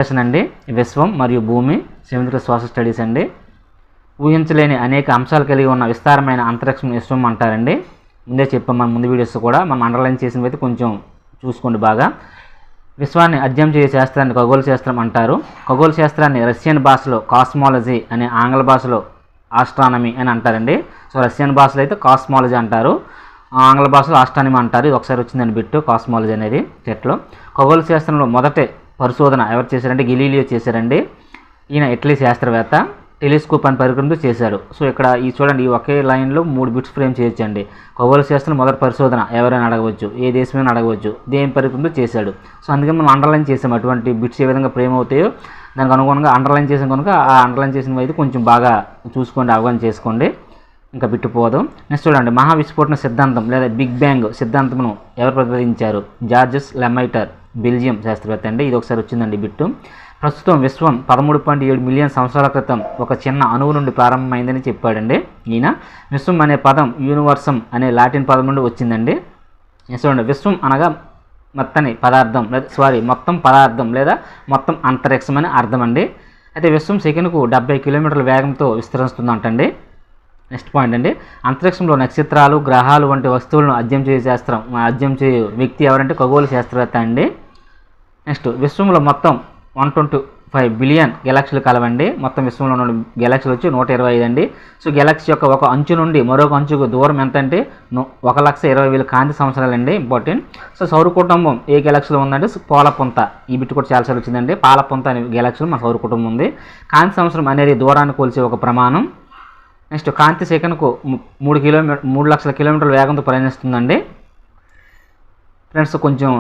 అండి విశ్వం మరియు భూమి సముద్ర శ్వాస స్టడీస్ అండి. ఊహించలేని అనేక అంశాలు కలిగి ఉన్న విస్తారమైన అంతరిక్షం విశ్వం అంటారండి. ముందే చెప్పాం మన ముందు వీడియోస్ కూడా, మనం అండర్లైన్ చేసినవి అయితే కొంచెం చూసుకోండి బాగా. విశ్వాన్ని అధ్యయనం చేసే శాస్త్రాన్ని ఖగోళ శాస్త్రం అంటారు. ఖగోళ శాస్త్రాన్ని రష్యన్ భాషలో కాస్మాలజీ అని, ఆంగ్ల భాషలో ఆస్ట్రానమీ అని అంటారండి. సో రష్యన్ భాషలో అయితే కాస్మాలజీ అంటారు, ఆంగ్ల భాషలో ఆస్ట్రానమీ అంటారు. ఇది ఒకసారి వచ్చిందని బిట్టు కాస్మాలజీ అనేది చెట్లో. ఖగోళ శాస్త్రంలో మొదటి పరిశోధన ఎవరు చేశారంటే గెలీలియో చేశారండి. ఈయన ఇటలీ శాస్త్రవేత్త. టెలిస్కోప్ అని పరికరంతో చేశారు. సో ఇక్కడ ఈ చూడండి, ఈ ఒకే లైన్లో 3 బిట్స్ ఫ్రేమ్ చేయొచ్చండి. ఖగోళ శాస్త్రం మొదటి పరిశోధన ఎవరైనా అడగవచ్చు, ఏ దేశమైనా అడగవచ్చు, దేని పరికరంతో చేశాడు. సో అందుకే మనం అండర్లైన్ చేసాం. అటువంటి బిట్స్ ఏ విధంగా ఫ్రేమ్ అవుతాయో దానికి అనుగుణంగా అండర్లైన్ చేసాం కనుక ఆ అండర్లైన్ చేసినవి అయితే కొంచెం బాగా చూసుకోండి, అవగాహన చేసుకోండి, ఇంకా బిట్టుపోదు. నెక్స్ట్ చూడండి, మహావిస్ఫోటన సిద్ధాంతం లేదా బిగ్ బ్యాంగ్ సిద్ధాంతమును ఎవరు ప్రతిపాదించారు? జార్జెస్ లెమైటర్, బెల్జియం శాస్త్రవేత్త అండి. ఇది ఒకసారి వచ్చిందండి బిట్టు. ప్రస్తుతం విశ్వం 13.7 మిలియన్ సంవత్సరాల క్రితం ఒక చిన్న అణువు నుండి ప్రారంభమైందని చెప్పాడండి ఈయన. విశ్వం అనే పదం యూనివర్సం అనే లాటిన్ పదం నుండి వచ్చిందండి. చూడండి, విశ్వం అనగా మొత్తం పదార్థం లేదా మొత్తం అంతరిక్షం అని అర్థం అండి. అయితే విశ్వం సెకండ్కు 70 కిలోమీటర్ల వేగంతో విస్తరిస్తుందంటండి. నెక్స్ట్ పాయింట్ అండి, అంతరిక్షంలో నక్షత్రాలు, గ్రహాలు వంటి వస్తువులను అధ్యయనం చేయు వ్యక్తి ఎవరంటే ఖగోళ శాస్త్రవేత్త అండి. నెక్స్ట్, విశ్వంలో మొత్తం 125 బిలియన్ గెలాక్సీలు కలవండి. మొత్తం విశ్వంలో ఉన్న గెలాక్సీలు వచ్చి 125 అండి. సో గెలాక్సీ యొక్క ఒక అంచు నుండి మరొక అంచుకు దూరం ఎంత అంటే 1,20,000 కాంతి సంవత్సరాలు అండి. ఇంపార్టెంట్. సో సౌర కుటుంబం ఏ గెలాక్సీలో ఉందంటే పాలపుంత. ఈ బిట్ కూడా చాలాసార్లు వచ్చిందండి. పాలపుంత అనే గెలాక్సీలో మన సౌర కుటుంబం ఉంది. కాంతి సంవత్సరం అనేది దూరాన్ని కొలిసే ఒక ప్రమాణం. నెక్స్ట్, కాంతి సెకనుకు 3 లక్షల కిలోమీటర్ల వేగంతో ప్రయాణిస్తుందండి. ఫ్రెండ్స్ కొంచెం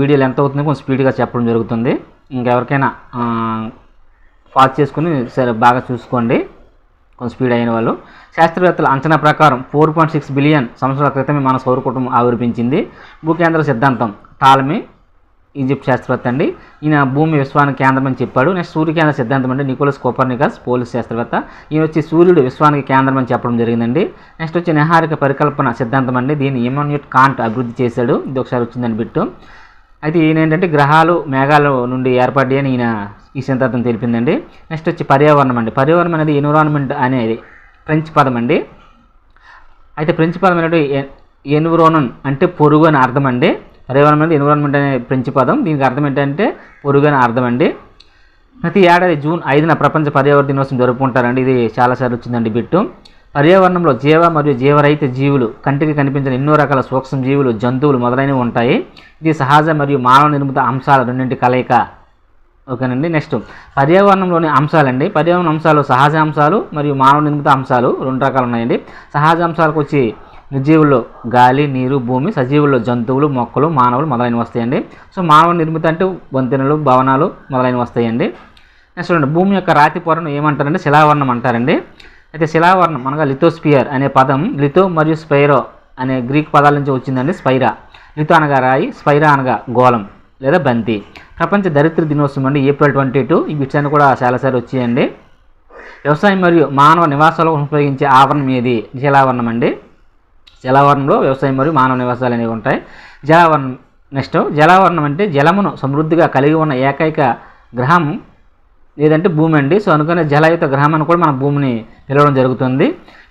వీడియోలు ఎంత అవుతుందో కొంచెం స్పీడ్గా చెప్పడం జరుగుతుంది. ఇంకెవరికైనా ఫాస్ట్ చేసుకుని సరే బాగా చూసుకోండి, కొంచెం స్పీడ్ అయిన వాళ్ళు. శాస్త్రవేత్తల అంచనా ప్రకారం 4.6 బిలియన్ సంవత్సరాల క్రితమే మన సౌర కుటుంబం ఆవిర్భించింది. భూకేంద్ర సిద్ధాంతం టాలమీ, ఈజిప్ట్ శాస్త్రవేత్త అండి. ఈయన భూమి విశ్వానికి కేంద్రం అని చెప్పాడు. నెక్స్ట్, సూర్యకేంద్ర సిద్ధాంతం అంటే నికోలస్ కోపర్నికస్, పోలిష్ శాస్త్రవేత్త. ఈయన వచ్చి సూర్యుడు విశ్వానికి కేంద్రం అని చెప్పడం జరిగిందండి. నెక్స్ట్ వచ్చి నిహారిక పరికల్పన సిద్ధాంతం అండి. దీన్ని ఇమాన్యుయల్ కాంట్ అభివృద్ధి చేశాడు. ఇది ఒకసారి వచ్చిందని బిట్టు. అయితే ఈయన ఏంటంటే గ్రహాలు, మేఘాల నుండి ఏర్పడ్డాయి అని ఈయన ఈ సిద్ధాంతం తెలిపిందండి. నెక్స్ట్ వచ్చి పర్యావరణం అండి. పర్యావరణం అనేది ఎన్విరాన్మెంట్ అనేది ఫ్రెంచ్ పదం అండి. అయితే ఫ్రెంచ్ పదం అనేది ఎన్విరోనన్ అంటే పొరుగు అని అర్థం అండి. పర్యావరణం అనేది ఎన్విరాన్మెంట్ అనే ఫ్రెంచ్ పదం. దీనికి అర్థం ఏంటంటే పొరుగు అని అర్థం అండి. ప్రతి ఏడాది జూన్ 5న ప్రపంచ పర్యావరణ దినోత్సవం జరుపుకుంటారండి. ఇది చాలాసార్లు వచ్చిందండి బిట్టు. పర్యావరణంలో జీవ మరియు జీవరహిత జీవులు, కంటికి కనిపించిన ఎన్నో రకాల సూక్ష్మ జీవులు, జంతువులు మొదలైనవి ఉంటాయి. ఇది సహజ మరియు మానవ నిర్మిత అంశాల రెండింటి కలయిక. ఓకేనండి. నెక్స్ట్, పర్యావరణంలోని అంశాలండి. పర్యావరణ అంశాలు సహజ అంశాలు మరియు మానవ నిర్మిత అంశాలు 2 రకాలు ఉన్నాయండి. సహజ అంశాలకు వచ్చి నిర్జీవుల్లో గాలి, నీరు, భూమి, సజీవుల్లో జంతువులు, మొక్కలు, మానవులు మొదలైనవి వస్తాయండి. సో మానవ నిర్మిత అంటే వంతెనలు, భవనాలు మొదలైనవి వస్తాయండి. నెక్స్ట్ చూడండి, భూమి యొక్క రాతి పొరను ఏమంటారంటే శిలావరణం అంటారండి. అయితే శిలావరణం అనగా లిథోస్పియర్ అనే పదం లిథో మరియు స్పైరో అనే గ్రీక్ పదాల నుంచి వచ్చిందండి. స్పైరా, లిథో అనగా రాయి, స్పైరా అనగా గోళం లేదా బంతి. ప్రపంచ దరిద్ర దినోత్సవం అండి April 22. ఈ బిట్స్ అన్ని కూడా చాలాసార్లు వచ్చాయండి. వ్యవసాయం మరియు మానవ నివాసాలకు ఉపయోగించే ఆవరణం ఏది? జలావరణం అండి. జలావరణంలో వ్యవసాయం మరియు మానవ నివాసాలు అనేవి ఉంటాయి. జలావరణం. నెక్స్ట్, జలావరణం అంటే జలమును సమృద్ధిగా కలిగి ఉన్న ఏకైక గ్రహం లేదంటే భూమి అండి. సో అందుకనే జలయుత గ్రహం అని కూడా మన భూమిని పిలవడం జరుగుతుంది.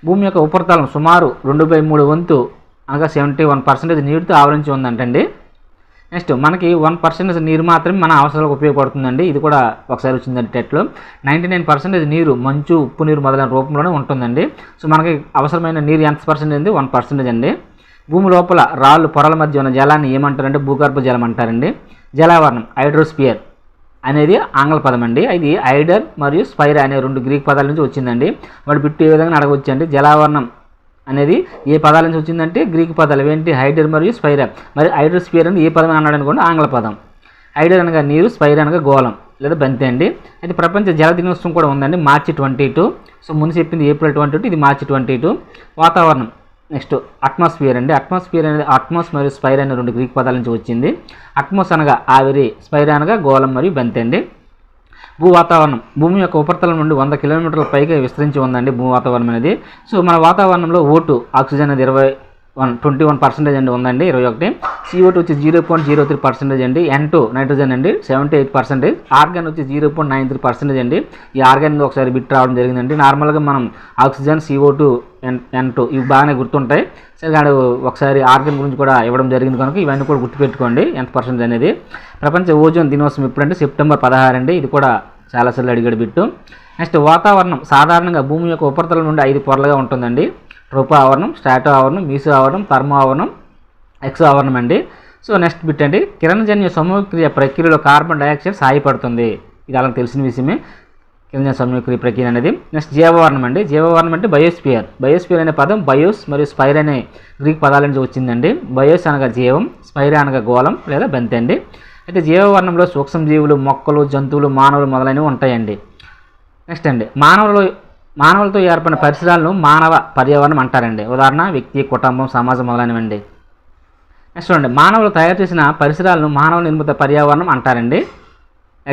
భూమి యొక్క ఉపరితలం సుమారు 2/3 వంతు అనగా 71% నీటితో ఆవరించి ఉందంటండి. నెక్స్ట్, మనకి 1% నీరు మాత్రమే మన అవసరాలకు ఉపయోగపడుతుందండి. ఇది కూడా ఒకసారి వచ్చిందండి టెట్లో. 99% నీరు మంచు, ఉప్పు నీరు మొదలైన రూపంలోనే ఉంటుందండి. సో మనకి అవసరమైన నీరు ఎంత పర్సెంట్ అండి? 1% అండి. భూమి లోపల రాళ్ళు పొరల మధ్య ఉన్న జలాన్ని ఏమంటారంటే భూగర్భ జలం అంటారండి. జలావరణం హైడ్రోస్పియర్ అనేది ఆంగ్ల పదం అండి. ఇది హైడర్ మరియు స్పైరా అనే 2 గ్రీక్ పదాల నుంచి వచ్చిందండి. వాడు బిట్టు ఏ విధంగా అడగవచ్చండి, జలావరణం అనేది ఏ పదాల నుంచి వచ్చిందంటే గ్రీక్ పదాలు ఏంటి? హైడర్ మరియు స్పైరా. మరి హైడ్రోస్పియర్ అనేది ఏ పదం అన్నాడు అనుకోండి, ఆంగ్ల పదం. హైడర్ అనగా నీరు, స్పైరా అనగా గోళం లేదా బంతి అండి. అయితే ప్రపంచ జల దినోత్సవం కూడా ఉందండి March 22. సో ముందు చెప్పింది April 22, ఇది March 22. వాతావరణం. నెక్స్ట్, అట్మాస్ఫియర్ అండి. అట్మాస్ఫియర్ అనేది అట్మాస్ మరియు స్పైరా అనే 2 గ్రీక్ పదాల నుంచి వచ్చింది. అట్మాస్ అనగా ఆవిరి, స్పైరా అనగా గోళం మరియు బంతి అండి. భూ వాతావరణం. భూమి యొక్క ఉపరితలం నుండి 100 కిలోమీటర్ల పైగా విస్తరించి ఉందండి భూ వాతావరణం అనేది. సో మన వాతావరణంలో O2 ఆక్సిజన్ అనేది 21% అండి ఉందండి 21. CO2 వచ్చి 0.03% అండి. N2 నైట్రోజన్ అండి 78%. ఆర్గాన్ వచ్చి 0.93% అండి. ఈ ఆర్గాన్ ఒకసారి బిట్ రావడం జరిగిందండి. నార్మల్గా మనం ఆక్సిజన్, CO2, N2 ఇవి బాగానే గుర్తుంటాయి. సరే వాడు ఒకసారి ఆర్గాన్ గురించి కూడా ఇవ్వడం జరిగింది కనుక ఇవన్నీ కూడా గుర్తుపెట్టుకోండి ఎంత పర్సెంట్ అనేది. ప్రపంచ ఓజోన్ దినోత్సవం ఎప్పుడంటే సెప్టెంబర్ 16 అండి. ఇది కూడా చాలాసార్లు అడిగాడు బిట్టు. నెక్స్ట్ వాతావరణం సాధారణంగా భూమి యొక్క ఉపరితలం నుండి 5 పొరలుగా ఉంటుందండి. ట్రోపో ఆవరణం, స్ట్రాటో ఆవరణం, మీసో ఆవరణం, థర్మో ఆవరణం, ఎక్సో ఆవరణం అండి. సో నెక్స్ట్ బిట్ అండి, కిరణజన్య సమూహక్రియ ప్రక్రియలో కార్బన్ డైఆక్సైడ్ సహాయపడుతుంది. ఇది అలా తెలిసిన విషయమే కిరణజన్య సమూహక్రియ ప్రక్రియ అనేది. నెక్స్ట్ జీవవర్ణం అండి. జీవవర్ణం అంటే బయోస్పియర్. బయోస్పియర్ అనే పదం బయోస్ మరియు స్పైర్ అనే గ్రీక్ పదాల నుంచి వచ్చిందండి. బయోస్ అనగా జీవం, స్పైర్ అనగా గోళం లేదా బంతి అండి. అయితే జీవవర్ణంలో సూక్ష్మజీవులు, మొక్కలు, జంతువులు, మానవులు మొదలైనవి ఉంటాయండి. నెక్స్ట్ అండి, మానవులతో ఏర్పడిన పరిసరాలను మానవ పర్యావరణం అంటారండి. ఉదాహరణ వ్యక్తి, కుటుంబం, సమాజం మొదలైనవండి. నెక్స్ట్ అండి, మానవులు తయారు చేసిన పరిసరాలను మానవ నిర్మిత పర్యావరణం అంటారండి.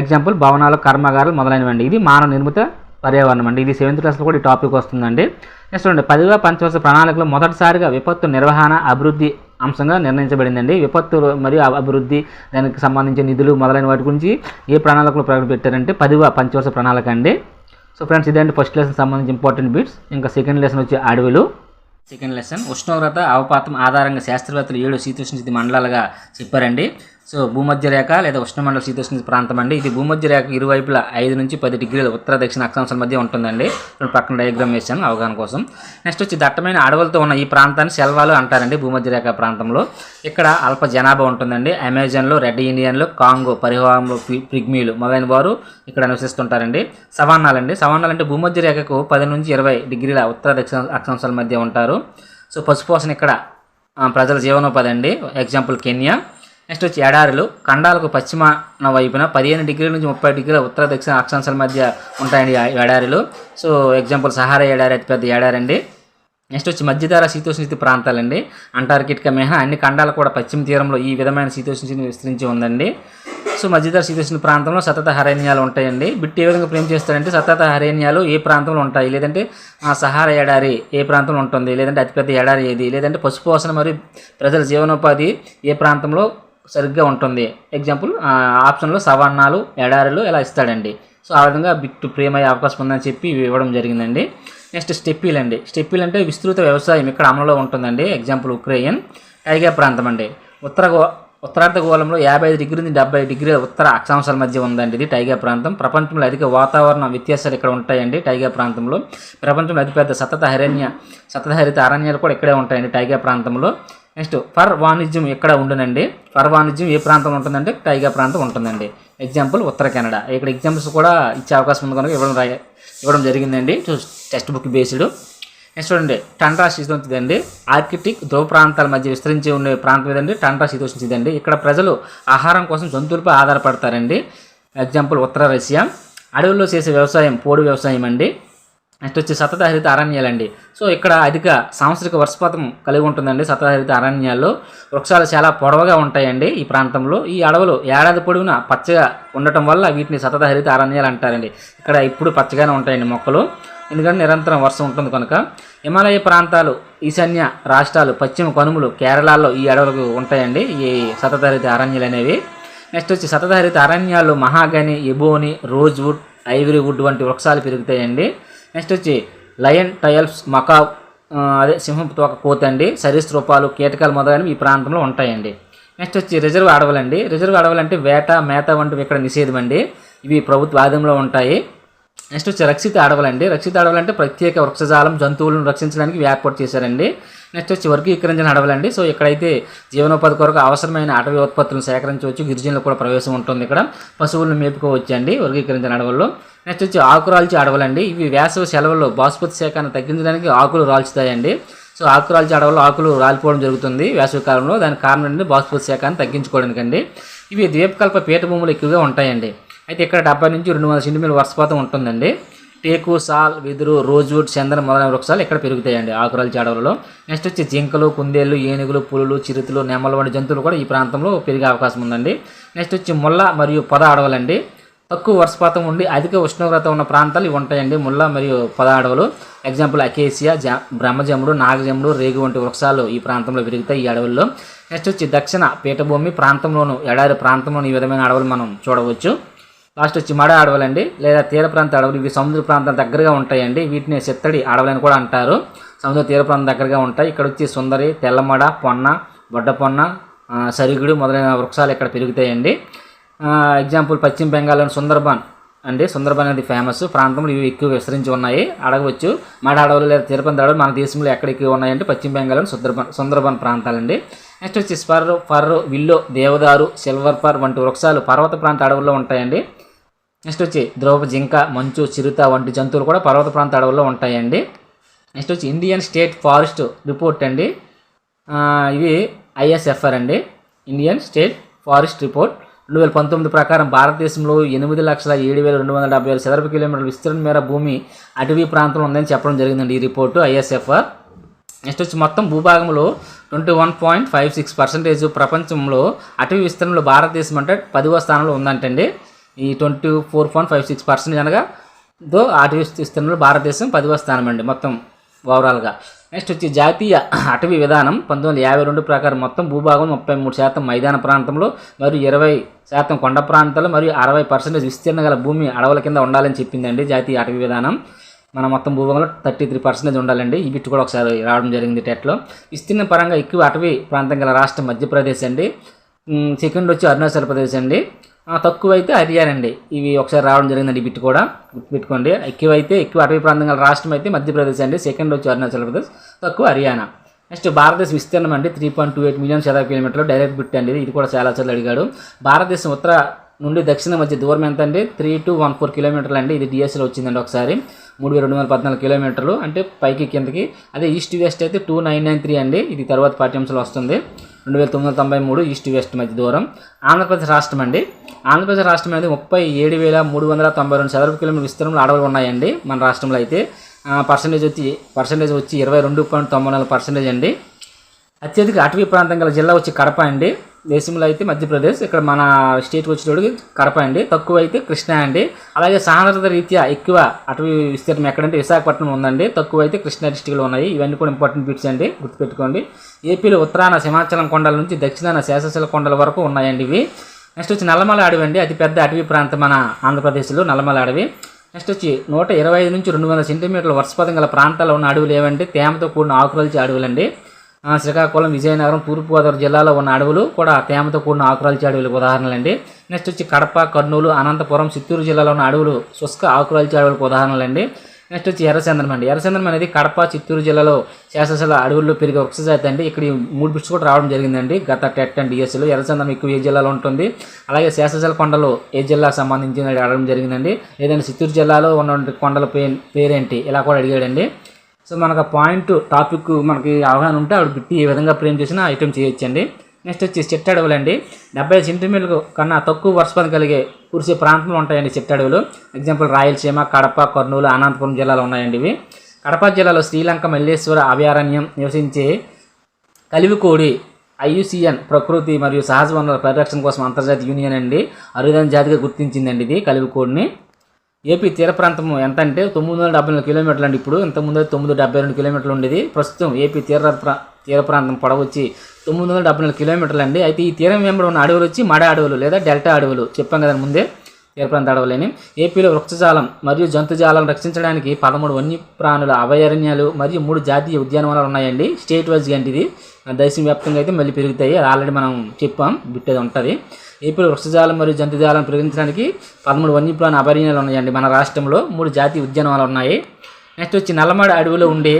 ఎగ్జాంపుల్ భవనాలు, కర్మాగారాలు మొదలైనవండి. ఇది మానవ నిర్మిత పర్యావరణం అండి. ఇది 7th క్లాస్లో కూడా ఈ టాపిక్ వస్తుందండి. నెక్స్ట్ అండి, 10వ పంచవర్ష ప్రణాళికలో మొదటిసారిగా విపత్తు నిర్వహణ అభివృద్ధి అంశంగా నిర్ణయించబడిందండి. విపత్తు మరియు అభివృద్ధి, దానికి సంబంధించిన నిధులు మొదలైన వాటి గురించి ఏ ప్రణాళికలో ప్రవేశపెట్టారంటే 10వ పంచవర్ష ప్రణాళిక అండి. సో ఫ్రెండ్స్ ఇదండి ఫస్ట్ లెసన్ సంబంధించి ఇంపార్టెంట్ బిట్స్. ఇంకా సెకండ్ లెసన్ వచ్చి అడవులు. సెకండ్ లెసన్ ఉష్ణోగ్రత అవపాతం ఆధారంగా శాస్త్రవేత్తలు 7 శీతోష్ణ మండలాలుగా చెప్పారండి. సో భూమధ్య రేఖ లేదా ఉష్ణమండల శీతోష్ణ ప్రాంతం అండి. ఇది భూమధ్య రేఖ ఇరువైపులా 5 నుంచి 10 డిగ్రీల ఉత్తర దక్షిణ అక్షాంశాల మధ్య ఉంటుందండి. ఇప్పుడు పక్కన డయాగ్రామ్ వేసాను అవగాహన కోసం. నెక్స్ట్ వచ్చి దట్టమైన అడవులతో ఉన్న ఈ ప్రాంతాన్ని సెల్వాలు అంటారండి. భూమధ్య రేఖ ప్రాంతంలో ఇక్కడ అల్ప జనాభా ఉంటుందండి. అమెజాన్లో, రెడ్ ఇండియన్లో, కాంగో పరివాహంలో పిగ్మీలు మొదలైన వారు ఇక్కడ నివసిస్తుంటారండి. సవాన్నాలండి. సవాన్నాలు అంటే భూమధ్య రేఖకు 10 నుంచి 20 డిగ్రీల ఉత్తర దక్షిణ అక్షాంశాల మధ్య ఉంటారు. సో పశుపోషణ ఇక్కడ ప్రజల జీవనోపాధి అండి. Example Kenya. నెక్స్ట్ వచ్చి ఎడారులు. ఖండాలకు పశ్చిమాన వైపున 15 డిగ్రీల నుంచి 30 డిగ్రీల ఉత్తర దక్షిణ అక్షాంశాల మధ్య ఉంటాయండి ఎడారులు. సో ఎగ్జాంపుల్ సహారా ఎడారి అతిపెద్ద ఎడారి అండి. నెక్స్ట్ వచ్చి మధ్యధరా శీతోష్ణ ప్రాంతాలండి. అంటార్కిటికా మినహా అన్ని ఖండాలు కూడా పశ్చిమ తీరంలో ఈ విధమైన శీతోష్ణ విస్తరించి ఉందండి. సో మధ్యధరా శీతోష్ణ ప్రాంతంలో సతత అరణ్యాలు ఉంటాయండి. బిట్ ఏ విధంగా ఫ్రేమ్ చేస్తారంటే సతత అరణ్యాలు ఏ ప్రాంతంలో ఉంటాయి, లేదంటే సహారా ఎడారి ఏ ప్రాంతంలో ఉంటుంది, లేదంటే అతిపెద్ద ఎడారి ఏది, లేదంటే పశుపోషణ మరియు ప్రజల జీవనోపాధి ఏ ప్రాంతంలో సరిగ్గా ఉంటుంది. ఎగ్జాంపుల్ ఆప్షన్లో సవాన్నాలు, ఎడారులు ఇలా ఇస్తాడండి. సో ఆ విధంగా బిట్ ఫ్రేమ్ అయ్యే అవకాశం ఉందని చెప్పి ఇవ్వడం జరిగిందండి. నెక్స్ట్ స్టెప్పీలు అండి. స్టెప్పీలు అంటే విస్తృత వ్యవసాయం ఇక్కడ అమలులో ఉంటుందండి. Example Ukraine. టైగా ప్రాంతం అండి. ఉత్తరార్ధగోళంలో 55 డిగ్రీ నుంచి 70 డిగ్రీల ఉత్తర అక్షాంశాల మధ్య ఉందండి. ఇది టైగా ప్రాంతం. ప్రపంచంలో అధిక వాతావరణ వ్యత్యాసాలు ఇక్కడ ఉంటాయండి టైగా ప్రాంతంలో. ప్రపంచంలో అతిపెద్ద సతత హరిత అరణ్యాలు కూడా ఇక్కడే ఉంటాయండి టైగా ప్రాంతంలో. నెక్స్ట్ ఫర్ వాణిజ్యం ఎక్కడ ఉండునండి. ఫర్ వాణిజ్యం ఏ ప్రాంతం ఉంటుందంటే టైగా ప్రాంతం ఉంటుందండి. ఎగ్జాంపుల్ ఉత్తర కెనడా. ఇక్కడ ఎగ్జాంపుల్స్ కూడా ఇచ్చే అవకాశం ఉంది కనుక ఇవ్వడం జరిగిందండి టెక్స్ట్ బుక్ బేస్డ్. నెక్స్ట్ చూడండి టండ్రా శీతోష్ణ అండి. ఆర్కిటిక్ ధ్రువ ప్రాంతాల మధ్య విస్తరించి ఉండే ప్రాంతం ఏదండి టండ్రా శీతోష్ణ ఇదండి. ఇక్కడ ప్రజలు ఆహారం కోసం జంతువులపై ఆధారపడతారండి. ఎగ్జాంపుల్ ఉత్తర రష్యా. అడవుల్లో చేసే వ్యవసాయం పోడు వ్యవసాయం అండి. నెక్స్ట్ వచ్చి సతత హరిత అరణ్యాలండి. సో ఇక్కడ అధిక సాంవత్సరిక వర్షపాతం కలిగి ఉంటుందండి. సతత హరిత అరణ్యాల్లో వృక్షాలు చాలా పొడవుగా ఉంటాయండి ఈ ప్రాంతంలో. ఈ అడవులు ఏడాది పొడవునా పచ్చగా ఉండటం వల్ల వీటిని సతత హరిత అరణ్యాలు అంటారండి. ఇక్కడ ఇప్పుడు పచ్చగానే ఉంటాయండి మొక్కలు, ఎందుకంటే నిరంతరం వర్షం ఉంటుంది కనుక. హిమాలయ ప్రాంతాలు, ఈశాన్య రాష్ట్రాలు, పశ్చిమ కనుమలు, కేరళలో ఈ అడవులకు ఉంటాయండి ఈ సతత హరిత అరణ్యాలు అనేవి. నెక్స్ట్ వచ్చి సతత హరిత అరణ్యాల్లో మహాగని, ఎబోని, రోజ్వుడ్, ఐవరీ వుడ్ వంటి వృక్షాలు పెరుగుతాయండి. నెక్స్ట్ వచ్చి లయన్, టైల్స్, మకావ్ అదే సింహం తోక కోత అండి, సరీసృపాలు, కీటకాలు మొదలైనవి ఈ ప్రాంతంలో ఉంటాయండి. నెక్స్ట్ వచ్చి రిజర్వ్ అడవులండి. రిజర్వ్ అడవులు అంటే వేట, మేత వంటివి ఇక్కడ నిషేధం అండి. ఇవి ప్రభుత్వ ఆధీనంలో ఉంటాయి. నెక్స్ట్ వచ్చి రక్షిత అడవులండి. రక్షిత అడవులు అంటే ప్రత్యేక వృక్షజాలం, జంతువులను రక్షించడానికి ఏర్పాటు చేశారండి. నెక్స్ట్ వచ్చి వర్గీకరించిన అడవులండి. సో ఇక్కడైతే జీవనోపాధి కొరకు అవసరమైన అటవీ ఉత్పత్తులను సేకరించవచ్చు. గిరిజనులకు కూడా ప్రవేశం ఉంటుంది. ఇక్కడ పశువులను మేపుకోవచ్చు అండి వర్గీకరించిన అడవుల్లో. నెక్స్ట్ వచ్చి ఆకురాల్చే అడవులండి. ఇవి వేసవి సెలవుల్లో బాస్పతి శాఖను తగ్గించడానికి ఆకులు రాల్చుతాయండి. సో ఆకురాల్చే అడవుల్లో ఆకులు రాలిపోవడం జరుగుతుంది వేసవి కాలంలో. దానికి కారణం ఏంటంటే బాస్పతి శాఖను తగ్గించుకోవడానికండి. ఇవి ద్వీపకల్ప పీఠభూములు ఎక్కువగా ఉంటాయండి. అయితే ఇక్కడ 70 నుంచి 200 సెంటీమీటర్ల వర్షపాతం ఉంటుందండి. టేకు, సాల్, వెదురు, రోజ్వుడ్, చందనం మొదలైన వృక్షాలు ఇక్కడ పెరుగుతాయండి ఆకురాల్చే అడవులలో. నెక్స్ట్ వచ్చి జింకలు, కుందేళ్లు, ఏనుగులు, పులులు, చిరుతలు, నెమలు వంటి జంతువులు కూడా ఈ ప్రాంతంలో పెరిగే అవకాశం ఉందండి. నెక్స్ట్ వచ్చి ముళ్ళ మరియు పొద అడవులండి. తక్కువ వర్షపాతం ఉండి అధిక ఉష్ణోగ్రత ఉన్న ప్రాంతాలు ఇవి ఉంటాయండి ముళ్ళ మరియు పొద అడవులు. ఎగ్జాంపుల్ అకేసియా, బ్రహ్మజముడు, నాగజముడు, రేగు వంటి వృక్షాలు ఈ ప్రాంతంలో పెరుగుతాయి ఈ అడవుల్లో. నెక్స్ట్ వచ్చి దక్షిణ పీఠభూమి ప్రాంతంలోను ఎడారి ప్రాంతంలోను ఈ విధమైన అడవులు మనం చూడవచ్చు. లాస్ట్ వచ్చి మడ అడవులండి లేదా తీర ప్రాంత అడవులు. ఇవి సముద్ర ప్రాంతాల దగ్గరగా ఉంటాయండి. వీటిని చిత్తడి అడవులని కూడా అంటారు. సముద్ర తీర ప్రాంతం దగ్గరగా ఉంటాయి. ఇక్కడ వచ్చి సుందరి, తెల్లమడ, పొన్న, బొడ్డపొన్న, సరిగుడు మొదలైన వృక్షాలు ఇక్కడ పెరుగుతాయండి. ఎగ్జాంపుల్ పశ్చిమ బెంగాల్లోని సుందర్బన్ అండి. సుందర్బన్ అనేది ఫేమస్ ప్రాంతంలో ఇవి ఎక్కువ విస్తరించి ఉన్నాయి. అడగవచ్చు మడ అడవులు లేదా తీర ప్రాంత అడవులు మన దేశంలో ఎక్కడ ఎక్కువ ఉన్నాయంటే పశ్చిమ బెంగాల్లోని సుందర్బన్ ప్రాంతాలండి. నెక్స్ట్ వచ్చి ఫర్, విల్లో, దేవదారు, సిల్వర్ ఫర్ వంటి వృక్షాలు పర్వత ప్రాంత అడవుల్లో ఉంటాయండి. నెక్స్ట్ వచ్చి ధ్రువ జింక, మంచు, చిరుత వంటి జంతువులు కూడా పర్వత ప్రాంత అడవుల్లో ఉంటాయండి. నెక్స్ట్ వచ్చి ఇండియన్ స్టేట్ ఫారెస్ట్ రిపోర్ట్ అండి. ఇది ISFR అండి, ఇండియన్ స్టేట్ ఫారెస్ట్ రిపోర్ట్ 2019 ప్రకారం భారతదేశంలో 8,07,270 చదరపు కిలోమీటర్ల విస్తీర్ణ మేర భూమి అటవీ ప్రాంతంలో ఉందని చెప్పడం జరిగిందండి ఈ రిపోర్టు ISFR. నెక్స్ట్ వచ్చి మొత్తం భూభాగంలో 21.56% ప్రపంచంలో అటవీ విస్తరణలో భారతదేశం అంటే 10వ స్థానంలో ఉందంటండి. ఈ 24.56% అనగా అటవీ విస్తరణలో భారతదేశం 10వ స్థానం అండి మొత్తం ఓవరాల్గా. నెక్స్ట్ వచ్చి జాతీయ అటవీ విధానం 1952 ప్రకారం మొత్తం భూభాగం 33% మైదాన ప్రాంతంలో మరియు 20% కొండ ప్రాంతాలు మరియు 60% విస్తీర్ణ గల భూమి అడవుల కింద ఉండాలని చెప్పిందండి జాతీయ అటవీ విధానం. మన మొత్తం భూభాగంలో 33% ఉండాలండి. ఈ బిట్ కూడా ఒకసారి రావడం జరిగింది టెట్లో. విస్తీర్ణ పరంగా ఎక్కువ అటవీ ప్రాంతం గల రాష్ట్రం మధ్యప్రదేశ్ అండి. సెకండ్ వచ్చి అరుణాచల్ ప్రదేశ్ అండి. తక్కువ అయితే హర్యానా అండి. ఇవి ఒకసారి రావడం జరిగిందండి. బిట్ కూడా గుర్తుపెట్టుకోండి. ఎక్కువ అటవీ ప్రాంతం గల రాష్ట్రం అయితే మధ్యప్రదేశ్ అండి. సెకండ్ వచ్చి అరుణాచల్ ప్రదేశ్, తక్కువ హర్యానా. నెక్స్ట్ భారతదేశ విస్తీర్ణం అండి 3.28 మిలియన్ చదరపు కిలోమీటర్లు. డైరెక్ట్ బిట్ అండి. ఇది కూడా చాలా సార్లు అడిగాడు. భారతదేశం ఉత్తర నుండి దక్షిణ మధ్య దూరం ఎంత అండి 3214 కిలోమీటర్లు అండి. ఇది డిఎస్లో వచ్చిందండి ఒకసారి 3214 కిలోమీటర్లు అంటే పైకి కిందకి. అదే ఈస్ట్ వెస్ట్ అయితే 2993 అండి. ఇది తర్వాత పాఠ్యాంశాలు వస్తుంది. 2993 ఈస్ట్ వెస్ట్ మధ్య దూరం. ఆంధ్రప్రదేశ్ రాష్ట్రం అండి. ఆంధ్రప్రదేశ్ రాష్ట్రం అనేది 37,392 చదరపు కిలోమీటర్ విస్తీర్ణంలో అడవులు ఉన్నాయండి మన రాష్ట్రంలో అయితే. పర్సంటేజ్ వచ్చి 22.94% అండి. అత్యధిక అటవీ ప్రాంతం గల జిల్లా వచ్చి కడప అండి. దేశంలో అయితే మధ్యప్రదేశ్, ఇక్కడ మన స్టేట్కి వచ్చేటోడికి కడప అండి. తక్కువ అయితే కృష్ణా అండి. అలాగే సాంద్రత రీత్యా ఎక్కువ అటవీ విస్తీర్ణం ఎక్కడంటే విశాఖపట్నం ఉందండి. తక్కువ అయితే కృష్ణా డిస్టిక్లో ఉన్నాయి. ఇవన్నీ కూడా ఇంపార్టెంట్ బిట్స్ అండి, గుర్తుపెట్టుకోండి. ఏపీలో ఉత్తరాన సింహాచలం కొండల నుంచి దక్షిణాన శేషాచల కొండల వరకు ఉన్నాయండి ఇవి. నెక్స్ట్ వచ్చి నల్లమల అడవి అండి. అతిపెద్ద అటవీ ప్రాంతం మన ఆంధ్రప్రదేశ్లో నల్లమల అడవి. నెక్స్ట్ వచ్చి 125 నుంచి 200 సెంటీమీటర్ల వర్షపాతం గల ప్రాంతాల్లో ఉన్న అడవులు ఏవంటే తేమతో కూడిన ఆకురాల్చే అడవులండి. శ్రీకాకుళం, విజయనగరం, తూర్పుగోదావరి జిల్లాలో ఉన్న అడవులు కూడా తేమతో కూడిన ఆకురాల్చే అడవులకు ఉదాహరణలండి. నెక్స్ట్ వచ్చి కడప, కర్నూలు, అనంతపురం, చిత్తూరు జిల్లాలో ఉన్న అడవులు శుష్క ఆకురాల్చే అడవులకు ఉదాహరణలండి. నెక్స్ట్ వచ్చి ఎర్రచందనం అండి. ఎర్రచందనం అనేది కడప, చిత్తూరు జిల్లాలో శాసనసభ అడవుల్లో పెరిగే వృక్షజాతి అండి. ఇక్కడ 3 బిట్స్ కూడా రావడం జరిగిందండి గత టెట్ అండ్ డిఎస్లో. ఎర్రచందనం ఎక్కువ ఏ జిల్లాలో ఉంటుంది, అలాగే శాసనసభ కొండలు ఏ జిల్లాకు సంబంధించి అడగడం జరిగిందండి. లేదంటే చిత్తూరు జిల్లాలో ఉన్న కొండల పేరేంటి ఇలా కూడా అడిగాడండి. సో మనకు పాయింట్ టాపిక్ మనకి అవగాహన ఉంటే ఆవిడ బిట్టి ఏ విధంగా ఫ్రేమ్ చేసినా ఐటమ్ చేయొచ్చండి. నెక్స్ట్ వచ్చి చిట్టడవులు అండి. 70 సెంటీమీటర్ల కన్నా తక్కువ వర్షపాతం కలిగే కురిసే ప్రాంతంలో ఉంటాయండి చిట్టడవులు. ఎగ్జాంపుల్ రాయలసీమ, కడప, కర్నూలు, అనంతపురం జిల్లాలో ఉన్నాయండి ఇవి. కడప జిల్లాలో శ్రీలంక మల్లేశ్వర అభయారణ్యం నివసించే కలివికోడి IUCN ప్రకృతి మరియు సహజ వనరుల పరిరక్షణ కోసం అంతర్జాతీయ యూనియన్ అండి అరుదైన జాతిగా గుర్తించిందండి ఇది కలివికోడిని. ఏపీ తీర ప్రాంతం ఎంత అంటే 974 కిలోమీటర్లు అండి. ఇప్పుడు ఇంతకుముందు 972 కిలోమీటర్లు ఉండేది. ప్రస్తుతం ఏపీ తీర ప్రాంతం పొడవు వచ్చి 974 కిలోమీటర్లు అండి. అయితే ఈ తీరం వెంబడి ఉన్న అడవులు వచ్చి మడ అడవులు లేదా డెల్టా అడవులు చెప్పాం కదా ముందే, తీర ప్రాంత అడవులని. ఏపీలో వృక్షజాలం మరియు జంతుజాలం రక్షించడానికి 13 వన్యప్రాణుల అభయారణ్యాలు మరియు 3 జాతీయ ఉద్యానవనాలు ఉన్నాయండి. స్టేట్ వైజ్గా అంటే ఇది దేశం వ్యాప్తంగా అయితే మళ్ళీ పెరుగుతాయి. అది ఆల్రెడీ మనం చెప్పాం, బిట్టేది ఉంటుంది. ఏపీలో వృక్షజాలం మరియు జంతుజాలం పెరిగించడానికి 13 వన్యప్రాణ అభయారణ్యాలు ఉన్నాయండి మన రాష్ట్రంలో. 3 జాతీయ ఉద్యానవనాలు ఉన్నాయి. నెక్స్ట్ వచ్చి నల్లమడ అడవిలో ఉండే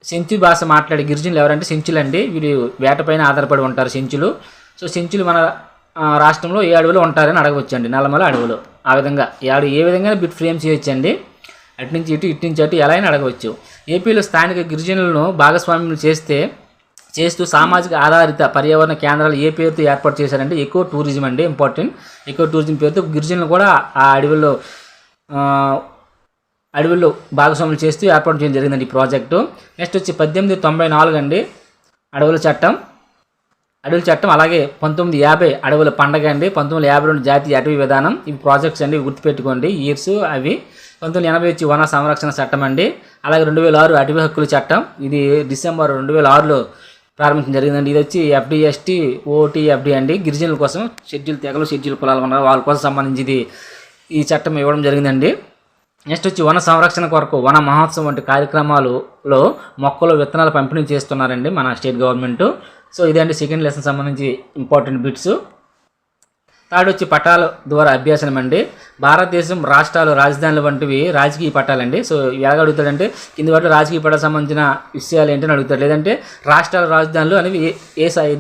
సెంచు భాష మాట్లాడే గిరిజనులు ఎవరంటే సెంచులు అండి. వీరు వేటపైన ఆధారపడి ఉంటారు సెంచులు. సో సెంచులు మన రాష్ట్రంలో ఏ అడవిలో ఉంటారని అడగవచ్చండి. నల్లమల అడవులు ఆ విధంగా ఏ విధంగా బిట్ ఫ్రేమ్ చేయొచ్చండి. అటు నుంచి ఇటు అటు ఎలా అయినా అడగవచ్చు. ఏపీలో స్థానిక గిరిజనులను భాగస్వామ్యం చేస్తూ సామాజిక ఆధారిత పర్యావరణ కేంద్రాలు ఏ పేరుతో ఏర్పాటు చేశారంటే ఎకో టూరిజం అండి. ఇంపార్టెంట్. ఎకో టూరిజం పేరుతో గిరిజనులు కూడా ఆ అడవుల్లో భాగస్వాములు చేస్తూ ఏర్పాటు చేయడం జరిగిందండి ఈ ప్రాజెక్టు. నెక్స్ట్ వచ్చి 1894 అండి అడవుల చట్టం. అడవుల చట్టం, అలాగే 1950 అడవుల పండగ అండి, 1952 జాతీయ అటవీ విధానం. ఇవి ప్రాజెక్ట్స్ అండి, గుర్తుపెట్టుకోండి ఇయర్స్ అవి. 1980 వచ్చి వన సంరక్షణ చట్టం అండి. అలాగే 2006 అటవీ హక్కుల చట్టం, ఇది డిసెంబర్ 2006లో ప్రారంభించడం జరిగిందండి. ఇది వచ్చి FDST OTFD అండి, గిరిజనుల కోసం, షెడ్యూల్ తెగలు షెడ్యూల్ కులాలు ఉన్నారు వాళ్ళ కోసం సంబంధించి ఈ చట్టం ఇవ్వడం జరిగిందండి. నెక్స్ట్ వచ్చి వన సంరక్షణ కొరకు వన మహోత్సవం వంటి కార్యక్రమాలలో మొక్కలు విత్తనాలు పంపిణీ చేస్తున్నారండి మన స్టేట్ గవర్నమెంట్. సో ఇదండి సెకండ్ లెసన్ సంబంధించి ఇంపార్టెంట్ బిట్స్. థర్డ్ వచ్చి పట్టాల ద్వారా అభ్యాసనం అండి. భారతదేశం రాష్ట్రాలు రాజధానులు వంటివి రాజకీయ పట్టాలండి. సో ఎలాగ అడుగుతాడంటే కింది వాటిలో రాజకీయ పట్టాలకు సంబంధించిన విషయాలు ఏంటని అడుగుతాడు, లేదంటే రాష్ట్రాల రాజధానులు అనేవి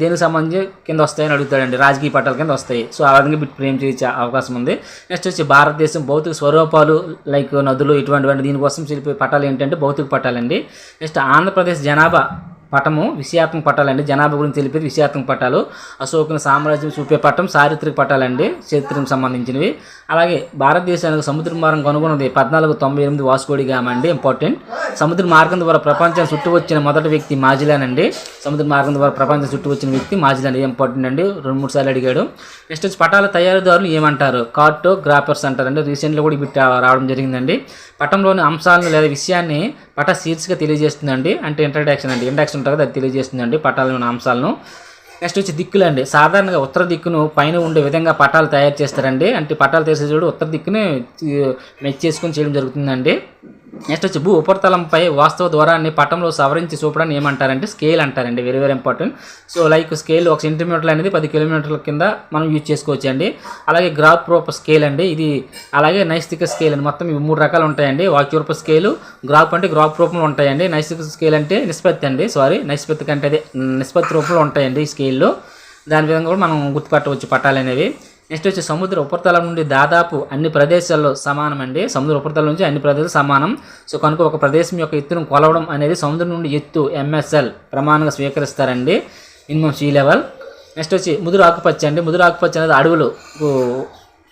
దేనికి సంబంధించి కింద వస్తాయని అడుగుతాడండి, రాజకీయ పట్టాల కింద వస్తాయి. సో ఆ విధంగా బిట్ ఫ్రేమ్ చేసే అవకాశం ఉంది. నెక్స్ట్ వచ్చి భారతదేశం భౌతిక స్వరూపాలు లైక్ నదులు ఇటువంటి దీనికోసం తెలిపే పట్టాలు ఏంటంటే భౌతిక పట్టాలండి. నెక్స్ట్ ఆంధ్రప్రదేశ్ జనాభా పటము విషయాత్మక పట్టాలండి, జనాభా గురించి తెలిపేది విషయాత్మక పట్టాలు. అశోకుని సామ్రాజ్యం చూపే పట్టం చారిత్రక పట్టాలండి, చరిత్రకు సంబంధించినవి. అలాగే భారతదేశానికి సముద్ర మార్గం కనుగొన్నది 1498 వాస్కోడి గామా అండి, ఇంపార్టెంట్. సముద్ర మార్గం ద్వారా ప్రపంచం చుట్టూ వచ్చిన మొదటి వ్యక్తి మాజిలాన్ అండి. సముద్ర మార్గం ద్వారా ప్రపంచం చుట్టూ వచ్చిన వ్యక్తి మాజిలాన్, ఇంపార్టెంట్ అండి, 2-3 సార్లు అడిగాడు. నెక్స్ట్ వచ్చి పటాల తయారీదారులు ఏమంటారు, కార్టోగ్రాఫర్స్ అంటారండి. రీసెంట్గా కూడా బిట్ రావడం జరిగిందండి. పటంలోని అంశాలను లేదా విషయాన్ని పట శీర్షిక తెలియజేస్తుందండి, అంటే ఇంట్రడక్షన్ అండి, ఇండక్షన్ ఉంటుంది అది తెలియజేస్తుందండి పటాలలోని అంశాలను. నెక్స్ట్ వచ్చి దిక్కులు అండి. సాధారణంగా ఉత్తర దిక్కును పైన ఉండే విధంగా పటాలు తయారు చేస్తారండి, అంటే పటాలు చేసే చూడు ఉత్తర దిక్కుని మెచ్ చేసుకొని చేయడం జరుగుతుందండి. నెక్స్ట్ వచ్చి భూ ఉపరితలంపై వాస్తవ ద్వారాన్ని పటంలో సవరించి చూపడాన్ని ఏమంటారంటే స్కేల్ అంటారండి, very very important. So like scale 1 centimetre అనేది 10 కిలోమీటర్ల కింద మనం యూజ్ చేసుకోవచ్చు అండి. అలాగే గ్రాఫ్ రూప స్కేల్ అండి, ఇది అలాగే నైస్థిక స్కేల్ అండి. మొత్తం ఇవి 3 రకాలు ఉంటాయండి. వాక్యరూప స్కేలు, గ్రాఫ్ అంటే గ్రాఫ్ రూపంలో ఉంటాయండి, నైస్థిక స్కేల్ అంటే నిష్పత్తి అండి, నిష్పత్తి కంటే అదే నిష్పత్తి రూపంలో ఉంటాయండి ఈ స్కేల్లో. దాని విధంగా కూడా మనం గుర్తుపట్టవచ్చు పట్టాలు అనేవి. నెక్స్ట్ వచ్చి సముద్ర ఉపరితలం నుండి దాదాపు అన్ని ప్రదేశాల్లో సమానం అండి, సముద్ర ఉపరితలం నుంచి అన్ని ప్రదేశాలు సమానం. సో కనుక ఒక ప్రదేశం యొక్క ఎత్తును కొలవడం అనేది సముద్రం నుండి ఎత్తు MSL ప్రమాణంగా స్వీకరిస్తారండి, మినిమం సీ లెవెల్. నెక్స్ట్ వచ్చి ముదురు ఆకుపచ్చ అండి. ముదురు ఆకుపచ్చ అనేది అడవులు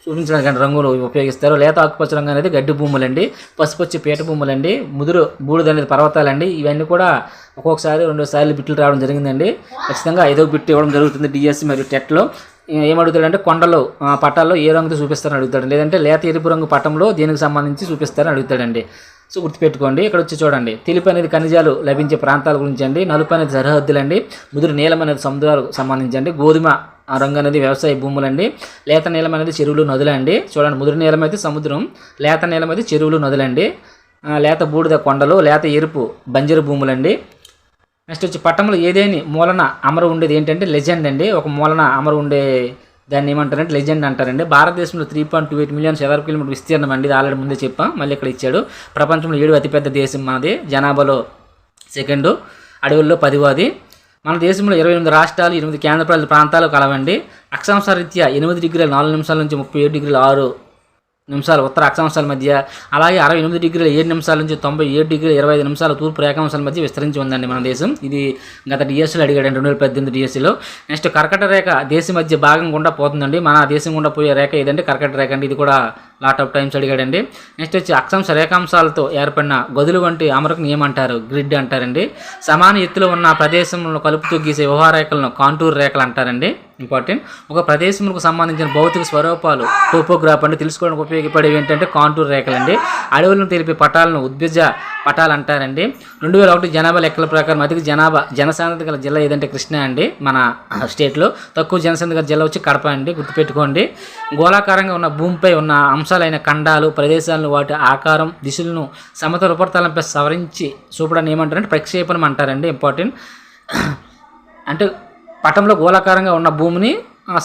చూపించడానికి రంగులు ఉపయోగిస్తారు. లేత ఆకుపచ్చ రంగు అనేది గడ్డి భూములు అండి. పసుపు వచ్చి పీట భూములు అండి. ముదురు బూడిద అనేది పర్వతాలండి. ఇవన్నీ కూడా ఒక్కొక్కసారి 2 సార్లు బిట్లు రావడం జరిగిందండి. ఖచ్చితంగా 5వ బిట్ ఇవ్వడం జరుగుతుంది DSC మరియు టెట్లో. ఏమడుగుతాడంటే కొండలు పట్టాల్లో ఏ రంగుతో చూపిస్తారని అడుగుతాడు, లేదంటే లేత ఎరుపు రంగు పటంలో దేనికి సంబంధించి చూపిస్తారని అడుగుతాడండి. సో గుర్తుపెట్టుకోండి. ఇక్కడ వచ్చి చూడండి, తెలుపు అనేది ఖనిజాలు లభించే ప్రాంతాల గురించి అండి, నలుపు అనేది సరిహద్దులండి, ముదురు నీలం అనేది సముద్రాలకు సంబంధించండి, గోధుమ రంగు అనేది వ్యవసాయ భూములండి, లేత నీలం అనేది చెరువులు నదులండి. చూడండి, ముదురు నీలం అయితే సముద్రం, లేత నీలం అయితే చెరువులు నదులండి, లేత బూడిద కొండలు, లేత ఎరుపు బంజరు భూములండి. నెక్స్ట్ వచ్చి పట్టంలో ఏదేని మూలన అమరు ఉండేది ఏంటంటే లెజెండ్ అండి. ఒక మూలన అమరు ఉండే దాన్ని ఏమంటారంటే లెజెండ్ అంటారండి. భారతదేశంలో 3.28 మిలియన్ చదరపు కిలోమీటర్ విస్తీర్ణం అండి, ఇది ఆల్రెడీ ముందే చెప్పాం, మళ్ళీ ఇక్కడ ఇచ్చాడు. ప్రపంచంలో 7వ అతిపెద్ద దేశం మనది, జనాభాలో సెకండ్, అడవుల్లో 10వది. మన దేశంలో 28 రాష్ట్రాలు 8 కేంద్రపాలిత ప్రాంతాలు కలవండి. అక్షాంశ రీత్యా 8 డిగ్రీల 4 నిమిషాల నుంచి 37 డిగ్రీల 6 నిమిషాలు ఉత్తర అక్షాంశాల మధ్య, అలాగే 68 డిగ్రీల 7 నిమిషాల నుంచి 97 డిగ్రీల 25 నిమిషాలు తూర్పు రేఖాంశాల మధ్య విస్తరించి ఉందండి మన దేశం. ఇది గత DSCలో అడిగాడండి, 2018 DSCలో. నెక్స్ట్ కర్కట రేఖ దేశం మధ్య భాగం గుండా పోతుందండి, మన దేశం గుండా పోయే రేఖ ఏదంటే కర్కట రేఖ అండి, ఇది కూడా లాట్ ఆఫ్ టైమ్స్ అడిగాడండి. నెక్స్ట్ వచ్చి అక్షాంశ రేఖాంశాలతో ఏర్పడిన గదులు వంటి అమరుకుని ఏమంటారు, గ్రిడ్ అంటారండి. సమాన ఎత్తులో ఉన్న ప్రదేశంలో కలుపుతూ గీసే వ్యవహారేఖలను కాంటూర్ రేఖలు అంటారండి, ఇంపార్టెంట్. ఒక ప్రదేశంకు సంబంధించిన భౌతిక స్వరూపాలు టోపోగ్రాఫ్ అంటే తెలుసుకోవడానికి ఉపయోగపడేవి ఏంటంటే కాంటూర్ రేఖలండి. అడవులను తెలిపే పటాలను ఉద్భిజ పటాలు అంటారండి. 2001 జనాభా లెక్కల ప్రకారం అధిక జనసాంద్రత గల జిల్లా ఏదంటే కృష్ణా అండి మన స్టేట్లో. తక్కువ జనసాంద్రత గల జిల్లా వచ్చి కడప అండి, గుర్తుపెట్టుకోండి. గోళాకారంగా ఉన్న భూమిపై ఉన్న అంశాలైన ఖండాలు ప్రదేశాలను వాటి ఆకారం దిశలను సమతల ఉపరితలంపై సవరించి చూపడాన్ని ఏమంటారంటే ప్రక్షేపణం అంటారండి, ఇంపార్టెంట్. అంటే పటంలో గోళాకారంగా ఉన్న భూమిని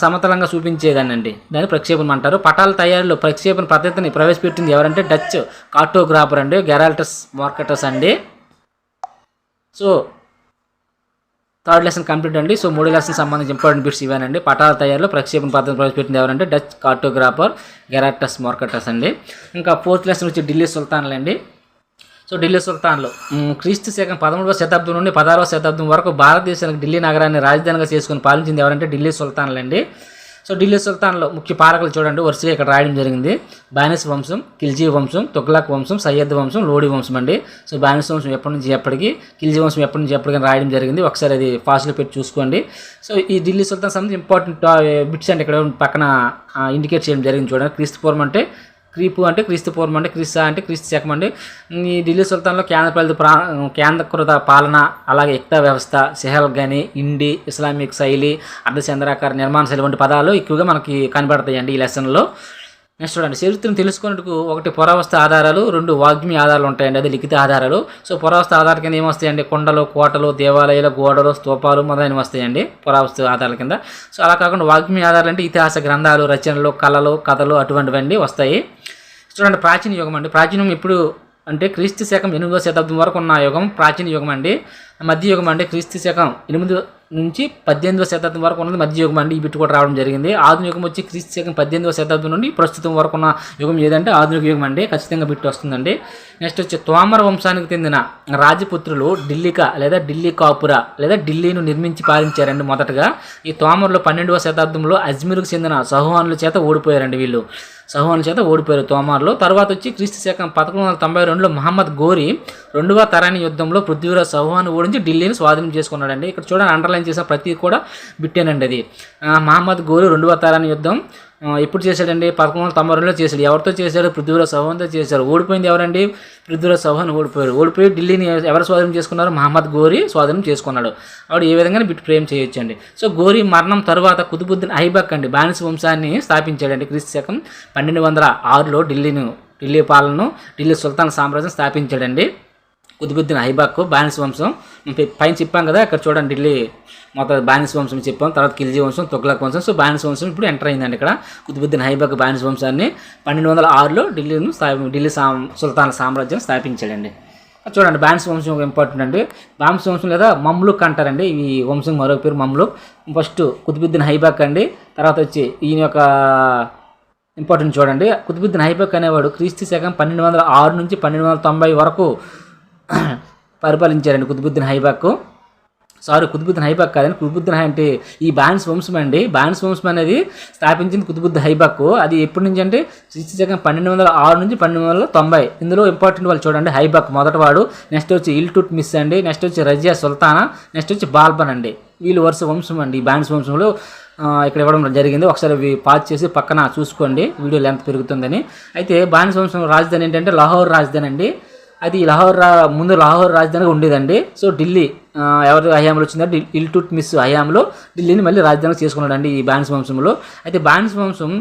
సమతలంగా చూపించేదాన్ని అండి, దాన్ని ప్రక్షేపణం అంటారు. పటాల తయారీలో ప్రక్షేపణ పద్ధతిని ప్రవేశపెట్టింది ఎవరంటే డచ్ కార్టోగ్రాఫర్ అండి, గెరాల్టస్ మార్కెటస్ అండి. సో థర్డ్ లెసన్ కంప్లీట్ అండి. సో 3 లెసన్ సంబంధించి ఇంపార్టెంట్ బిట్స్ ఇవేనండి. పటాల తయారీలో ప్రక్షేపణ పద్ధతిని ప్రవేశపెట్టింది ఎవరంటే డచ్ కార్టోగ్రాఫర్ గెరాల్టస్ మార్కెటస్ అండి. ఇంకా 4th లెసన్ వచ్చి ఢిల్లీ సుల్తాన్లు అండి. సో ఢిల్లీ సుల్తాన్లు క్రీస్తు శకం 13వ శతాబ్దం నుండి 16వ శతాబ్దం వరకు భారతదేశానికి ఢిల్లీ నగరాన్ని రాజధానిగా చేసుకుని పాలించింది ఎవరంటే ఢిల్లీ సుల్తాన్లు అండి. సో ఢిల్లీ సుల్తాన్లో ముఖ్య పాలకులు చూడండి వరుసగా ఇక్కడ రాయడం జరిగింది. బానిస్ వంశం, ఖిల్జీ వంశం, తుగ్లక్ వంశం, సయ్యద్ వంశం, లోడీ వంశం అండి. సో బానిస్ వంశం ఎప్పటి నుంచి ఎప్పటికి, ఖిల్జీ వంశం ఎప్పటి నుంచి ఎప్పటికీ రాయడం జరిగింది. ఒకసారి అది ఫాస్ట్లో పెట్టి చూసుకోండి. సో ఈ ఢిల్లీ సుల్తాన్ సంబంధించి ఇంపార్టెంట్ బిట్స్ అంటే ఇక్కడ పక్కన ఇండికేట్ చేయడం జరిగింది చూడండి. క్రీస్తు పూర్వం అంటే క్రీపు అంటే క్రీస్తు పూర్వం అంటే క్రీస్తు అంటే క్రీస్తు శకం అండి. ఈ ఢిల్లీ సుల్తాన్లో కేంద్రకృత పాలన, అలాగే ఎక్తా వ్యవస్థ, సెహల్గని, ఇండి, ఇస్లామిక్ శైలి, అర్ధచంద్రాకార నిర్మాణ శైలి వంటి పదాలు ఎక్కువగా మనకి కనబడతాయండి ఈ లెసన్లో. నెక్స్ట్ చూడండి, చరిత్రను తెలుసుకున్నట్టుకు 1 పురావస్తు ఆధారాలు, 2 వాగ్మీ ఆధారాలు ఉంటాయండి, అది లిఖిత ఆధారాలు. సో పురావస్తు ఆధారాల కింద ఏమొస్తాయండి, కొండలు, కోటలు, దేవాలయాలు, గోడలు, స్తూపాలు మొదలైనవి వస్తాయండి పురావస్తు ఆధారాల కింద. సో అలా కాకుండా వాగ్మీ ఆధారాలు అంటే ఇతిహాస గ్రంథాలు, రచనలు, కళలు, కథలు అటువంటివన్నీ వస్తాయి. చూడండి, ప్రాచీన యుగం అండి. ప్రాచీనం ఎప్పుడు అంటే క్రీస్తు శకం 8వ శతాబ్దం వరకు ఉన్న యుగం ప్రాచీన యుగం అండి. మధ్యయుగం అంటే క్రీస్తు శకం 8 నుంచి 18వ శతాబ్దం వరకు ఉన్నది మధ్యయుగం అండి. ఈ బిట్టు కూడా రావడం జరిగింది. ఆధునిక యుగం వచ్చి క్రీస్తు శకం 18వ శతాబ్దం నుండి ప్రస్తుతం వరకు ఉన్న యుగం ఏదంటే ఆధునిక యుగం అండి. ఖచ్చితంగా బిట్టు వస్తుందండి. నెక్స్ట్ వచ్చి తోమర వంశానికి చెందిన రాజపుత్రులు ఢిల్లీకా లేదా ఢిల్లీ కాపురా లేదా ఢిల్లీను నిర్మించి పాలించారండి. మొదటగా ఈ తోమర్లు 12వ శతాబ్దంలో అజ్మీర్కు చెందిన సహోహానుల చేత ఓడిపోయారండి. వీళ్ళు సహోహానుల చేత ఓడిపోయారు తోమార్లో. తర్వాత వచ్చి క్రీస్తు శకం 1192లో మహమ్మద్ గోరి 2వ తరాని యుద్ధంలో పృథ్వీరాజ్ చౌహాన్ ఓడించి ఢిల్లీని స్వాధీనం చేసుకున్నాడండి. ఇక్కడ చూడండి, అండర్లైన్ చేసిన ప్రతి కూడా బిట్టేనండి అది. మహమ్మద్ గోరి 2వ తరాని యుద్ధం ఎప్పుడు చేశాడండి, 1192లో చేశాడు. ఎవరితో చేశాడు, పృథ్వీరాజ్ చౌహాన్తో చేశారు. ఓడిపోయింది ఎవరండి, పృథ్వీరాజ్ చౌహాన్ ఓడిపోయి ఢిల్లీని ఎవరు స్వాధీనం చేసుకున్నారు, మహమ్మద్ గోరి స్వాధీనం చేసుకున్నాడు. ఆవిడ ఏ విధంగా బిట్ ఫ్రేమ్ చేయొచ్చండి. సో గోరి మరణం తర్వాత కుతుబుద్దీన్ ఐబక్ అండి బానిస వంశాన్ని స్థాపించాడండి. క్రీస్తు శకం 1206లో ఢిల్లీ పాలనను, ఢిల్లీ సుల్తాన్ సామ్రాజ్యం స్థాపించాడండి. కుతుబుద్దీన్ ఐబక్ బానిస వంశం పైన చెప్పాం కదా, అక్కడ చూడండి ఢిల్లీ మొత్తం బానిస వంశం చెప్పాం. తర్వాత ఖిల్జీ వంశం, తుగ్లక్ వంశం. సో బానిస వంశం ఇప్పుడు ఎంటర్ అయిందండి. ఇక్కడ కుతుబుద్దీన్ ఐబక్ బానిస వంశాన్ని 1206లో ఢిల్లీ సుల్తాన్ సామ్రాజ్యం స్థాపించాడండి. చూడండి, బానిస వంశం ఇంపార్టెంట్ అండి. బానిస వంశం లేదా మమ్లుక్ అంటారండి. ఈ వంశం మరొక పేరు మమ్లుక్. ఫస్ట్ కుతుబుద్దీన్ ఐబక్ అండి. తర్వాత వచ్చి ఈయన యొక్క ఇంపార్టెంట్ చూడండి, కుతుబుద్దీన్ ఐబక్ అనేవాడు క్రీస్తు శకం 1206 నుంచి 1290 వరకు పరిపాలించారండి. కుతుబుద్దీన్ ఐబక్ కాదండి, కుతుబుద్దీన్ అంటే ఈ బానిస వంశం అండి. బానిస వంశం అనేది స్థాపించింది కుతుబుద్దీన్ ఐబక్. అది ఎప్పటి నుంచి అంటే క్రీస్తు శకం 1206 నుంచి 1290. ఇందులో ఇంపార్టెంట్ వాళ్ళు చూడండి, ఐబక్ మొదటివాడు. నెక్స్ట్ వచ్చి ఇల్టుట్మిస్ అండి. నెక్స్ట్ వచ్చి రజియా సుల్తానా. నెక్స్ట్ వచ్చి బాల్బన్ అండి. వీళ్ళు వరుస వంశం అండి. ఈ బానిస వంశంలో ఇక్కడ ఇవ్వడం జరిగింది. ఒకసారి అవి పాజ్ చేసి పక్కన చూసుకోండి, వీడియో లెంత్ పెరుగుతుందని. అయితే బానిస వంశం రాజధాని ఏంటంటే లాహోర్ రాజధాని అండి. అది ముందు లాహోర్ రాజధానిగా ఉండేదండి. సో ఢిల్లీ ఎవరి హయాంలో వచ్చిందంటే ఇల్టుట్మిస్ హయాంలో ఢిల్లీని మళ్ళీ రాజధానిగా చేసుకున్నాడండి ఈ బానిస వంశంలో. అయితే బానిస వంశం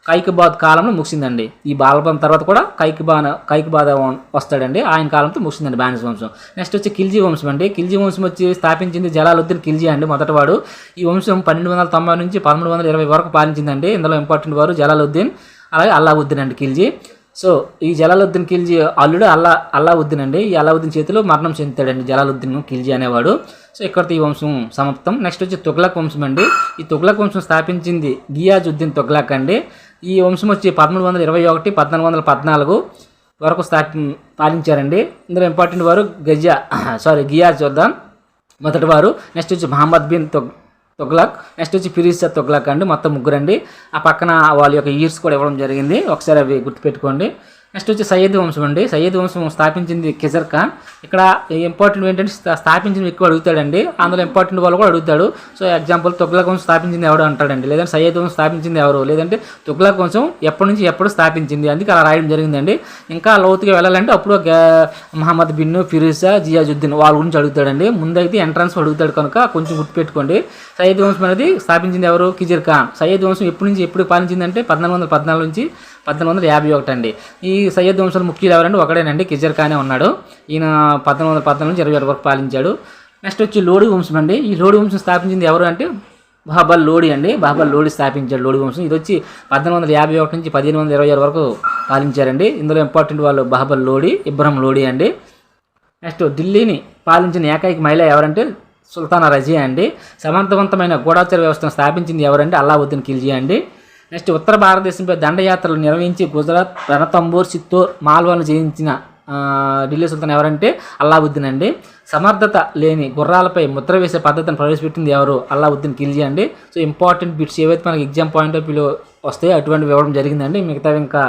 కైకబాద్ కాలంలో ముగిసిందండి. ఈ బాల్బన్ తర్వాత కూడా కైకబాద్ వస్తాడండి, ఆయన కాలంతో ముగిసిందండి బానిస వంశం. నెక్స్ట్ వచ్చి ఖిల్జీ వంశం అండి. ఖిల్జీ వంశం వచ్చి స్థాపించింది జలాలుద్దీన్ ఖిల్జీ అండి, మొదటివాడు. ఈ వంశం 1290 నుంచి 1320 వరకు పాలించిందండి. ఇందులో ఇంపార్టెంట్ వారు జలాలుద్దీన్, అలాగే అల్లావుద్దీన్ అండి ఖిల్జీ. సో ఈ జలాలుద్దీన్ ఖిల్జీ అల్లుడు అల్లావుద్దీన్ అండి. ఈ అల్లావుద్దీన్ చేతిలో మరణం చెందుతాడండి జలాలుద్దీన్ ఖిల్జీ అనేవాడు. సో ఇక్కడితో ఈ వంశం సమాప్తం. నెక్స్ట్ వచ్చి తుగ్లక్ వంశం అండి. ఈ తుగ్లక్ వంశం స్థాపించింది గియాజుద్దీన్ తుగ్లక్ అండి. ఈ వంశం వచ్చి 1321 1414 వరకు పాలించారండి. ఇందులో ఇంపార్టెంట్ వారు గియాజుద్దీన్ మొదటివారు. నెక్స్ట్ వచ్చి మహమ్మద్ బిన్ తుగ్లక్. నెక్స్ట్ వచ్చి ఫిరోజ్ షా తుగ్లక్ అండి. మొత్తం ముగ్గురండి. ఆ పక్కన వాళ్ళ యొక్క ఇయర్స్ కూడా ఇవ్వడం జరిగింది, ఒకసారి అవి గుర్తుపెట్టుకోండి. నెక్స్ట్ వచ్చి సయ్యద్ వంశం అండి. సయ్యద్ వంశం స్థాపించింది ఖిజర్ ఖాన్. ఇక్కడ ఇంపార్టెంట్ ఏంటంటే స్థాపించింది ఎక్కువ అడుగుతాడండి, అందులో ఇంపార్టెంట్ వాళ్ళు కూడా అడుగుతాడు. సో ఎగ్జాంపుల్ తుగ్లక్ వంశం స్థాపించింది ఎవడు అంటాడండి, లేదంటే సయ్యద్ వంశం స్థాపించింది ఎవరు, లేదంటే తుగ్లక్ వంశం ఎప్పటి నుంచి ఎప్పుడు స్థాపించింది, అందుకే అలా రాయడం జరిగిందండి. ఇంకా లోతుగా వెళ్ళాలంటే అప్పుడు మహమ్మద్ బిన్, ఫిరోజ్ షా, జియాజుద్దీన్ వాళ్ళ గురించి అడుగుతాడండి. ముందైతే ఎంట్రన్స్ అడుగుతాడు కనుక కొంచెం గుర్తుపెట్టుకోండి. సయ్యద్ వంశం అనేది స్థాపించింది ఎవరు, ఖిజర్ ఖాన్. సయ్యద్ వంశం ఎప్పటి నుంచి ఎప్పుడు పాలించిందంటే 1414 నుంచి 1851 అండి. ఈ సయ్యద్ వంశంలో ముఖ్యులు ఎవరంటే ఒకడేనండి, ఖిజర్ ఖానే ఉన్నాడు. ఈయన 1414 నుంచి 27 వరకు పాలించాడు. నెక్స్ట్ వచ్చి లోడీ వంశం అండి. ఈ లోడీ వంశం స్థాపించింది ఎవరు అంటే బాబర్ లోడీ అండి. బాబర్ లోడీ స్థాపించాడు లోడీ వంశం. ఇది వచ్చి 1851 నుంచి 1526 వరకు పాలించారండి. ఇందులో ఇంపార్టెంట్ వాళ్ళు బాబర్ లోడీ, ఇబ్రహం లోడీ అండి. నెక్స్ట్ ఢిల్లీని పాలించిన ఏకైక మహిళ ఎవరంటే సుల్తానా రజియా అండి. సమర్థవంతమైన గూఢాచార వ్యవస్థను స్థాపించింది ఎవరంటే అల్లావుద్దీన్ ఖిల్జీ అండి. నెక్స్ట్ ఉత్తర భారతదేశంపై దండయాత్రలు నిర్వహించి గుజరాత్, రణతంబూర్, చిత్తూర్, మాల్వాను జయించిన ఢిల్లీ సుల్తాన్ ఎవరంటే అల్లావుద్దీన్ అండి. సమర్థత లేని గుర్రాలపై ముద్ర వేసే పద్ధతిని ప్రవేశపెట్టింది ఎవరు? అల్లావుద్దీన్ ఖిల్జీ అండి. సో ఇంపార్టెంట్ బిట్స్ ఏవైతే మనకి ఎగ్జామ్ పాయింట్ ఆఫ్ వ్యూలో వస్తాయో అటువంటివి ఇవ్వడం జరిగిందండి. మిగతావి ఇంకా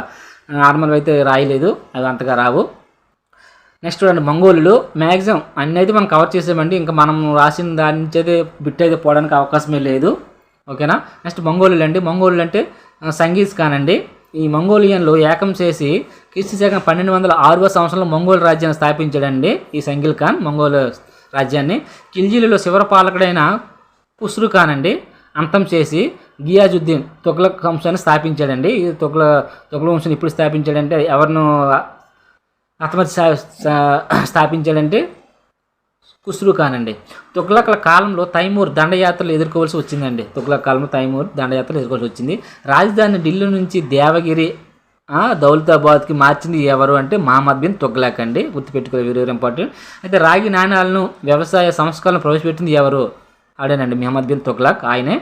నార్మల్ అయితే రాయలేదు, అవి అంతగా రావు. నెక్స్ట్ చూడండి మంగోలులు. మ్యాక్సిమం అన్నీ అయితే మనం కవర్ చేసామండి. ఇంకా మనం రాసిన దాని నుంచి అయితే బిట్ అయితే పోవడానికి అవకాశమే లేదు. ఓకేనా. నెక్స్ట్ మంగోలులు అండి. మంగోలులు అంటే సంగీజ్ ఖాన్ అండి. ఈ మంగోలియన్లు ఏకం చేసి క్రీస్తు శకం 1206వ సంవత్సరంలో మంగోల్ రాజ్యాన్ని స్థాపించాడండి ఈ సంగిల్ ఖాన్ వంగోల్ రాజ్యాన్ని. ఖిల్జీలలో చివరి పాలకుడైన ఖుస్రు ఖాన్ అండి అంతం చేసి గియాజుద్దీన్ తుగ్లక్ వంశాన్ని స్థాపించాడండి. ఈ తుగ్లక్ వంశాన్ని ఇప్పుడు స్థాపించాడంటే ఎవరిను హతమతి స్థాపించాడంటే ఖుస్రు ఖాన్ అండి. తుగ్లక్ల కాలంలో తైమూర్ దండయాత్రలు ఎదుర్కోవాల్సి వచ్చిందండి. తుగ్లక్ కాలంలో తైమూర్ దండయాత్రలు ఎదుర్కోవాల్సి వచ్చింది. రాజధాని ఢిల్లీ నుంచి దేవగిరి దౌలతాబాద్కి మార్చింది ఎవరు అంటే మహమ్మద్ బిన్ తుగ్లక్ అండి. గుర్తుపెట్టుకోవాలి, వెరీ వెరీ ఇంపార్టెంట్. అయితే రాగి నాణ్యాలను వ్యవసాయ సంస్కరణలు ప్రవేశపెట్టింది ఎవరు? ఆడేనండి మహమ్మద్ బిన్ తుగ్లక్, ఆయనే.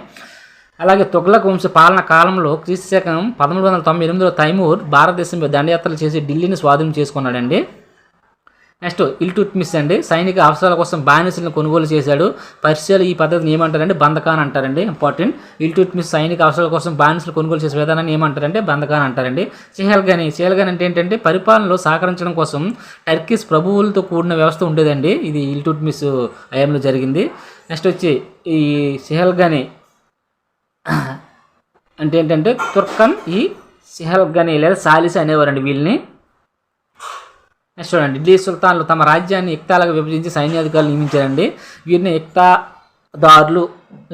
అలాగే తుగ్లక్ వంశ పాలన కాలంలో క్రీస్తు శకం 1398లో తైమూర్ భారతదేశంపై దండయాత్రలు చేసి ఢిల్లీని స్వాధీనం చేసుకున్నాడండి. నెక్స్ట్ ఇల్టుట్మిస్ అండి సైనిక అవసరాల కోసం బానిసలను కొనుగోలు చేశాడు. పర్షియాలు ఈ పద్ధతిని ఏమంటారంటే బంధకాన్ అంటారండి. ఇంపార్టెంట్. ఇల్టుట్మిస్ సైనిక అవసరాల కోసం బానిసలు కొనుగోలు చేసే విధానాన్ని ఏమంటారంటే బంధకాన్ అంటారండి. చెహల్గని అంటే ఏంటంటే పరిపాలనలో సహకరించడం కోసం టర్కిష్ ప్రభువులతో కూడిన వ్యవస్థ ఉండేదండి. ఇది ఇల్టుట్మిస్ హయాంలో జరిగింది. నెక్స్ట్ వచ్చి ఈ చెహల్గని అంటే ఏంటంటే తుర్కన్ ఈ చెహల్గని లేదా సాలిస్ అనేవారండి వీళ్ళని. నెక్స్ట్ చూడండి ఢిల్లీ సుల్తాన్లు తమ రాజ్యాన్ని ఇక్తాలుగా విభజించి సైన్యాధికారులు నియమించారండి. వీరిని ఇక్తాదారులు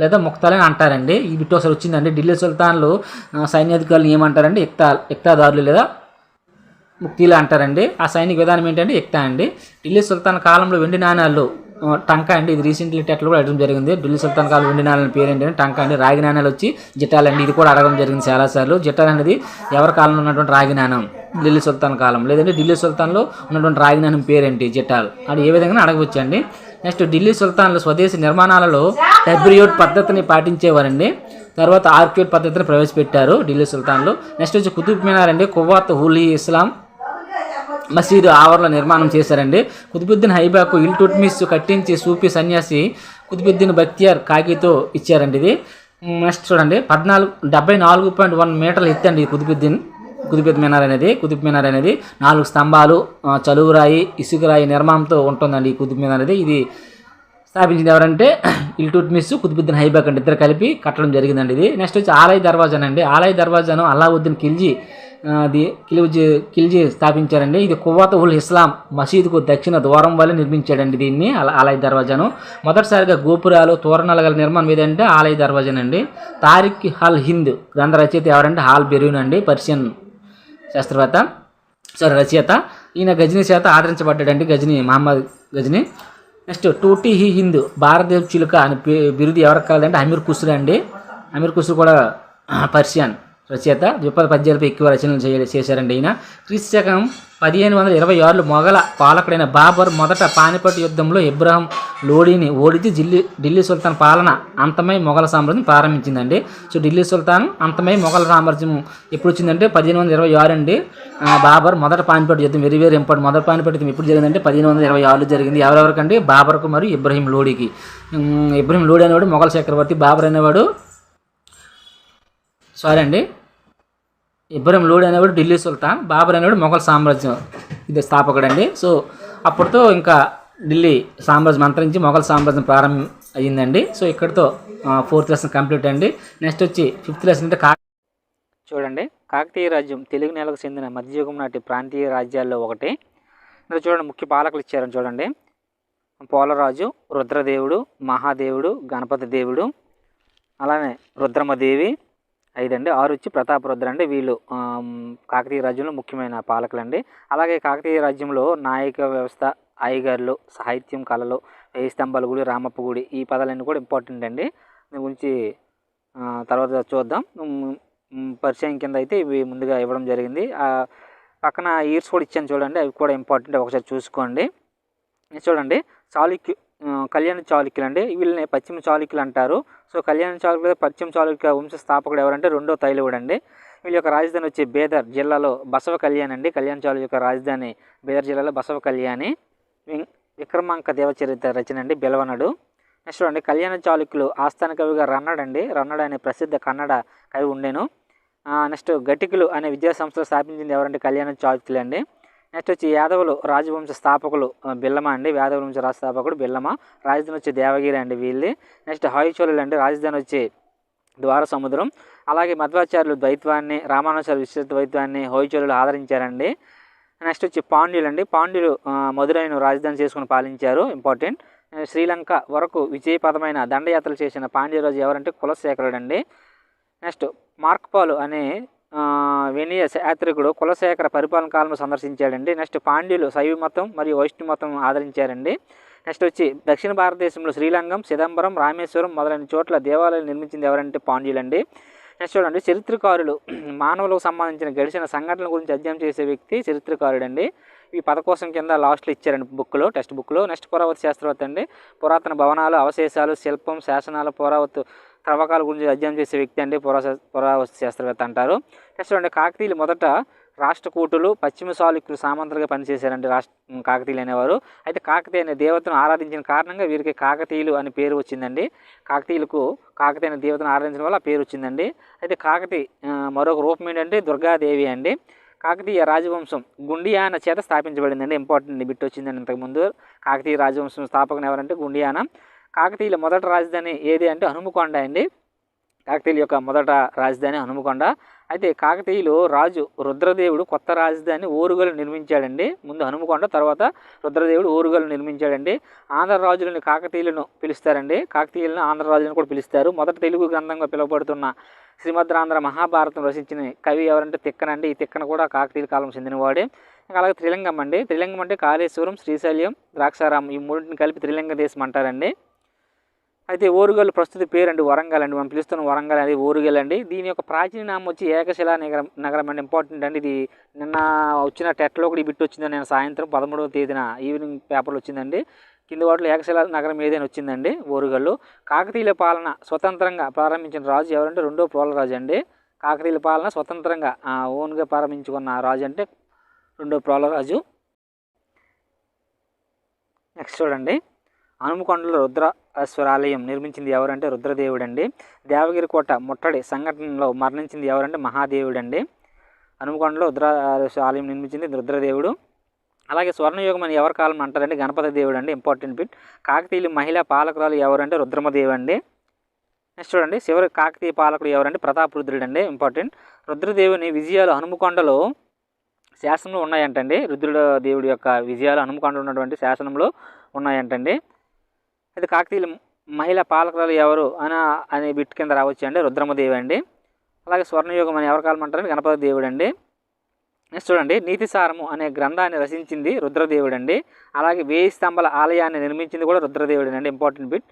లేదా ముక్తాలని అంటారండి. ఈ బిట్ ఒకసారి వచ్చిందండి. ఢిల్లీ సుల్తాన్లు సైన్యాధికారులు ఏమంటారండి? ఇక్తాదారులు లేదా ముక్తీలు అంటారండి. ఆ సైనిక విధానం ఏంటంటే ఇక్తా అండి. ఢిల్లీ సుల్తాన్ కాలంలో వెండి నాణ్యాలు టంకా అండి. ఇది రీసెంట్లీ టెట్లో కూడా అడగడం జరిగింది. ఢిల్లీ సుల్తాన్ కాలం వెండి నాణ్యాల పేరు ఏంటంటే టంకా అండి. రాగి నాణ్యాలు వచ్చి జిటాల్ అండి. ఇది కూడా అడగడం జరిగింది చాలాసార్లు. జిటాల్ అనేది ఎవరి కాలంలో ఉన్నటువంటి రాగి నాణ్యం? ఢిల్లీ సుల్తాన్ కాలం. లేదంటే ఢిల్లీ సుల్తాన్లో ఉన్నటువంటి రాగి నాణ్యం పేరేంటి? జిటాల్. అది ఏ విధంగా అడగవచ్చండి. నెక్స్ట్ ఢిల్లీ సుల్తాన్లు స్వదేశీ నిర్మాణాలలో టెబ్రియోట్ పద్ధతిని పాటించేవారండి. తర్వాత ఆర్క్యూట్ పద్ధతిని ప్రవేశపెట్టారు ఢిల్లీ సుల్తాన్లు. నెక్స్ట్ వచ్చి కుతుబ్ మినార్ అండి. కువ్వాత్ హులీ ఇస్లాం మసీదు ఆవరణ నిర్మాణం చేశారండి. కుతుబుద్దీన్ హైబాకు ఇల్టుట్మిస్ కట్టించి సూఫీ సన్యాసి కుతుబుద్దీన్ బక్తియార్ కాకితో ఇచ్చారండి ఇది. నెక్స్ట్ చూడండి 74.1 మీటర్లు ఎత్తండి ఈ కుతుబ్ మినార్ అనేది 4 స్తంభాలు, చలువురాయి, ఇసుకరాయి నిర్మాణంతో ఉంటుందండి ఈ కుతుబ్ మినార్ అనేది. ఇది స్థాపించింది ఎవరంటే ఇల్టుట్మిస్, కుతుబుద్దీన్ హైబాక్ అండి. ఇద్దరు కలిపి కట్టడం జరిగిందండి ఇది. నెక్స్ట్ వచ్చి ఆలయ దర్వాజాన్ అండి. ఆలయ దర్వాజాను అల్లావుద్దీన్ ఖిల్జీ స్థాపించారండి. ఇది కువ్వాత్ ఉల్ ఇస్లాం మసీదుకు దక్షిణ ద్వారం వల్ల నిర్మించాడండి దీన్ని ఆలయ దర్వాజాను. మొదటిసారిగా గోపురాలు తోరణాలు గల నిర్మాణం ఏదంటే ఆలయ దర్వాజాన్ అండి. తారిక్ అల్ హింద్ గ్రంథ రచయిత ఎవరంటే హాల్ బెరూన్ అండి, పర్షియన్ రచయిత. ఈయన గజనీ చేత ఆదరించబడ్డాడండి, మహమ్మద్ గజనీ. నెక్స్ట్ టూటీ హీ హింద్ భారతదేశ చిలుక అని బిరుదు ఎవరికి కాదంటే అమీర్ ఖుస్రో అండి. అమీర్ ఖుస్రో కూడా పర్షియన్ రచయిత. ద్విపద పద్యాలపై ఎక్కువ రచనలు చేశారండి ఈయన. క్రీస్తు శకం 1526లో మొఘల పాలకుడైన బాబర్ మొదట పానిపట్ యుద్ధంలో ఇబ్రాహిం లోడీని ఓడించి ఢిల్లీ సుల్తాన్ పాలన అంతమై మొఘల సామ్రాజ్యం ప్రారంభించిందండి. సో ఢిల్లీ సుల్తాన్ అంతమై మొఘల సామ్రాజ్యం ఎప్పుడు వచ్చిందంటే 1526 అండి. బాబర్ మొదట పానిపట్ యుద్ధం వెరీ వెరీ ఇంపార్టెంట్. మొదటి పానిపట్ యుద్ధం ఎప్పుడు జరిగిందంటే 1526లో జరిగింది. ఎవరెవరికంటే బాబర్కు మరియు ఇబ్రాహిం లోడీకి. ఇబ్రాహిం లోడీ అనేవాడు మొఘల్ చక్రవర్తి, బాబర్ అనేవాడు ఇబ్రాహిం లోడీ అనేవాడు ఢిల్లీ సుల్తాన్, బాబర్ అనేవాడు మొఘల్ సామ్రాజ్యం ఇది స్థాపకుడు అండి. సో అప్పటితో ఇంకా ఢిల్లీ సామ్రాజ్యం అంతరించి మొఘల్ సామ్రాజ్యం ప్రారంభం అయ్యిందండి. సో ఇక్కడితో 4th లెసన్ కంప్లీట్ అండి. నెక్స్ట్ వచ్చి 5th లెసన్ అంటే చూడండి కాకతీయ రాజ్యం తెలుగు నేలకు చెందిన మధ్యయుగం నాటి ప్రాంతీయ రాజ్యాల్లో ఒకటి. ఇక్కడ చూడండి ముఖ్య పాలకులు ఇచ్చారని చూడండి. పోలరాజు, రుద్రదేవుడు, మహాదేవుడు, గణపతి దేవుడు, అలానే రుద్రమదేవి 5 అండి. 6 వచ్చి ప్రతాపరుద్ర అండి. వీళ్ళు కాకతీయ రాజ్యంలో ముఖ్యమైన పాలకులండి. అలాగే కాకతీయ రాజ్యంలో నాయక వ్యవస్థ, అయ్యగారులు, సాహిత్యం, కళలు, 1000 స్తంభాల గుడి, రామప్ప గుడి ఈ పదాలన్నీ కూడా ఇంపార్టెంట్ అండి. దీని గురించి తర్వాత చూద్దాం. పరిచయం కింద అయితే ఇవి ముందుగా ఇవ్వడం జరిగింది. పక్కన ఇయర్స్ కూడా ఇచ్చాను చూడండి, అవి కూడా ఇంపార్టెంట్, ఒకసారి చూసుకోండి. చూడండి కళ్యాణ చాళుక్యులు అండి. వీళ్ళని పశ్చిమ చాళుక్యులు అంటారు. సో కళ్యాణ చాళుక్యులు పశ్చిమ చాళుక్య వంశ స్థాపకుడు ఎవరంటే 2వ తైలవుడు అండి. వీళ్ళ యొక్క రాజధాని వచ్చి బేదర్ జిల్లాలో బసవ కళ్యాణ్ అండి. కళ్యాణ్ చాళుక్యుల యొక్క రాజధాని బేదర్ జిల్లాలో బసవ కళ్యాణి. విక్రమాంక దేవచరిత్ర రచన అండి బెలవనడు. నెక్స్ట్ చూడండి, కళ్యాణ చాళుక్యులు ఆస్థాన కవిగా రన్నడ్ అండి. రన్నడ్ అనే ప్రసిద్ధ కన్నడ కవి ఉండేను. నెక్స్ట్ ఘటికులు అనే విద్యా సంస్థలు స్థాపించింది ఎవరంటే కళ్యాణ చాళుక్యులు అండి. నెక్స్ట్ వచ్చి యాదవులు రాజవంశ స్థాపకులు బిల్లమ అండి. యాదవ వంశ రాజ స్థాపకుడు బిల్లమ. రాజధాని వచ్చి దేవగిరి అండి వీళ్ళది. నెక్స్ట్ హొయసలులు అండి. రాజధాని వచ్చి ద్వార సముద్రం. అలాగే మధ్వాచార్యులు ద్వైత్వాన్ని, రామానుజాచార్యులు విశిష్ట ద్వైత్వాన్ని హొయసలులు ఆదరించారండి. నెక్స్ట్ వచ్చి పాండ్యులు అండి. పాండ్యులు మదురైను రాజధాని చేసుకుని పాలించారు. ఇంపార్టెంట్. శ్రీలంక వరకు విజయపదమైన దండయాత్రలు చేసిన పాండ్యరాజు ఎవరంటే కులశేఖరుడు అండి. నెక్స్ట్ మార్క్పాలు అనే వెనియస్ యాత్రికుడు కులశేఖర పరిపాలన కాలంలో సందర్శించాడండి. నెక్స్ట్ పాండ్యులు శైవ మతం మరియు వైష్ణవ మతం ఆదరించారండి. నెక్స్ట్ వచ్చి దక్షిణ భారతదేశంలో శ్రీలంకం, చిదంబరం, రామేశ్వరం మొదలైన చోట్ల దేవాలయాలు నిర్మించింది ఎవరంటే పాండ్యులండి. నెక్స్ట్ చూడండి, చరిత్రకారులు మానవులకు సంబంధించిన గడిచిన సంఘటనల గురించి అధ్యయనం చేసే వ్యక్తి చరిత్రకారుడు అండి. ఈ పదకోశం కింద లాస్ట్లో ఇచ్చారండి బుక్లో, టెక్స్ట్ బుక్లో. నెక్స్ట్ పురావస్తు శాస్త్రవేత్త అండి. పురాతన భవనాలు, అవశేషాలు, శిల్పం, శాసనాలు, పురావస్తు త్రవ్వకాల గురించి అధ్యయనం చేసే వ్యక్తి అండి పురావస్తు శాస్త్రవేత్త అంటారు. నెక్స్ట్ చూడండి, కాకతీయులు మొదట రాష్ట్రకూటులు, పశ్చిమ చాళుక్యులు సామంతులుగా పనిచేశారండి కాకతీయులు అనేవారు. అయితే కాకతీయ అనే దేవతను ఆరాధించిన కారణంగా వీరికి కాకతీయులు అని పేరు వచ్చిందండి. కాకతీయులకు కాకతీయ అనే దేవతను ఆరాధించడం వల్ల ఆ పేరు వచ్చిందండి. అయితే మరొక రూపం ఏంటంటే దుర్గాదేవి అండి. కాకతీయ రాజవంశం గుండియానా చేత స్థాపించబడిందండి. ఇంపార్టెంట్ బిట్ వచ్చిందండి ఇంతకుముందు. కాకతీయ రాజవంశం స్థాపకులు ఎవరంటే గుండియానా. కాకతీయుల మొదటి రాజధాని ఏది అంటే హనుమకొండ అండి. కాకతీయుల యొక్క మొదట రాజధాని హనుమకొండ. అయితే కాకతీయులు రాజు రుద్రదేవుడు కొత్త రాజధాని ఓరుగలు నిర్మించాడండి. ముందు హనుమకొండ, తర్వాత రుద్రదేవుడు ఓరుగలు నిర్మించాడండి. ఆంధ్ర రాజులను కాకతీయులను పిలుస్తారండి. కాకతీయులను ఆంధ్ర రాజులను కూడా పిలుస్తారు. మొదటి తెలుగు గ్రంథంగా పిలువబడుతున్న శ్రీమద్రాంధ్ర మహాభారతం రచించిన కవి ఎవరంటే తిక్కన అండి. ఈ తిక్కన కూడా కాకతీయుల కాలం చెందినవాడే. అలాగే త్రిలింగం అండి. త్రిలింగం అంటే కాళేశ్వరం, శ్రీశైలం, ద్రాక్షారామం ఈ మూడింటిని కలిపి త్రిలింగ దేశం అంటారండి. అయితే ఓరుగల్ ప్రస్తుత పేరండి వరంగల్ అండి. మనం పిలుస్తున్న వరంగల్ అనేది ఓరుగల్ అండి. దీని యొక్క ప్రాచీన నామం వచ్చి ఏకశిలా నగరం అండి. ఇంపార్టెంట్ అండి. ఇది నిన్న వచ్చిన టెట్లో కూడా ఈ బిట్ వచ్చిందండి. నేను సాయంత్రం 13వ తేదీన ఈవినింగ్ పేపర్లో వచ్చిందండి. కింద వాటిలో ఏకశిలా నగరం ఏదైనా వచ్చిందండి ఓరుగల్లు. కాకతీయుల పాలన స్వతంత్రంగా ప్రారంభించిన రాజు ఎవరంటే రెండో ప్రోలరాజు అండి. కాకతీయుల పాలన స్వతంత్రంగా ఓన్గా ప్రారంభించుకున్న రాజు అంటే రెండో ప్రోలరాజు. నెక్స్ట్ చూడండి, హనుమకొండలో రుద్రేశ్వరాలయం నిర్మించింది ఎవరంటే రుద్రదేవుడు అండి. దేవగిరి కోట ముట్టడి సంఘటనలో మరణించింది ఎవరంటే మహాదేవుడు అండి. హనుమకొండలో ఆలయం నిర్మించింది రుద్రదేవుడు. అలాగే స్వర్ణయుగం అని ఎవరి కాలం అంటారంటే గణపతి దేవుడు అండి. Important bit. కాకతీయులు మహిళా పాలకురాలు ఎవరంటే రుద్రమదేవి అండి. నెక్స్ట్ చూడండి, చివరి కాకతీయ పాలకుడు ఎవరంటే ప్రతాపరుద్రుడు అండి. ఇంపార్టెంట్. రుద్రదేవుని విజయాలు హనుమకొండలో శాసనంలో ఉన్నాయంటండి. రుద్రదేవుడి యొక్క విజయాలు హనుమకొండ ఉన్నటువంటి శాసనంలో ఉన్నాయంటండి. అయితే కాకతీయుల మహిళా పాలకురాలు ఎవరు అనే బిట్ కింద రావచ్చు అండి రుద్రమదేవి అండి. అలాగే స్వర్ణయుగం అని ఎవరి కాలం అంటారంటే గణపతి దేవుడు అండి. నెక్స్ట్ చూడండి, నీతిసారము అనే గ్రంథాన్ని రచించింది రుద్రదేవుడు అండి. అలాగే 1000 స్తంభాల ఆలయాన్ని నిర్మించింది కూడా రుద్రదేవుడు అండి. Important bit.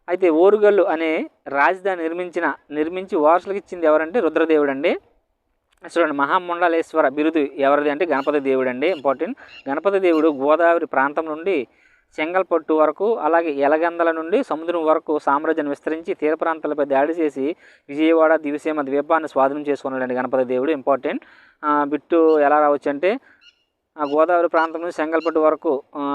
అయితే ఓరుగల్లు అనే రాజధాని నిర్మించి వారసులకు ఇచ్చింది ఎవరంటే రుద్రదేవుడు అండి. చూడండి, మహామండలేశ్వర బిరుదు ఎవరిది అంటే గణపతి దేవుడు అండి. ఇంపార్టెంట్. గణపతి దేవుడు గోదావరి ప్రాంతం నుండి చెంగల్పట్టు వరకు, అలాగే ఎలగందల నుండి సముద్రం వరకు సామ్రాజ్యాన్ని విస్తరించి తీర ప్రాంతాలపై దాడి చేసి విజయవాడ, దివిసీమ ద్వీపాన్ని స్వాధీనం చేసుకున్నాడండి గణపతి దేవుడు. ఇంపార్టెంట్ బిట్టు ఎలా రావచ్చు అంటే గోదావరి ప్రాంతం నుండి చెంగల్పట్టు వరకు,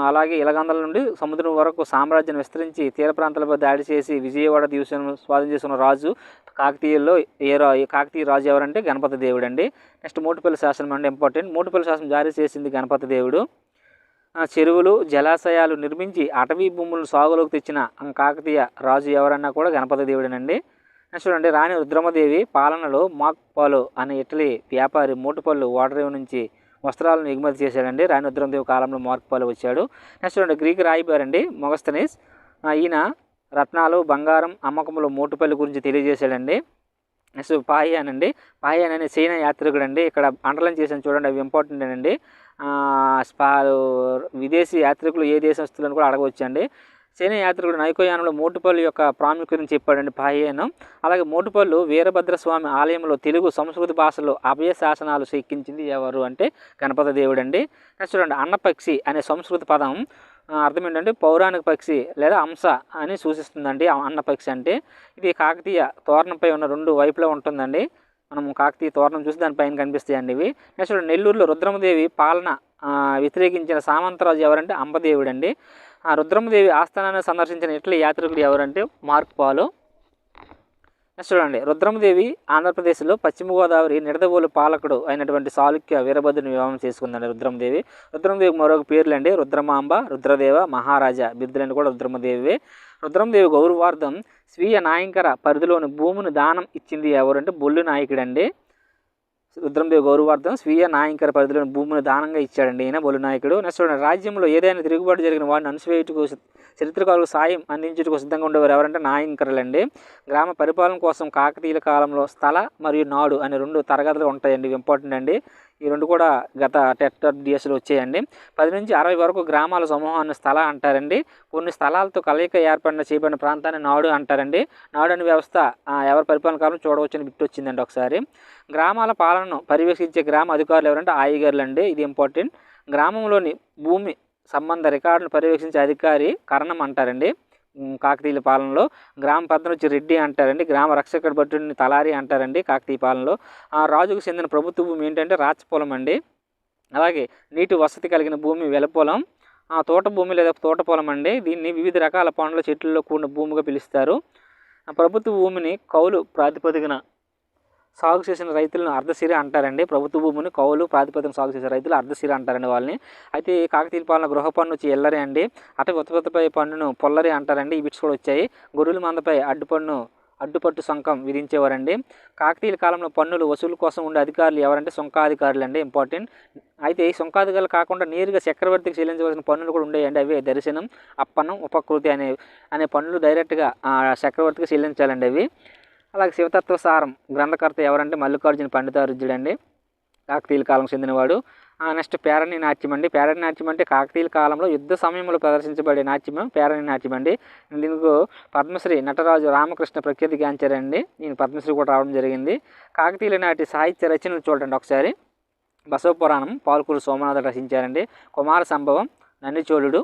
అలాగే ఎలగందల నుండి సముద్రం వరకు సామ్రాజ్యాన్ని విస్తరించి తీర ప్రాంతాలపై దాడి చేసి విజయవాడ, దివిసీమను స్వాధీనం చేసుకున్న రాజు కాకతీయుల్లో కాకతీయ రాజు ఎవరంటే గణపతి దేవుడు అండి. నెక్స్ట్ మోటుపల్లి శాసనం అండి. ఇంపార్టెంట్. మోటుపల్లి శాసనం జారీ చేసింది గణపతి దేవుడు. చెరువులు, జలాశయాలు నిర్మించి అటవీ భూములను సాగులోకి తెచ్చిన కాకతీయ రాజు ఎవరన్నా కూడా గణపతి దేవుడేనండి. నెక్స్ట్ చూడండి, రాణి రుద్రమదేవి పాలనలో మార్క్పాలో అనే ఇటలీ వ్యాపారి మోటుపల్లి ఓడరేవు నుంచి వస్త్రాలను ఎగుమతి చేశాడండి. రాణి రుద్రమదేవి కాలంలో మార్క్పాలో వచ్చాడు. నెక్స్ట్ చూడండి, గ్రీక్ రాయబారి అండి మొగస్తనీస్. ఈయన రత్నాలు, బంగారం అమ్మకములు మోటుపల్లి గురించి తెలియజేశాడండి. నెక్స్ట్ పాహియాన్ అండి. పాహియాన్ అనే చైనా యాత్రికుడు అండి. ఇక్కడ అండర్లైన్ చేశాను చూడండి, అవి ఇంపార్టెంట్ అండి. విదేశీ యాత్రికులు ఏ దేశస్తులను కూడా అడగవచ్చండి. చైనా యాత్రికుడు నైకోయానంలో మోటుపల్లి యొక్క ప్రాముఖ్యతను చెప్పాడండి పాహియాను. అలాగే మోటుపల్లి వీరభద్రస్వామి ఆలయంలో తెలుగు సంస్కృత భాషలో అభయ శాసనాలు ఎక్కించింది ఎవరు అంటే గణపతి దేవుడు అండి. నెక్స్ట్ చూడండి, అన్నపక్షి అనే సంస్కృత పదం అర్థం ఏంటంటే పౌరాణిక పక్షి లేదా అంశ అని సూచిస్తుందండి. అన్నపక్షి అంటే ఇది కాకతీయ తోరణంపై ఉన్న 2 వైపులా ఉంటుందండి. మనం కాకతీయ తోరణం చూసి దానిపైన కనిపిస్తాయండి ఇవి. నెక్స్ట్ నెల్లూరులో రుద్రమదేవి పాలన వ్యతిరేకించిన సామంతరాజు ఎవరంటే అంబదేవుడు అండి. ఆ రుద్రమదేవి ఆస్థానాన్ని సందర్శించిన ఇటలీ యాత్రికుడు ఎవరంటే మార్క్ పాలో. నెక్స్ట్ చూడండి, రుద్రమదేవి ఆంధ్రప్రదేశ్లో పశ్చిమ గోదావరి నిడదవోలు పాలకుడు అయినటువంటి చాళుక్య వీరభద్రుని వివాహం చేసుకుందండి రుద్రమదేవి. రుద్రమదేవికి మరొక పేర్లండి రుద్రమాంబ, రుద్రదేవ, మహారాజా బిరుదులని కూడా రుద్రమదేవి. రుద్రమదేవి గౌరవార్థం స్వీయ నాయంకర పరిధిలోని భూమిని దానం ఇచ్చింది ఎవరంటే బొల్లు నాయకుడు అండి. రుద్రమదేవి గౌరవార్థం స్వీయ నాయంకర పరిధిలోని భూమిని దానంగా ఇచ్చాడండి ఈయన బొల్లు నాయకుడు. నెక్స్ట్ రాజ్యంలో ఏదైనా తిరుగుబాటు జరిగిన వాడిని అణచివేయుటకు చరిత్రకారులకు సాయం అందించుటకు సిద్ధంగా ఉండేవారు ఎవరంటే నాయంకరులండి. గ్రామ పరిపాలన కోసం కాకతీయుల కాలంలో స్థల మరియు నాడు అనే 2 తరగతులు ఉంటాయండి, ఇంపార్టెంట్ అండి. ఈ 2 కూడా గత టెట్ డిఎస్లో వచ్చాయండి. 10 నుంచి 60 వరకు గ్రామాల సమూహాన్ని స్థల అంటారండి. కొన్ని స్థలాలతో కలయిక చేయబడిన ప్రాంతాన్ని నాడు అంటారండి. నాడు అనే వ్యవస్థ ఎవరి పరిపాలన కాలంలో చూడవచ్చని బిట్ వచ్చిందండి ఒకసారి. గ్రామాల పాలనను పర్యవేక్షించే గ్రామ అధికారులు ఎవరంటే ఆయగారులు అండి, ఇది ఇంపార్టెంట్. గ్రామంలోని భూమి సంబంధ రికార్డులను పర్యవేక్షించే అధికారి కరణం అంటారండి. కాకతీయుల పాలనలో గ్రామ పెద్దను వచ్చి రెడ్డి అంటారండి. గ్రామ రక్షకుడి భటుడిని తలారి అంటారండి కాకతీయ పాలనలో. ఆ రాజుకు చెందిన ప్రభుత్వ భూమి ఏంటంటే రాచపొలం అండి. అలాగే నీటి వసతి కలిగిన భూమి వెలపొలం, తోట భూమి లేదా తోట పొలం అండి. దీన్ని వివిధ రకాల పండ్ల చెట్లలో కూడిన భూమిగా పిలుస్తారు. ప్రభుత్వ భూమిని కౌలు ప్రాతిపదికన సాగు చేసిన రైతులను అర్ధసిరి అంటారండి. ప్రభుత్వ భూమిని కౌలు ప్రాతిపదికన సాగు చేసే రైతులు అర్ధసిరి అంటారండి వాళ్ళని. అయితే కాకతీయ పాలన గృహ పన్ను వచ్చి ఎల్లరి అండి. అటవీ ఉత్పత్తిపై పన్నును పొల్లరి అంటారండి. ఈ బిట్స్ కూడా వచ్చాయి. గొర్రెల మందపై అడ్డుపట్టు సుంకం విధించేవారండి. కాకతీయుల కాలంలో పన్నులు వసూలు కోసం ఉండే అధికారులు ఎవరంటే సుంకాధికారులు అండి, ఇంపార్టెంట్. అయితే ఈ సుంకాధికారులు కాకుండా నేరుగా చక్రవర్తికి చెల్లించవలసిన పన్నులు కూడా ఉండేయండి. అవే దర్శనం, అప్పనం, ఉపకృతి అనే పన్నులు డైరెక్ట్గా చక్రవర్తికి చెల్లించాలండి అవి. అలాగే శివతత్వసారం గ్రంథకర్త ఎవరంటే మల్లికార్జున పండితారుజ్యుడు అండి, కాకతీయుల కాలం చెందినవాడు. నెక్స్ట్ పేరణి నాట్యం అండి. పేరణి నాట్యం అంటే కాకతీయుల కాలంలో యుద్ధ సమయంలో ప్రదర్శించబడే నాట్యం పేరణి నాట్యం అండి. దీనికి పద్మశ్రీ నటరాజు రామకృష్ణ ప్రఖ్యాతి గాంచారండి. ఈయన పద్మశ్రీ కూడా రావడం జరిగింది. కాకతీయుల నాటి సాహిత్య రచనలు చూడండి ఒకసారి. బసవపురాణం పాల్కూరు సోమనాథుడు రచించారండి. కుమార సంభవం నందిచోళుడు.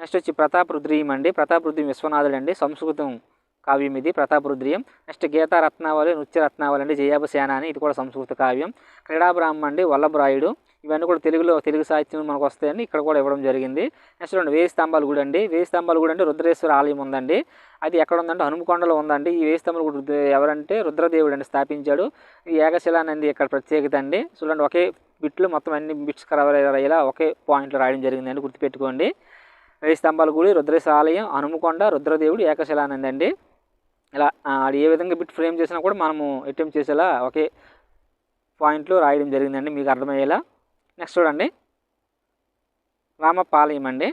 నెక్స్ట్ వచ్చి ప్రతాపరుద్రీయం అండి. ప్రతాపరుద్రీయం విశ్వనాథుడు అండి, సంస్కృతం కావ్యం ఇది ప్రతాపరుద్రీయం. నెక్స్ట్ గీతా రత్నావళి, నృత్య రత్నావళి అండి, జయాభసేన అని ఇది కూడా సంస్కృత కావ్యం. క్రీడాబ్రాహ్మణ అండి, వల్లభరాయుడు. ఇవన్నీ కూడా తెలుగు సాహిత్యం మనకు వస్తాయండి, ఇక్కడ కూడా ఇవ్వడం జరిగింది. నెక్స్ట్ చూడండి, 1000 స్తంభాల గుడి అండి. 1000 స్తంభాల గుడి అంటే రుద్రేశ్వర ఆలయం ఉందండి. అది ఎక్కడ ఉందంటే హనుమకొండలో ఉందండి. ఈ 1000 స్తంభాల గుడి ఎవరంటే రుద్రదేవుడు అండి స్థాపించాడు. ఈ ఏకశిలానంది ఇక్కడ ప్రత్యేకత అండి. చూడండి, ఒకే బిట్లు మొత్తం అన్ని బిట్స్ కవర్ అయ్యేలా ఒకే పాయింట్లో రాయడం జరిగిందండి, గుర్తుపెట్టుకోండి. 1000 స్తంభాల గుడి, రుద్రేశ్వర ఆలయం, హనుమకొండ, రుద్రదేవుడు, ఏకశిలానంది అండి. ఇలా అది ఏ విధంగా బిట్ ఫ్రేమ్ చేసినా కూడా మనము అటెంప్ట్ చేసేలా ఒకే పాయింట్లో రాయడం జరిగిందండి, మీకు అర్థమయ్యేలా. నెక్స్ట్ చూడండి, రామపాలయం అండి.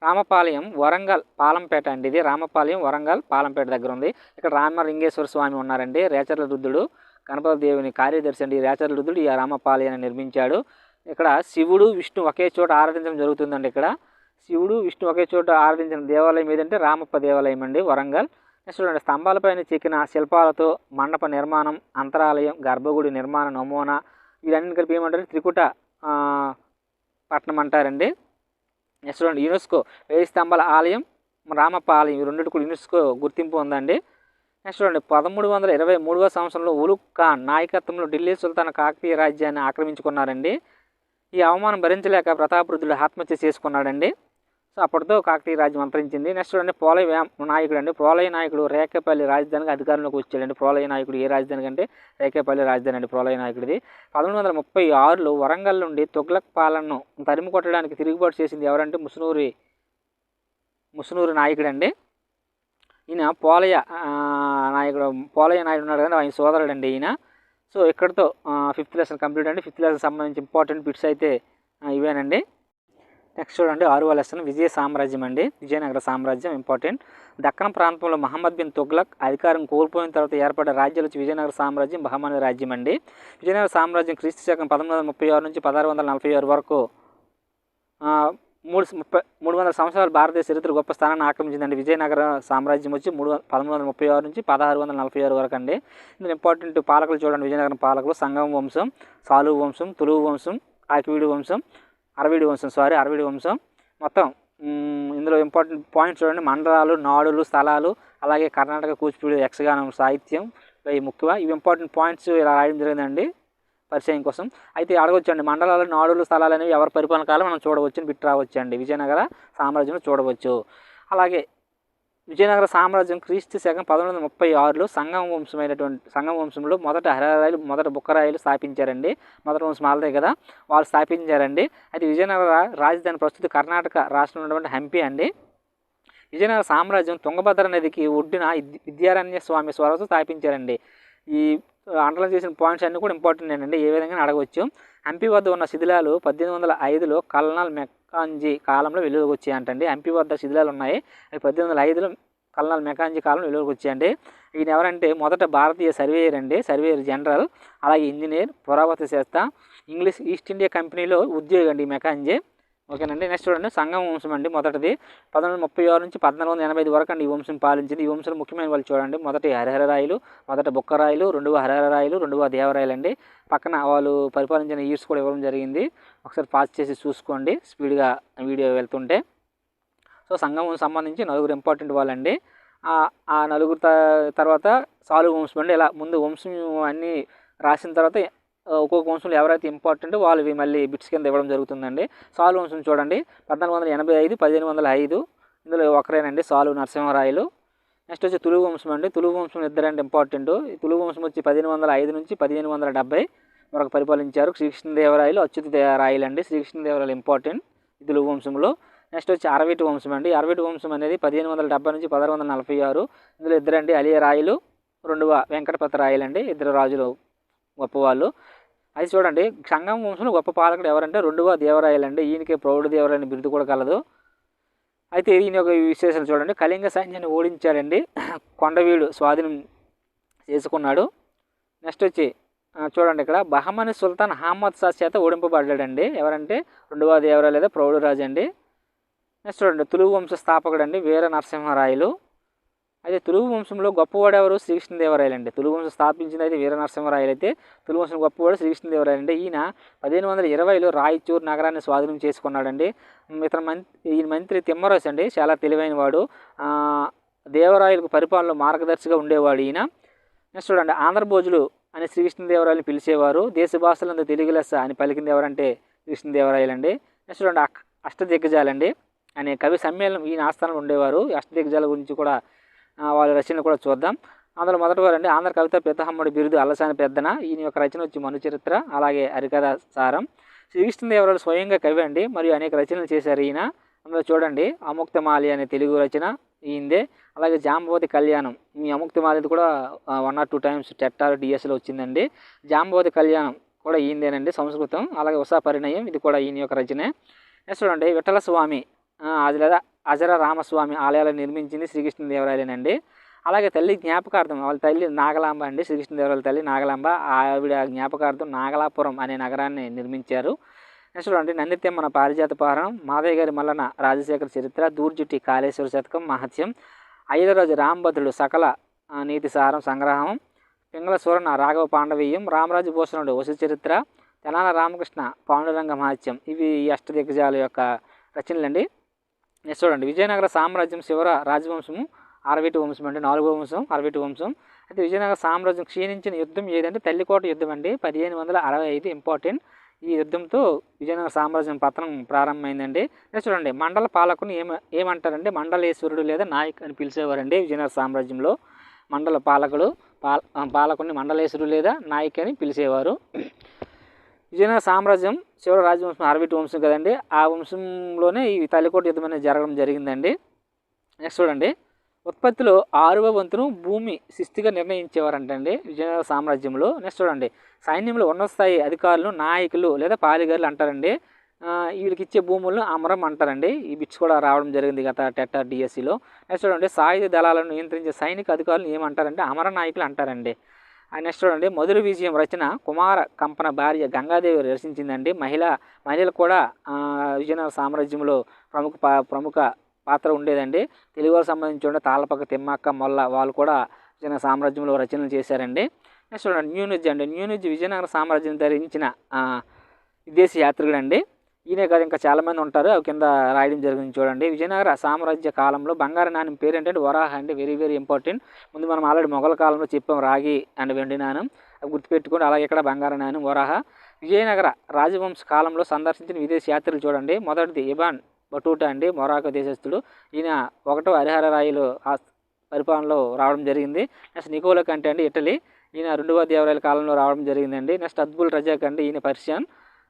రామపాలయం వరంగల్ పాలంపేట అండి. ఇది రామపాలయం వరంగల్ పాలంపేట దగ్గర ఉంది. ఇక్కడ రామలింగేశ్వర స్వామి ఉన్నారండి. రేచర్ల రుద్రుడు గణపతి దేవుని కార్యదర్శి అండి. రేచర్ల రుద్రుడు ఈ రామపాలయాన్ని నిర్మించాడు. ఇక్కడ శివుడు విష్ణు ఒకే చోట ఆరాధించడం జరుగుతుందండి. ఇక్కడ శివుడు విష్ణు ఒకే చోట ఆరాధించిన దేవాలయం ఏదంటే రామప్ప దేవాలయం అండి, వరంగల్. నెక్స్ట్ చూడండి, స్తంభాలపైన చెక్కిన శిల్పాలతో మండప నిర్మాణం, అంతరాలయం, గర్భగుడి నిర్మాణ నమూనా వీటన్ని కలిపి ఏమంటారు త్రికుట పట్టణం అంటారండి. నెక్స్ట్ చూడండి, యునెస్కో 1000 స్తంభాల ఆలయం, రామప్ప ఆలయం ఈ రెండింటి కూడా యునెస్కో గుర్తింపు ఉందండి. నెక్స్ట్ చూడండి, 1323వ సంవత్సరంలో ఉలుగ్ ఖాన్ నాయకత్వంలో ఢిల్లీ సుల్తాన్ కాకతీయ రాజ్యాన్ని ఆక్రమించుకున్నారండి. ఈ అవమానం భరించలేక ప్రతాపరుద్రుడు ఆత్మహత్య చేసుకున్నాడండి. సో అప్పటితో కాకతీయ రాజ్యం అంతరించింది. నెక్స్ట్ చూడండి, పోలయ్య నాయకుడు అండి. పోలయ్య నాయకుడు రేకేపల్లి రాజధానికి అధికారంలోకి వచ్చాడండి. పోలయ్య నాయకుడు ఏ రాజధానికి అంటే రేకేపల్లి రాజధాని అండి పోలయ్య నాయకుడిది. 1136లో వరంగల్ నుండి తుగ్లక్ పాలనను తరిమి కొట్టడానికి తిరుగుబాటు చేసింది ఎవరంటే ముసునూరు నాయకుడు అండి. ఈయన పోలయ్య నాయుడు ఉన్నాడు కానీ ఆయన సోదరుడు అండి ఈయన. సో ఇక్కడితో 5th లెసన్ కంప్లీట్ అండి. 5th లెసన్ సంబంధించి ఇంపార్టెంట్ బిట్స్ అయితే ఇవేనండి. నెక్స్ట్ చూడండి, 6వ లెసన్ విజయ సామ్రాజ్యం అండి. విజయనగర సామ్రాజ్యం ఇంపార్టెంట్. దక్కన్ ప్రాంతంలో మహమ్మద్ బిన్ తుగ్లక్ అధికారం కోల్పోయిన తర్వాత ఏర్పడ్డ రాజ్యాలు వచ్చి విజయనగర సామ్రాజ్యం, బహమానీ రాజ్యం అండి. విజయనగర సామ్రాజ్యం క్రీస్తు శకం 1336 నుంచి 1646 వరకు 300 సంవత్సరాలు భారతదేశ చరిత్ర గొప్ప స్థానాన్ని ఆక్రమించిందండి. విజయనగర సామ్రాజ్యం వచ్చి 1336 నుంచి 1646 వరకు అండి. ఇందులో ఇంపార్టెంట్ పాలకులు చూడండి, విజయనగరం పాలకులు సంగమ వంశం, సాలువ వంశం, తులువు వంశం, అరవీడు వంశం. మొత్తం ఇందులో ఇంపార్టెంట్ పాయింట్స్ చూడండి. మండలాలు, నాడులు, స్థలాలు, అలాగే కర్ణాటక కూచిపూడి యక్షగానం సాహిత్యం ఇవి ముఖ్యంగా ఇవి ఇంపార్టెంట్ పాయింట్స్ ఇలా రాయడం జరిగిందండి పరిచయం కోసం. అయితే అడగొచ్చండి, మండలాలు, నాడులు, స్థలాలు అనేవి ఎవరి పరిపాలన కాలం మనం చూడవచ్చు, బిట్ రావచ్చు అండి. విజయనగర సామ్రాజ్యంలో చూడవచ్చు. అలాగే విజయనగర సామ్రాజ్యం క్రీస్తు శకం 1136లో సంగం వంశంలో మొదట హరిహరాయలు, మొదట బుక్కరాయలు స్థాపించారండి. మొదటి వంశం వాళ్ళదే కదా, వాళ్ళు స్థాపించారండి. అయితే విజయనగర రాజధాని ప్రస్తుత కర్ణాటక రాష్ట్రంలో ఉన్నటువంటి హంపి అండి. విజయనగర సామ్రాజ్యం తుంగభద్ర నదికి ఒడ్డున విద్యారణ్య స్వామి స్వరసు స్థాపించారండి. ఈ అండర్లైన్ చేసిన పాయింట్స్ అన్నీ కూడా ఇంపార్టెంట్ అండి, ఏ విధంగా అడగవచ్చు. హంపి వద్ద ఉన్న శిథిలాలు 1805లో కల్నల్ మెకాంజీ కాలంలో వెలుగులోకి వచ్చాయంటండి. హంపి వద్ద శిథిలాలు ఉన్నాయి, అవి 1805లో కల్నల్ మెకాంజీ కాలంలో వెలుగులోకి వచ్చాయండి. ఈయన ఎవరంటే మొదట భారతీయ సర్వేయర్ అండి, సర్వేయర్ జనరల్, అలాగే ఇంజనీర్, పురావస్తు శాస్త్ర, ఇంగ్లీష్ ఈస్ట్ ఇండియా కంపెనీలో ఉద్యోగి అండి మెకాంజీ. ఓకేనండి. నెక్స్ట్ చూడండి, సంగం వంశం అండి. మొదటిది 1136 నుంచి 1485 వరకు అండి ఈ వంశం పాలించింది. ఈ వంశంలో ముఖ్యమైన వాళ్ళు చూడండి, మొదటి హరిహరాయలు, మొదట బుక్కరాయలు, రెండవ హరిహరాయలు, రెండవ దేవరాయలు అండి. పక్కన వాళ్ళు పరిపాలించిన ఇయర్స్ కూడా ఇవ్వడం జరిగింది, ఒకసారి పాస్ చేసి చూసుకోండి స్పీడ్గా వీడియో వెళ్తుంటే. సో సంగం సంబంధించి నలుగురు ఇంపార్టెంట్ వాళ్ళండి. ఆ నలుగురు తర్వాత సాలు వంశం అండి. ఇలా ముందు వంశం అన్నీ రాసిన తర్వాత ఒక్కొక్క వంశంలో ఎవరైతే ఇంపార్టెంట్ వాళ్ళు మళ్ళీ బిట్స్ కింద ఇవ్వడం జరుగుతుందండి. సాలు వంశం చూడండి, 1485, 1505, ఇందులో ఒకరేనండి సాలు నరసింహరాయలు. నెక్స్ట్ వచ్చి తులుగు వంశం అండి. తులుగు వంశం ఇద్దరండి ఇంపార్టెంట్. ఈ తులుగు వంశం వచ్చి 1505 నుంచి 1570 వరకు పరిపాలించారు. శ్రీకృష్ణదేవరాయలు, అచ్యుతరాయలు అండి. శ్రీకృష్ణదేవరాయలు ఇంపార్టెంట్ ఈ తులుగు వంశంలో. నెక్స్ట్ వచ్చి అరవిటి వంశం అండి. అరవిటి వంశం అనేది 1570 నుంచి 1646, ఇందులో ఇద్దరండి అలియ రాయలు, రెండవ వెంకటపతి రాయలు అండి, ఇద్దరు రాజులు గొప్పవాళ్ళు. అది చూడండి, సంగం వంశంలో గొప్ప పాలకుడు ఎవరంటే రెండవ దేవరాయలు అండి. ఈయనకి ప్రౌఢ దేవరాయని బిరుదు కూడా కలదు. అయితే ఈయన యొక్క విశేషాలు చూడండి, కళింగ సైన్యాన్ని ఓడించాడండి, కొండవీడు స్వాధీనం చేసుకున్నాడు. నెక్స్ట్ వచ్చి చూడండి, ఇక్కడ బహమని సుల్తాన్ అహ్మద్ షా చేత ఓడింపబడ్డాడండి. ఎవరంటే రెండవ దేవరాయలు లేదా ప్రౌఢ రాజు అండి. నెక్స్ట్ చూడండి, తులుగు వంశ స్థాపకుడు అండి వీర నరసింహరాయలు. అయితే తులుగు వంశంలో గొప్పవాడు ఎవరు? శ్రీకృష్ణదేవరాయలు అండి. తులుగు వంశం స్థాపించింది అయితే వీర నరసింహరాయలు, అయితే తులుగు వంశం గొప్పవాడు శ్రీకృష్ణదేవరాయలు అండి. ఈయన 1520లో రాయచూర్ నగరాన్ని స్వాధీనం చేసుకున్నాడండి. ఈయన మంత్రి తిమ్మరసు అండి, చాలా తెలివైన వాడు. దేవరాయలకు పరిపాలనలో మార్గదర్శిగా ఉండేవాడు ఈయన. నెక్స్ట్ చూడండి, ఆంధ్రభోజులు అని శ్రీకృష్ణదేవరాయలు పిలిచేవారు. దేశ భాషలందు తెలుగు లెస్స అని పలికింది ఎవరంటే కృష్ణదేవరాయలు అండి. నెక్స్ట్ చూడండి, అష్టదిగ్గజాలండి అనే కవి సమ్మేళనం ఈయన ఆస్థానంలో ఉండేవారు. అష్టదిగ్గజాల గురించి కూడా వాళ్ళ రచనలు కూడా చూద్దాం. అందులో మొదటి వారండి ఆంధ్ర కవిత పితామహుడి బిరుదు అల్లసాని పెద్దన. ఈయన యొక్క రచన వచ్చి మను చరిత్ర, అలాగే హరికథ సారం. శ్రీకృష్ణదేవరాయలు స్వయంగా కవి అండి, మరియు అనేక రచనలు చేశారు ఈయన. అందులో చూడండి, అముక్తమాలి అనే తెలుగు రచన ఈయందే. అలాగే జాంబవతి కళ్యాణం, ఈ అముక్తమాలిది కూడా 1 or 2 times టెట్టార్ డిఎస్లో వచ్చిందండి. జాంబవతి కళ్యాణం కూడా ఈయందేనండి, సంస్కృతం. అలాగే ఉషా పరిణయం, ఇది కూడా ఈయన యొక్క రచనే. నెక్స్ట్ చూడండి, విఠల స్వామి అది లేదా అజర రామస్వామి ఆలయాలను నిర్మించింది శ్రీకృష్ణదేవరాయలేనండి. అలాగే తల్లి జ్ఞాపకార్థం, వాళ్ళ తల్లి నాగలాంబ అండి, శ్రీకృష్ణదేవరాయల తల్లి నాగలాంబ, ఆవిడ జ్ఞాపకార్థం నాగలాపురం అనే నగరాన్ని నిర్మించారు. నెక్స్ట్ చూడండి, నందితెమ్మన పారిజాత పారం, మాదయ్య గారి మల్లన రాజశేఖర చరిత్ర, దూర్జుటి కాళేశ్వర శతకం మహత్యం, ఐదరాజు రాంభద్రుడు సకల నీతి సారం సంగ్రహం, పింగళ సూరణ రాఘవ పాండవీయం, రామరాజు భూషణుడు వసు చరిత్ర, తెనాల రామకృష్ణ పాండురంగ మహత్యం, ఇవి ఈ అష్టదిగ్గజాల యొక్క రచనలండి. నెక్స్ట్ చూడండి, విజయనగర సామ్రాజ్యం శివర రాజవంశము అరవిటి వంశం అండి, 4వ వంశం అరవిటి వంశం. అయితే విజయనగర సామ్రాజ్యం క్షీణించిన యుద్ధం ఏదంటే తల్లికోట యుద్ధం అండి, 1565 ఇంపార్టెంట్. ఈ యుద్ధంతో విజయనగర సామ్రాజ్యం పతనం ప్రారంభమైందండి. నెక్స్ట్ చూడండి, మండల పాలకుని ఏమంటారంటే మండలేశ్వరుడు లేదా నాయక్ అని పిలిచేవారండి. విజయనగర సామ్రాజ్యంలో మండల పాలకుని మండలేశ్వరుడు లేదా నాయక్ అని పిలిచేవారు. విజయనగర సామ్రాజ్యం శివర రాజవంశం అరవిటి వంశం కదండి, ఆ వంశంలోనే ఈ తల్లికోట యుద్ధం అనేది జరగడం జరిగిందండి. నెక్స్ట్ చూడండి, ఉత్పత్తిలో 6వ వంతును భూమి శిస్తుగా నిర్ణయించేవారంటండి విజయనగర సామ్రాజ్యంలో. నెక్స్ట్ చూడండి, సైన్యంలో ఉన్నత స్థాయి అధికారులు నాయకులు లేదా పాలిగారులు అంటారండి. వీళ్ళకి ఇచ్చే భూములను అమరం అంటారండి. ఈ బిట్స్ కూడా రావడం జరిగింది గత టెట్టార్ డిఎస్సిలో. నెక్స్ట్ చూడండి, సాయుధ దళాలను నియంత్రించే సైనిక అధికారులు ఏమంటారంటే అమర నాయకులు అంటారండి. నెక్స్ట్ చూడండి, మధుర విజయం రచన కుమార కంపన భార్య గంగాదేవి రచించిందండి. మహిళలు కూడా విజయనగర సామ్రాజ్యంలో ప్రముఖ పాత్ర ఉండేదండి. తెలుగు వారికి సంబంధించి తాళ్ళపక్క తిమ్మక్క మొల్ల వాళ్ళు కూడా విజయనగర సామ్రాజ్యంలో రచనలు చేశారండి. నెక్స్ట్ చూడండి, న్యూనిజ్ అండి. న్యూనిజ్ విజయనగర సామ్రాజ్యం ధరించిన విదేశీ యాత్రికుడు అండి. ఈయనే కాదు ఇంకా చాలామంది ఉంటారు, అవి కింద రాయడం జరిగింది చూడండి. విజయనగర సామ్రాజ్య కాలంలో బంగారు నాణెం పేరు ఏంటంటే వరాహ అండి. Very very important. ముందు మనం ఆల్రెడీ మొఘల్ కాలంలో చెప్పాం రాగి అండ్ వెండి నాణెం, అవి గుర్తుపెట్టుకోండి. అలాగే ఇక్కడ బంగారు నాణెం వరాహ. విజయనగర రాజవంశ కాలంలో సందర్శించిన విదేశీ యాత్రలు చూడండి. మొదటిది ఇబాన్ బటూటా అండి, మొరాకో దేశస్థుడు. ఈయన 1వ హరిహర రాయలు పరిపాలనలో రావడం జరిగింది. నెక్స్ట్ నికోలో కంటే అండి ఇటలీ, ఈయన 2వ దేవరాయల కాలంలో రావడం జరిగిందండి. నెక్స్ట్ అద్బుల్ రజాక్ అండి, ఈయన పర్షియన్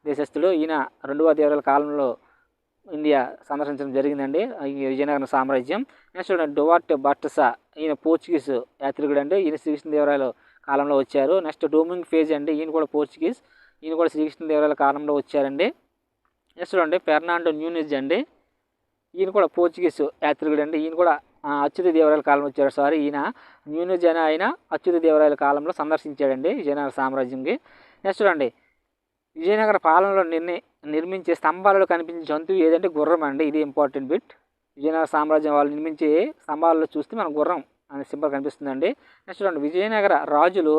దేశస్థుడు. ఈయన 2వ దేవరాయల కాలంలో ఇండియా సందర్శించడం జరిగిందండి, ఈ విజయనగరం సామ్రాజ్యం. నెక్స్ట్ డువార్ట్ బట్టసా, ఈయన పోర్చుగీస్ యాత్రికుడు అండి, ఈయన శ్రీకృష్ణదేవరాయల కాలంలో వచ్చారు. నెక్స్ట్ డొమింగ్ ఫేజ్ అండి, ఈయన కూడా పోర్చుగీస్, ఈయన కూడా శ్రీకృష్ణదేవరాయల కాలంలో వచ్చారండి. నెక్స్ట్ చూడండి ఫెర్నాండో న్యూనిజ్ అండి, ఈయన కూడా పోర్చుగీస్ యాత్రికుడు అండి, ఈయన కూడా అచ్యుత దేవరాయల కాలంలో వచ్చారు. ఈయన న్యూనిజ్ అని ఆయన అచ్యుత దేవరాయల కాలంలో సందర్శించాడండి విజయనగర సామ్రాజ్యంకి. నెక్స్ట్ చూడండి విజయనగర పాలనలో నిర్మించే స్తంభాలలో కనిపించే జంతువు ఏదంటే గుర్రం అండి. ఇది ఇంపార్టెంట్ బిట్. విజయనగర సామ్రాజ్యం వాళ్ళు నిర్మించే స్తంభాలలో చూస్తే మనకు గుర్రం అనే సింబల్ కనిపిస్తుందండి. నెక్స్ట్ చూడండి విజయనగర రాజులు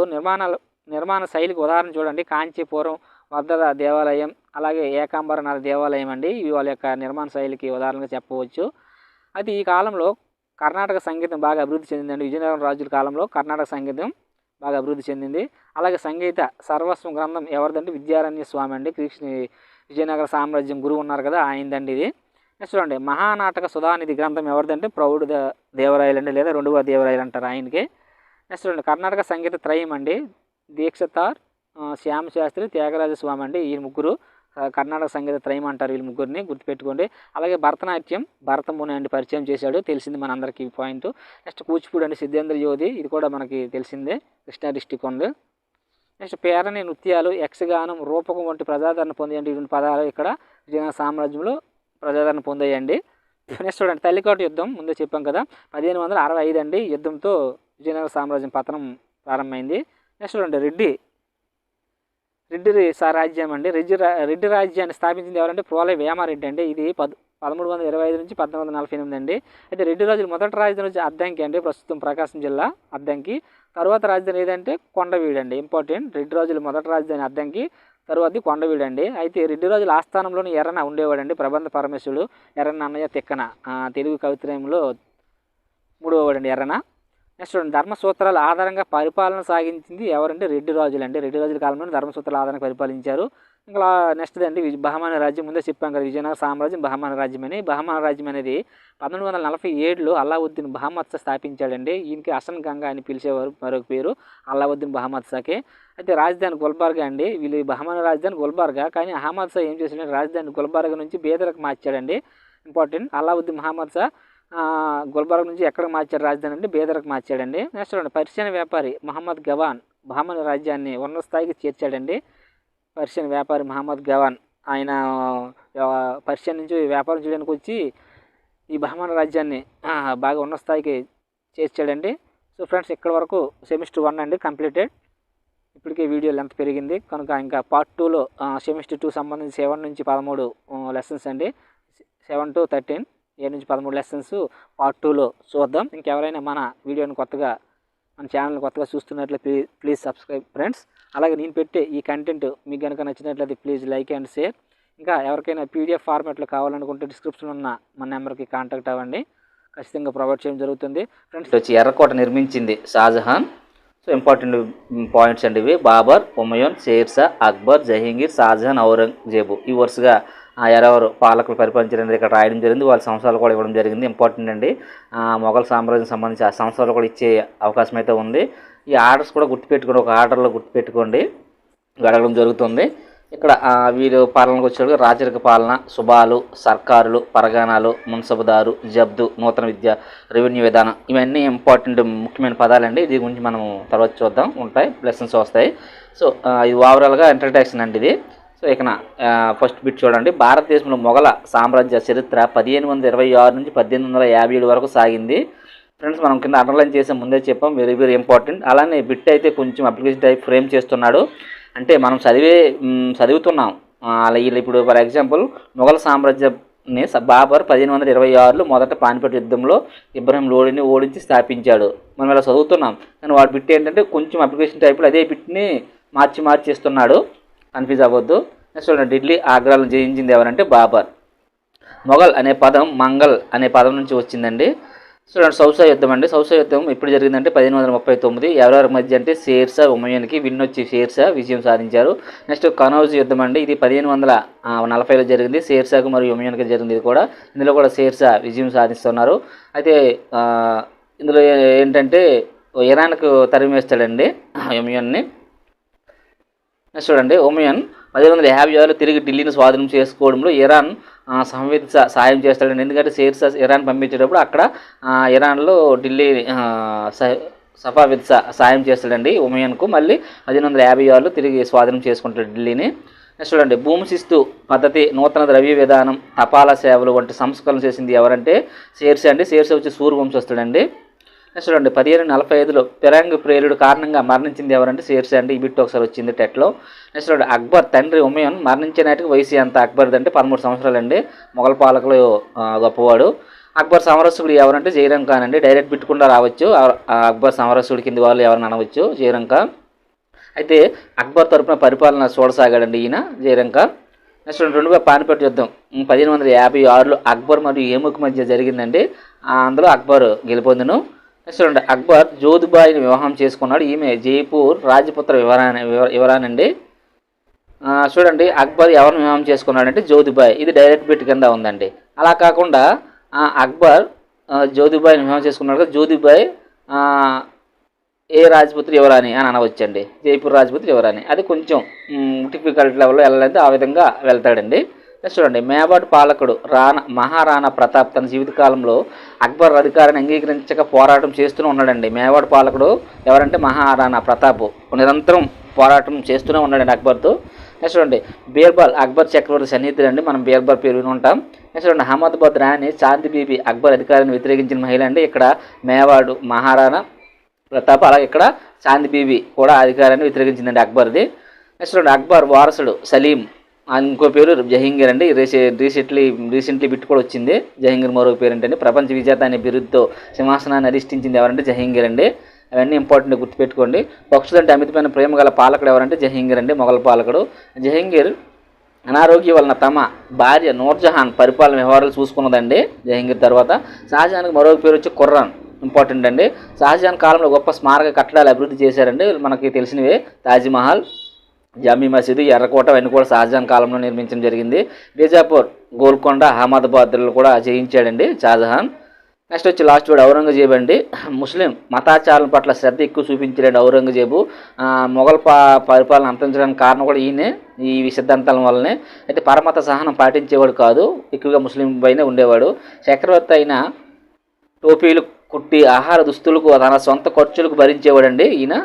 నిర్మాణ శైలికి ఉదాహరణ చూడండి. కాంచీపురం వర్ధల దేవాలయం, అలాగే ఏకాంబరనాథ దేవాలయం అండి. ఇవి వాళ్ళ యొక్క నిర్మాణ శైలికి ఉదాహరణగా చెప్పవచ్చు. అది ఈ కాలంలో కర్ణాటక సంగీతం బాగా అభివృద్ధి చెందిందండి. విజయనగరం రాజుల కాలంలో కర్ణాటక సంగీతం బాగా అభివృద్ధి చెందింది. అలాగే సంగీత సర్వస్వం గ్రంథం ఎవరిదంటే విద్యారణ్య స్వామి అండి, విజయనగర సామ్రాజ్యం గురువు ఉన్నారు కదా, ఆయనదండి ఇది. నెక్స్ట్ చూడండి మహానాటక సుధానిధి గ్రంథం ఎవరిదంటే ప్రౌఢ దేవరాయలు అండి, లేదా 2వ దేవరాయలు అంటారు ఆయనకి. నెక్స్ట్ చూడండి కర్ణాటక సంగీత త్రయం అండి, దీక్షతార్, శ్యామ శాస్త్రి, త్యాగరాజ స్వామి అండి, ఈ ముగ్గురు కర్ణాటక సంగీత త్రయం అంటారు, వీళ్ళు ముగ్గురిని గుర్తుపెట్టుకోండి. అలాగే భరతనాట్యం భరతముని అండి పరిచయం చేశాడు, తెలిసింది మనందరికీ ఈ పాయింట్. నెక్స్ట్ కూచిపూడి అండి సిద్ధేంద్ర యోధి, ఇది కూడా మనకి తెలిసిందే, కృష్ణా డిస్టిక్ ఉంది. నెక్స్ట్ పేరణి నృత్యాలు, యక్షగానం, రూపకం వంటి ప్రజాదరణ పొందాయండి. ఇటువంటి పదాలు ఇక్కడ విజయనగర సామ్రాజ్యంలో ప్రజాదరణ పొందాయండి. నెక్స్ట్ చూడండి తల్లికోట యుద్ధం, ముందే చెప్పాం కదా, 1565 అండి. యుద్ధంతో విజయనగర సామ్రాజ్యం పతనం ప్రారంభమైంది. నెక్స్ట్ చూడండి రెడ్డి రాజ్యం అండి. రెడ్డి రాజ్యాన్ని స్థాపించింది ఎవరంటే ప్రోలే వేమారెడ్డి అండి. ఇది 1325 నుంచి 1448 అండి. అయితే రెడ్డి రాజులు మొదటి రాజధాని వచ్చి అద్దంకి అండి, ప్రస్తుతం ప్రకాశం జిల్లా అద్దంకి. తర్వాత రాజధాని ఏదంటే కొండవీడు అండి, ఇంపార్టెంట్. రెడ్డి రాజులు మొదటి రాజధాని అద్దంకి, తర్వాతది కొండవీడు అండి. అయితే రెడ్డి రాజుల ఆస్థానంలోని ఎర్రన ఉండేవాడండి ప్రబంధ పరమేశ్వరుడు, ఎర్రన అన్నయ్య తిక్కన, తెలుగు కవిత్రయంలో 3వ వాడండి ఎర్రన. నెక్స్ట్ చూడండి ధర్మసూత్రాల ఆధారంగా పరిపాలన సాగించింది ఎవరంటే రెడ్డి రాజులు అండి. రెడ్డి రాజుల కాలంలో ధర్మసూత్రాల ఆధారంగా పరిపాలించారు. ఇంకా నెక్స్ట్ అండి బహమాన రాజ్యం, ముందే చెప్పాం కదా విజయనగర సామ్రాజ్యం బహమాన రాజ్యం అని. బహమాన రాజ్యం అనేది 1147లో అల్లావుద్దీన్ బహమద్ షా స్థాపించాడండి. ఈయనకి హసన్ గంగా అని పిలిచేవారు, మరొక పేరు అల్లావుద్దీన్ బహమద్ షాకే. అయితే రాజధాని గుల్బర్గా అండి, వీళ్ళు బహమాన రాజధాని గుల్బర్గా, కానీ అహ్మద్ షా ఏం చేశాడంటే రాజధాని గుల్బర్గా నుంచి బీదర్కి మార్చాడండి, ఇంపార్టెంట్. అల్లావుద్దీన్ మహమ్మద్ షా గుల్బర్గా నుంచి ఎక్కడికి మార్చాడు రాజధాని అంటే బీదర్కి మార్చాడండి. నెక్స్ట్ చూడండి పర్షియన్ వ్యాపారి మహమ్మద్ గవాన్ బహమాన రాజ్యాన్ని ఉన్నత స్థాయికి చేర్చాడండి. పర్షియన్ వ్యాపారి మహమ్మద్ గవాన్, ఆయన పర్షియన్ నుంచి వ్యాపారం చేయడానికి వచ్చి ఈ బహమాన రాజ్యాన్ని బాగా ఉన్నత స్థాయికి చేర్చాడండి. సో ఫ్రెండ్స్ ఇక్కడ వరకు సెమిస్టర్ 1 అండి కంప్లీటెడ్. ఇప్పటికే వీడియో లెంత్ పెరిగింది కనుక ఇంకా పార్ట్ 2లో సెమిస్టర్ 2 సంబంధించి 7 నుంచి 13 లెసన్స్ అండి, 7 to 13, 7 నుంచి 13 లెసన్స్ పార్ట్ 2లో చూద్దాం. ఇంకెవరైనా మన వీడియోని కొత్తగా మన ఛానల్ని కొత్తగా చూస్తున్నట్లయితే ప్లీజ్ సబ్స్క్రైబ్ ఫ్రెండ్స్. అలాగే నేను పెట్టే ఈ కంటెంట్ మీకు కనుక నచ్చినట్లయితే ప్లీజ్ లైక్ అండ్ షేర్. ఇంకా ఎవరికైనా పీడిఎఫ్ ఫార్మాట్లో కావాలనుకుంటే డిస్క్రిప్షన్లో ఉన్న మన నెంబర్కి కాంటాక్ట్ అవ్వండి, ఖచ్చితంగా ప్రొవైడ్ చేయడం జరుగుతుంది. ఫ్రెండ్స్ వచ్చి ఎర్రకోట నిర్మించింది షాజహాన్. సో ఇంపార్టెంట్ పాయింట్స్ అండి ఇవి. బాబర్, హుమయూన్, షేర్షా, అక్బర్, జహంగీర్, షాజహాన్, ఔరంగజేబు, ఈ వరుసగా ఎవరెవరు పాలకులు పరిపాలించారనేది ఇక్కడ రాయడం జరిగింది. వాళ్ళ సంవత్సరాలు కూడా ఇవ్వడం జరిగింది, ఇంపార్టెంట్ అండి. మొఘల్ సామ్రాజ్యం సంబంధించి ఆ సంవత్సరాలు కూడా ఇచ్చే అవకాశం అయితే ఉంది. ఈ ఆర్డర్స్ కూడా గుర్తుపెట్టుకోండి, ఒక ఆర్డర్లో గుర్తుపెట్టుకోండి, అడగడం జరుగుతుంది. ఇక్కడ వీరు పాలనకు వచ్చేటప్పుడు రాజరిక పాలన, శుభాలు, సర్కారులు, పరగాణాలు, మున్సబుదారు, జబ్దు, నూతన విద్య, రెవెన్యూ విధానం, ఇవన్నీ ఇంపార్టెంట్ ముఖ్యమైన పదాలండి. దీని గురించి మనం తర్వాత చూద్దాం, ఉంటాయి లెసన్స్ వస్తాయి. సో ఇది ఓవరాల్గా ఇంట్రడక్షన్ అండి ఇది. సో ఇక ఫస్ట్ బిట్ చూడండి. భారతదేశంలో మొఘల సామ్రాజ్య చరిత్ర 1526 నుంచి 1857 వరకు సాగింది. ఫ్రెండ్స్ మనం కింద అండర్లైన్ చేసే ముందే చెప్పాం, వెరీ వెరీ ఇంపార్టెంట్. అలానే బిట్ అయితే కొంచెం అప్లికేషన్ టైప్ ఫ్రేమ్ చేస్తున్నాడు, అంటే మనం చదువుతున్నాం. అలా ఇప్పుడు ఫర్ ఎగ్జాంపుల్ మొఘల్ సామ్రాజ్యాన్ని బాబర్ 1526లో మొదట పానిపట్ యుద్ధంలో ఇబ్రహీం లోడిని ఓడించి స్థాపించాడు. మనం ఇలా చదువుతున్నాం, కానీ వాడి బిట్ ఏంటంటే కొంచెం అప్లికేషన్ టైప్లో అదే బిట్ని మార్చి ఇస్తున్నాడు, కన్ఫ్యూజ్ అవ్వద్దు. నెక్స్ట్ చూడండి ఢిల్లీ ఆగ్రాలను జయించింది ఎవరంటే బాబర్. మొఘల్ అనే పదం మంగల్ అనే పదం నుంచి వచ్చిందండి. చూడండి సౌసా యుద్ధం అండి. సౌసా యుద్ధం ఎప్పుడు జరిగిందంటే 1539. ఎవరెవరి మధ్య అంటే షేర్షా హుమయూన్కి విన్ వచ్చి షేర్షా విజయం సాధించారు. నెక్స్ట్ కనౌజ్ యుద్ధం అండి. ఇది 1540లో జరిగింది. షేర్షాకు మరియు హుమయూన్కి జరిగింది. ఇది కూడా ఇందులో కూడా షేర్షా విజయం సాధిస్తున్నారు. అయితే ఇందులో ఏంటంటే ఇరాన్కు తరిమేస్తాడండి హుమయూన్ని. నెక్స్ట్ చూడండి హుమయూన్ 1556లో తిరిగి ఢిల్లీని స్వాధీనం చేసుకోవడంలో ఇరాన్ సంవేదిత సాయం చేస్తాడండి. ఎందుకంటే షేర్షా ఇరాన్ పంపించేటప్పుడు అక్కడ ఇరాన్లో ఢిల్లీ సఫావిద్ సాయం చేస్తాడండి హుమయూన్కు. మళ్ళీ 1556లో తిరిగి స్వాధీనం చేసుకుంటాడు ఢిల్లీని. నెక్స్ట్ చూడండి భూమి శిస్తు పద్ధతి, నూతన ద్రవ్య విధానం, తపాలా సేవలు వంటి సంస్కరణ చేసింది ఎవరంటే షేర్షా అండి. షేర్షా వచ్చి సూర్ వంశస్థుడండి. నెక్స్ట్ చూడండి 1545లో పెరంగ్ ప్రేలుడు కారణంగా మరణించింది ఎవరంటే షేర్షా అండి. ఈ బిట్ ఒకసారి వచ్చింది టెట్లో. నెక్స్ట్ చూడండి అక్బర్ తండ్రి హుమయూన్ మరణించే నాటికి వయసు ఎంత అక్బర్ది అంటే 13 సంవత్సరాలు అండి. మొఘల్ పాలకులు గొప్పవాడు. అక్బర్ సమరసుడు ఎవరంటే జైరం ఖాన్ అండి. డైరెక్ట్ బిట్టుకుండా రావచ్చు. అక్బర్ సమరసుడి కింది వాళ్ళు ఎవరిని అనవచ్చు జైరం ఖాన్. అయితే అక్బర్ తరపున పరిపాలన చూడసాగాడండి ఈయన జైరం ఖాన్. నెక్స్ట్ రెండుగా పానిపట్ యుద్ధం 1556లో అక్బర్ మరియు ఏముక్ మధ్య జరిగిందండి. అందులో అక్బర్ గెలుపొందును. నెక్స్ట్ చూడండి అక్బర్ జోధుబాయిని వివాహం చేసుకున్నాడు. ఈమె జైపూర్ రాజపుత్ర వివరానండి. చూడండి అక్బర్ ఎవరిని వివాహం చేసుకున్నాడంటే జోధుబాయ్. ఇది డైరెక్ట్ బిట్ కింద ఉందండి. అలా కాకుండా అక్బర్ జోధుబాయిని వివాహం చేసుకున్నాడు కదా, జోధుబాయ్ ఏ రాజపుత్రి యువరాణి అని అనవచ్చండి. జైపూర్ రాజపుత్రి యువరాణి అది కొంచెం డిఫికల్ట్ లెవెల్లో వెళ్ళాలంటే ఆ విధంగా వెళ్తాడండి. నెక్స్ట్ చూడండి మేవాడ్ పాలకుడు మహారాణా ప్రతాప్ తన జీవితకాలంలో అక్బర్ అధికారాన్ని అంగీకరించక పోరాటం చేస్తూనే ఉన్నాడండి. మేవాడ్ పాలకుడు ఎవరంటే మహారాణా ప్రతాప్ నిరంతరం పోరాటం చేస్తూనే ఉన్నాడండి అక్బర్తో. నెక్స్ట్ చూడండి బీర్బల్ అక్బర్ చక్రవర్తి సన్నిహితుడు అండి. మనం బీర్బల్ పేరు విని ఉంటాం. నెక్స్ట్ చూడండి అహ్మదాబాద్ రాణి చాందీ బీబీ అక్బర్ అధికారాన్ని వ్యతిరేకించిన మహిళ అండి. ఇక్కడ మేవాడు మహారాణా ప్రతాప్, అలాగే ఇక్కడ చాందీ బీబీ కూడా అధికారాన్ని వ్యతిరేకించిందండి అక్బర్ది. నెక్స్ట్ చూడండి అక్బర్ వారసుడు సలీం ఇంకో పేరు జహంగీర్ అండి. రీసెంట్లీ బిట్ కూడా వచ్చింది. జహంగీర్ మరొక పేరు ఏంటంటే ప్రపంచ విజేత అనే బిరుదుతో సింహాసనాన్ని అధిష్ఠించింది ఎవరంటే జహంగీర్ అండి. అవన్నీ ఇంపార్టెంట్ గుర్తుపెట్టుకోండి. పక్షులంటే అమితమైన ప్రేమ గల పాలకుడు ఎవరంటే జహంగీర్ అండి, మొఘల్ పాలకుడు. జహంగీర్ అనారోగ్యం వలన తమ భార్య నూర్జహాన్ పరిపాలన వ్యవహారాలు చూసుకున్నదండి. జహంగీర్ తర్వాత షాజహాన్కి మరొక పేరు వచ్చి ఖుర్రాన్, ఇంపార్టెంట్ అండి. షాజహాన్ కాలంలో గొప్ప స్మారక కట్టడాలు అభివృద్ధి చేశారండి. మనకి తెలిసినవే తాజ్మహల్, జామీ మసీదు, ఎర్రకోట అవన్నీ కూడా షాజహాన్ కాలంలో నిర్మించడం జరిగింది. బీజాపూర్, గోల్కొండ, అహ్మదాబాద్లు కూడా జయించాడండి షాజహాన్. నెక్స్ట్ వచ్చి లాస్ట్ వాడు ఔరంగజేబు అండి. ముస్లిం మతాచారాల పట్ల శ్రద్ధ ఎక్కువ చూపించాడు ఔరంగజేబు. మొఘల్ పరిపాలన అంతరించడానికి కారణం కూడా ఈయనే, ఈ సిద్ధాంతాల వల్లనే. అయితే పరమత సహనం పాటించేవాడు కాదు, ఎక్కువగా ముస్లిం పైనే ఉండేవాడు. చక్రవర్తి అయిన టోపీలు కుట్టి ఆహార దుస్తులకు తన సొంత ఖర్చులకు భరించేవాడండి ఈయన.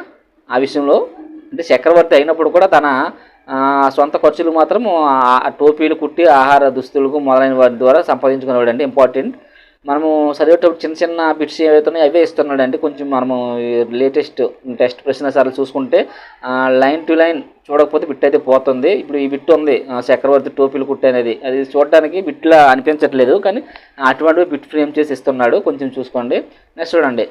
ఆ విషయంలో అంటే చక్రవర్తి అయినప్పుడు కూడా తన సొంత ఖర్చులు మాత్రం టోపీలు కుట్టి ఆహార దుస్తులకు మొదలైన వాటి ద్వారా సంపాదించుకునేవాడండి. ఇంపార్టెంట్. మనము చదివేటప్పుడు చిన్న చిన్న బిట్స్ ఏవైతున్నాయో అవే ఇస్తున్నాడు అండి. కొంచెం మనము లేటెస్ట్ టెస్ట్ ప్రశ్నసార్లు చూసుకుంటే లైన్ టు లైన్ చూడకపోతే బిట్ అయితే పోతుంది. ఇప్పుడు ఈ బిట్ ఉంది చక్రవర్తి టోపీలు కుట్టి అనేది, అది చూడడానికి బిట్లా అనిపించట్లేదు, కానీ అటువంటివి బిట్ ఫ్రేమ్ చేసి ఇస్తున్నాడు, కొంచెం చూసుకోండి. నెక్స్ట్ చూడండి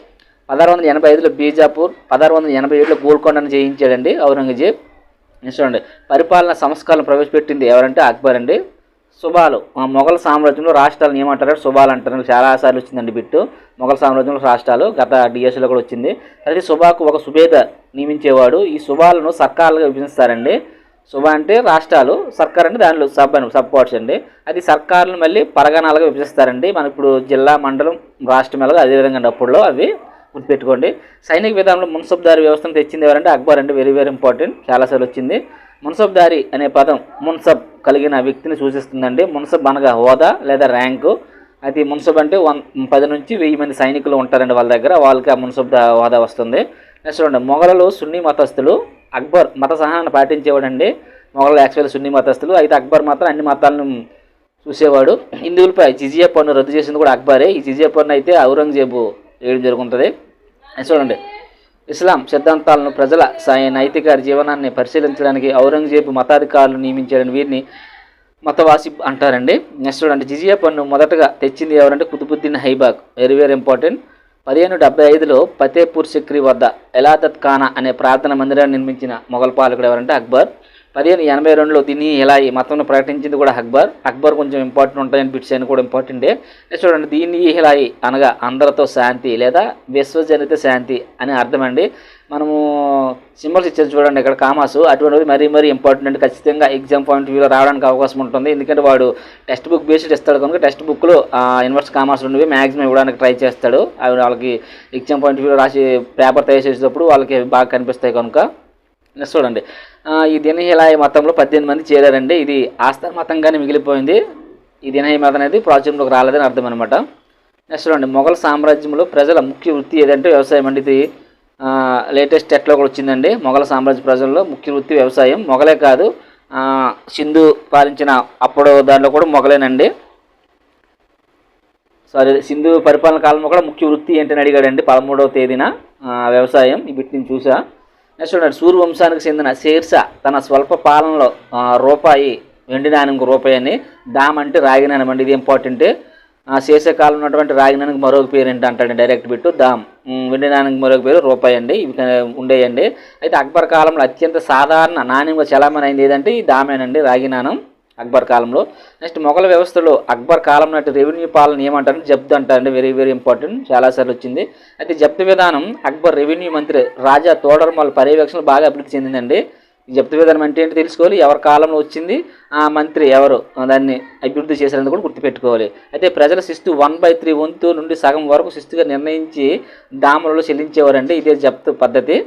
1685లో బీజాపూర్, 1687లో గోల్కొండను జయించాడండి ఔరంగజేబ్. నెక్స్ట్ చూడండి పరిపాలన సంస్కరణలు ప్రవేశపెట్టింది ఎవరంటే అక్బర్ అండి. సుబాలు మొఘల్ సామ్రాజ్యంలో రాష్ట్రాలను ఏమంటారు? సుబాలు అంటారు. చాలాసార్లు వచ్చిందండి బిట్టు. మొఘల్ సామ్రాజ్యంలో రాష్ట్రాలు గత డిఎస్లో కూడా వచ్చింది. ప్రతి సుబాకు ఒక సుబేదార్ నియమించేవాడు. ఈ సుబాలను సర్కార్లుగా విభజిస్తారండి. సుబా అంటే రాష్ట్రాలు, సర్కార్ అంటే దానిలో సబ్ పార్ట్స్ అండి. అది సర్కార్లు మళ్ళీ పరగణాలుగా విభజిస్తారండి. మన ఇప్పుడు జిల్లా, మండలం, రాష్ట్రం ఎలాగో అదేవిధంగా అప్పుడులో అవి గుర్తుపెట్టుకోండి. సైనిక విధానంలో మున్సబ్దారీ వ్యవస్థను తెచ్చింది ఎవరంటే అక్బర్ అండి. వెరీ వెరీ ఇంపార్టెంట్, చాలాసార్లు వచ్చింది. మున్సబ్దారీ అనే పదం మున్సబ్ కలిగిన వ్యక్తిని సూచిస్తుందండి. మున్సబ్ అనగా హోదా లేదా ర్యాంకు. అయితే మున్సబ్ అంటే 10 నుంచి 1000 మంది సైనికులు ఉంటారండి వాళ్ళ దగ్గర, వాళ్ళకి ఆ మున్సబ్ హోదా వస్తుంది. నెక్స్ట్ చూడండి మొఘలు సున్నీ మతస్థులు. అక్బర్ మత సహనాన్ని పాటించేవాడండి. మొఘలు యాక్చువల్ సున్నీ మతస్థులు, అయితే అక్బర్ మాత్రం అన్ని మతాలను చూసేవాడు. హిందువులపై జిజియా పన్ను రద్దు చేసింది కూడా అక్బరే. ఈ జిజియా పన్ను అయితే ఔరంగజేబు వేయడం జరుగుతుంది. చూడండి ఇస్లాం సిద్ధాంతాలను ప్రజల నైతిక జీవనాన్ని పరిశీలించడానికి ఔరంగజేబు మతాధికారులు నియమించాడని వీరిని మతవాసిబ్ అంటారండి. నెక్స్ట్ చూడండి జిజియా పన్ను మొదటగా తెచ్చింది ఎవరంటే Qutbuddin Aibak. Very very important. 1575లో ఫతేపూర్ సిక్రీ వద్ద ఎలాదత్ ఖానా అనే ప్రార్థన మందిరాన్ని నిర్మించిన మొఘల్ పాలకుడు ఎవరంటే అక్బర్. 1582లో దీన్ని ఇలా ఈ మతంలో ప్రకటించింది కూడా అక్బర్ కొంచెం ఇంపార్టెంట్ ఉంటాయని బిట్స్ అని కూడా ఇంపార్టెంటే. నెక్స్ట్ చూడండి, దీన్ని హిలాయి అనగా అందరితో శాంతి లేదా విశ్వజనిత శాంతి అని అర్థం అండి. మనము సింబల్స్ ఇచ్చేది చూడండి ఇక్కడ కామాసు, అటువంటివి మరీ ఇంపార్టెంట్ అండి. ఖచ్చితంగా ఎగ్జామ్ పాయింట్ వ్యూలో రావడానికి అవకాశం ఉంటుంది. ఎందుకంటే వాడు టెక్స్ట్ బుక్ బేస్డ్ ఇస్తాడు కనుక టెక్స్ట్ బుక్లో ఇన్వర్స్ కామాస్ ఉన్నవి మ్యాక్సిమం ఇవ్వడానికి ట్రై చేస్తాడు. అవి వాళ్ళకి ఎగ్జామ్ పాయింట్ వ్యూలో రాసి పేపర్ తయారు చేసేటప్పుడు వాళ్ళకి బాగా కనిపిస్తాయి కనుక. నెక్స్ట్ చూడండి, ఈ దినహిలాయ మతంలో 18 మంది చేరారండి. ఇది ఆస్థాన మతంగానే మిగిలిపోయింది. ఈ దినహి మతం అనేది ప్రాచుర్యంలోకి రాలేదని అర్థం అనమాట. నెక్స్ట్ చూడండి, మొఘల్ సామ్రాజ్యంలో ప్రజల ముఖ్య వృత్తి ఏదంటే వ్యవసాయం అండి. ఇది లేటెస్ట్ ఎట్లో కూడా వచ్చిందండి. మొఘల్ సామ్రాజ్య ప్రజల్లో ముఖ్య వృత్తి వ్యవసాయం. మొఘలే కాదు, సింధు పాలించిన అప్పుడు దాంట్లో కూడా మొఘలేనండి. సింధు పరిపాలన కాలంలో కూడా ముఖ్య వృత్తి ఏంటని అడిగాడండి 13వ తేదీన వ్యవసాయం. ఈ బిట్ నేను చూసా. నెక్స్ట్ చూడండి, సూర్ వంశానికి చెందిన షేర్షా తన స్వల్ప పాలనలో వెండి నాణ్యం రూపాయి అని, దామ్ అంటే రాగి నాణ్యం అండి. ఇది ఇంపార్టెంట్. షేర్షా కాలం ఉన్నటువంటి రాగి నాణ్యానికి మరొక పేరు ఏంటి అంటాడు డైరెక్ట్ బిట్టు, దామ్. వెండి నాణ్యానికి మరొక పేరు రూపాయి అండి. ఇవి ఉండేయండి. అయితే అక్బర్ కాలంలో అత్యంత సాధారణ నాణ్యంగా చలామణి అయింది ఏదంటే ఈ దామేనండి, రాగి నాణ్యం అక్బర్ కాలంలో. నెక్స్ట్ మొఘల్ వ్యవస్థలో అక్బర్ కాలం నాటి రెవెన్యూ పాలన ఏమంటారు, జబ్తు అంటారండి. వెరీ ఇంపార్టెంట్, చాలాసార్లు వచ్చింది. అయితే జప్తు విధానం అక్బర్ రెవెన్యూ మంత్రి రాజా తోడర్మల్ పర్యవేక్షణ బాగా అభివృద్ధి చెందిందండి. ఈ జప్తు విధానం అంటే ఏంటి తెలుసుకోవాలి, ఎవరి కాలంలో వచ్చింది, ఆ మంత్రి ఎవరు దాన్ని అభివృద్ధి చేసేందుకు కూడా గుర్తుపెట్టుకోవాలి. అయితే ప్రజల శిస్తు 1/3 వంతు నుండి సగం వరకు శిస్తుగా నిర్ణయించి దాములలో చెల్లించేవారండి. ఇదే జప్తు పద్ధతి.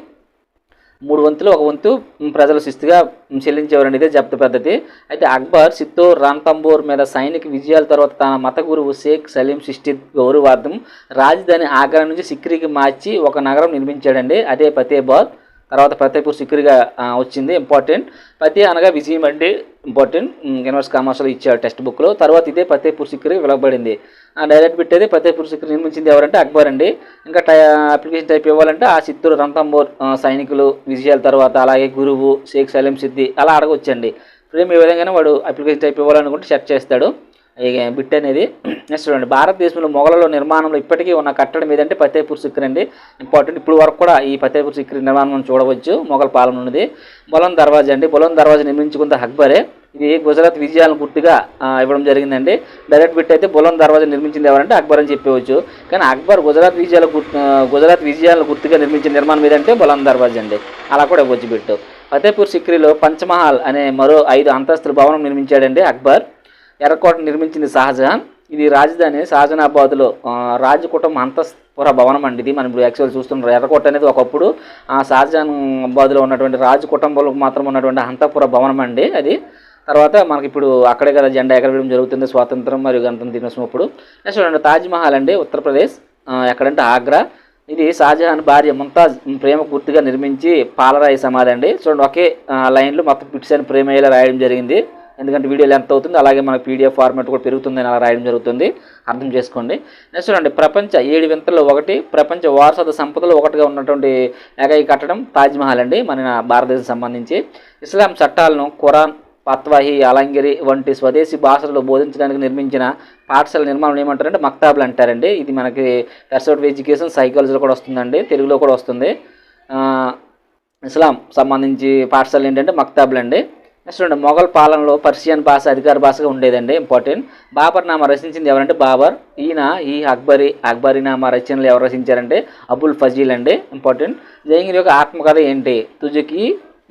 3 వంతులు 1 వంతు ప్రజల శిస్తుగా చెల్లించేవారండి. ఇదే జప్తు పద్ధతి. అయితే అక్బర్ చిత్తూర్ రణతంబోర్ మీద సైనిక విజయాల తర్వాత తన మత గురువు షేక్ సలీం చిష్తి గౌరవార్థం రాజధాని ఆగ్రా నుంచి సిక్రీకి మార్చి ఒక నగరం నిర్మించాడండి. అదే ఫతేబాద్. తర్వాత ఫతేపూర్ సిక్రీగా వచ్చింది. ఇంపార్టెంట్. ఫతే అనగా విజయం అండి, ఇంపార్టెంట్. యూనివర్స్ కామర్స్లో ఇచ్చాడు టెక్స్ట్ బుక్లో. తర్వాత ఇదే ఫతేపూర్ సిక్రీ వెలవబడింది. డైరెక్ట్ పెట్టేది ఫతేపూర్ సిక్రీ నిర్మించింది ఎవరంటే అక్బర్ అండి. ఇంకా అప్లికేషన్ టైప్ ఇవ్వాలంటే ఆ చిత్తూరు రణతంబోర్ సైనికులు విజయాల తర్వాత, అలాగే గురువు షేక్ సలీం సిద్ది అలా అడగొచ్చండి. ఫ్రేమ్ ఈ విధంగానే వాడు అప్లికేషన్ టైప్ ఇవ్వాలనుకుంటే సెట్ చేస్తాడు ఈ బిట్ అనేది. నెక్స్ట్ చూడండి, భారతదేశంలో మొఘలుల నిర్మాణంలో ఇప్పటికీ ఉన్న కట్టడం ఏదంటే ఫతేపూర్ సిక్రీ అండి, ఇంపార్టెంట్. ఇప్పుడు వరకు కూడా ఈ ఫతేపూర్ సిక్రీ నిర్మాణం చూడవచ్చు. మొఘల్ పాలన ఉన్నది. బులంద్ దర్వాజా అండి. బులంద్ దర్వాజా నిర్మించుకుంది అక్బరే. ఇది గుజరాత్ విజయాలను గుర్తుగా ఇవ్వడం జరిగిందండి. డైరెక్ట్ బిట్ అయితే బులంద్ దర్వాజా నిర్మించింది ఎవరంటే అక్బర్ అని చెప్పవచ్చు. కానీ అక్బర్ గుజరాత్ విజయాలను గుర్తుగా నిర్మించిన నిర్మాణం ఏదంటే బులంద్ దర్వాజా అండి, అలా కూడా ఇవ్వచ్చు బిట్టు. ఫతేపూర్ సిక్రీలో పంచమహల్ అనే మరో 5 అంతస్తుల భవనం నిర్మించాడండి అక్బర్. ఎర్రకోట నిర్మించింది షాజహాన్. ఇది రాజధాని షాజహానాబాద్లో రాజకుటుంబ అంతఃపుర భవనం అండి. ఇది మనం ఇప్పుడు యాక్చువల్ చూస్తున్నారు. ఎర్రకోట అనేది ఒకప్పుడు షాజహానాబాద్లో ఉన్నటువంటి రాజు కుటుంబాలకు మాత్రం ఉన్నటువంటి అంతఃపుర భవనం అండి అది. తర్వాత మనకి ఇప్పుడు అక్కడే కదా జెండా ఎగరవేయడం జరుగుతుంది స్వాతంత్రం మరియు గణతంత్ర దినోత్సవం అప్పుడు. నెక్స్ట్ చూడండి, తాజ్మహల్ అండి ఉత్తరప్రదేశ్. ఎక్కడంటే ఆగ్రా. ఇది షాజహాన్ భార్య ముంతాజ్ ప్రేమ గుర్తుగా నిర్మించి పాలరాయి సమాధి అండి. చూడండి, ఒకే లైన్లో మొత్తం పిట్స్ అని ప్రేమ అయ్యేలా రాయడం జరిగింది. ఎందుకంటే వీడియోలు ఎంత అవుతుంది, అలాగే మనకు పీడిఎఫ్ ఫార్మాట్ కూడా పెరుగుతుందని అలా రాయడం జరుగుతుంది, అర్థం చేసుకోండి. నెక్స్ట్ చూడండి, ప్రపంచ 7 వింతల్లో ఒకటి, ప్రపంచ వారసత్వ సంపదలో ఒకటిగా ఉన్నటువంటి ఏకైక కట్టడం తాజ్మహల్ అండి మన భారతదేశం సంబంధించి. ఇస్లాం చట్టాలను ఖురాన్, పత్వాహి, అలంగిరి వంటి స్వదేశీ భాషల్లో బోధించడానికి నిర్మించిన పాఠశాల నిర్మాణం ఏమంటారంటే మక్తాబులు అంటారండి. ఇది మనకి పర్సూట్ ఆఫ్ ఎడ్యుకేషన్ సైకాలజీలో కూడా వస్తుందండి, తెలుగులో కూడా వస్తుంది. ఇస్లాం సంబంధించి పాఠశాలలు ఏంటంటే మక్తాబులు అండి. నెక్స్ట్ చూడండి, మొఘల్ పాలనలో పర్షియన్ భాష అధికార భాషగా ఉండేదండి, ఇంపార్టెంట్. బాబర్ నామా రచించింది ఎవరంటే బాబర్. ఈ అక్బరీనామా రచనలు ఎవరు రచించారంటే అబుల్ ఫజీల్ అండి, ఇంపార్టెంట్. జహంగీర్ యొక్క ఆత్మకథ ఏంటి, తుజకి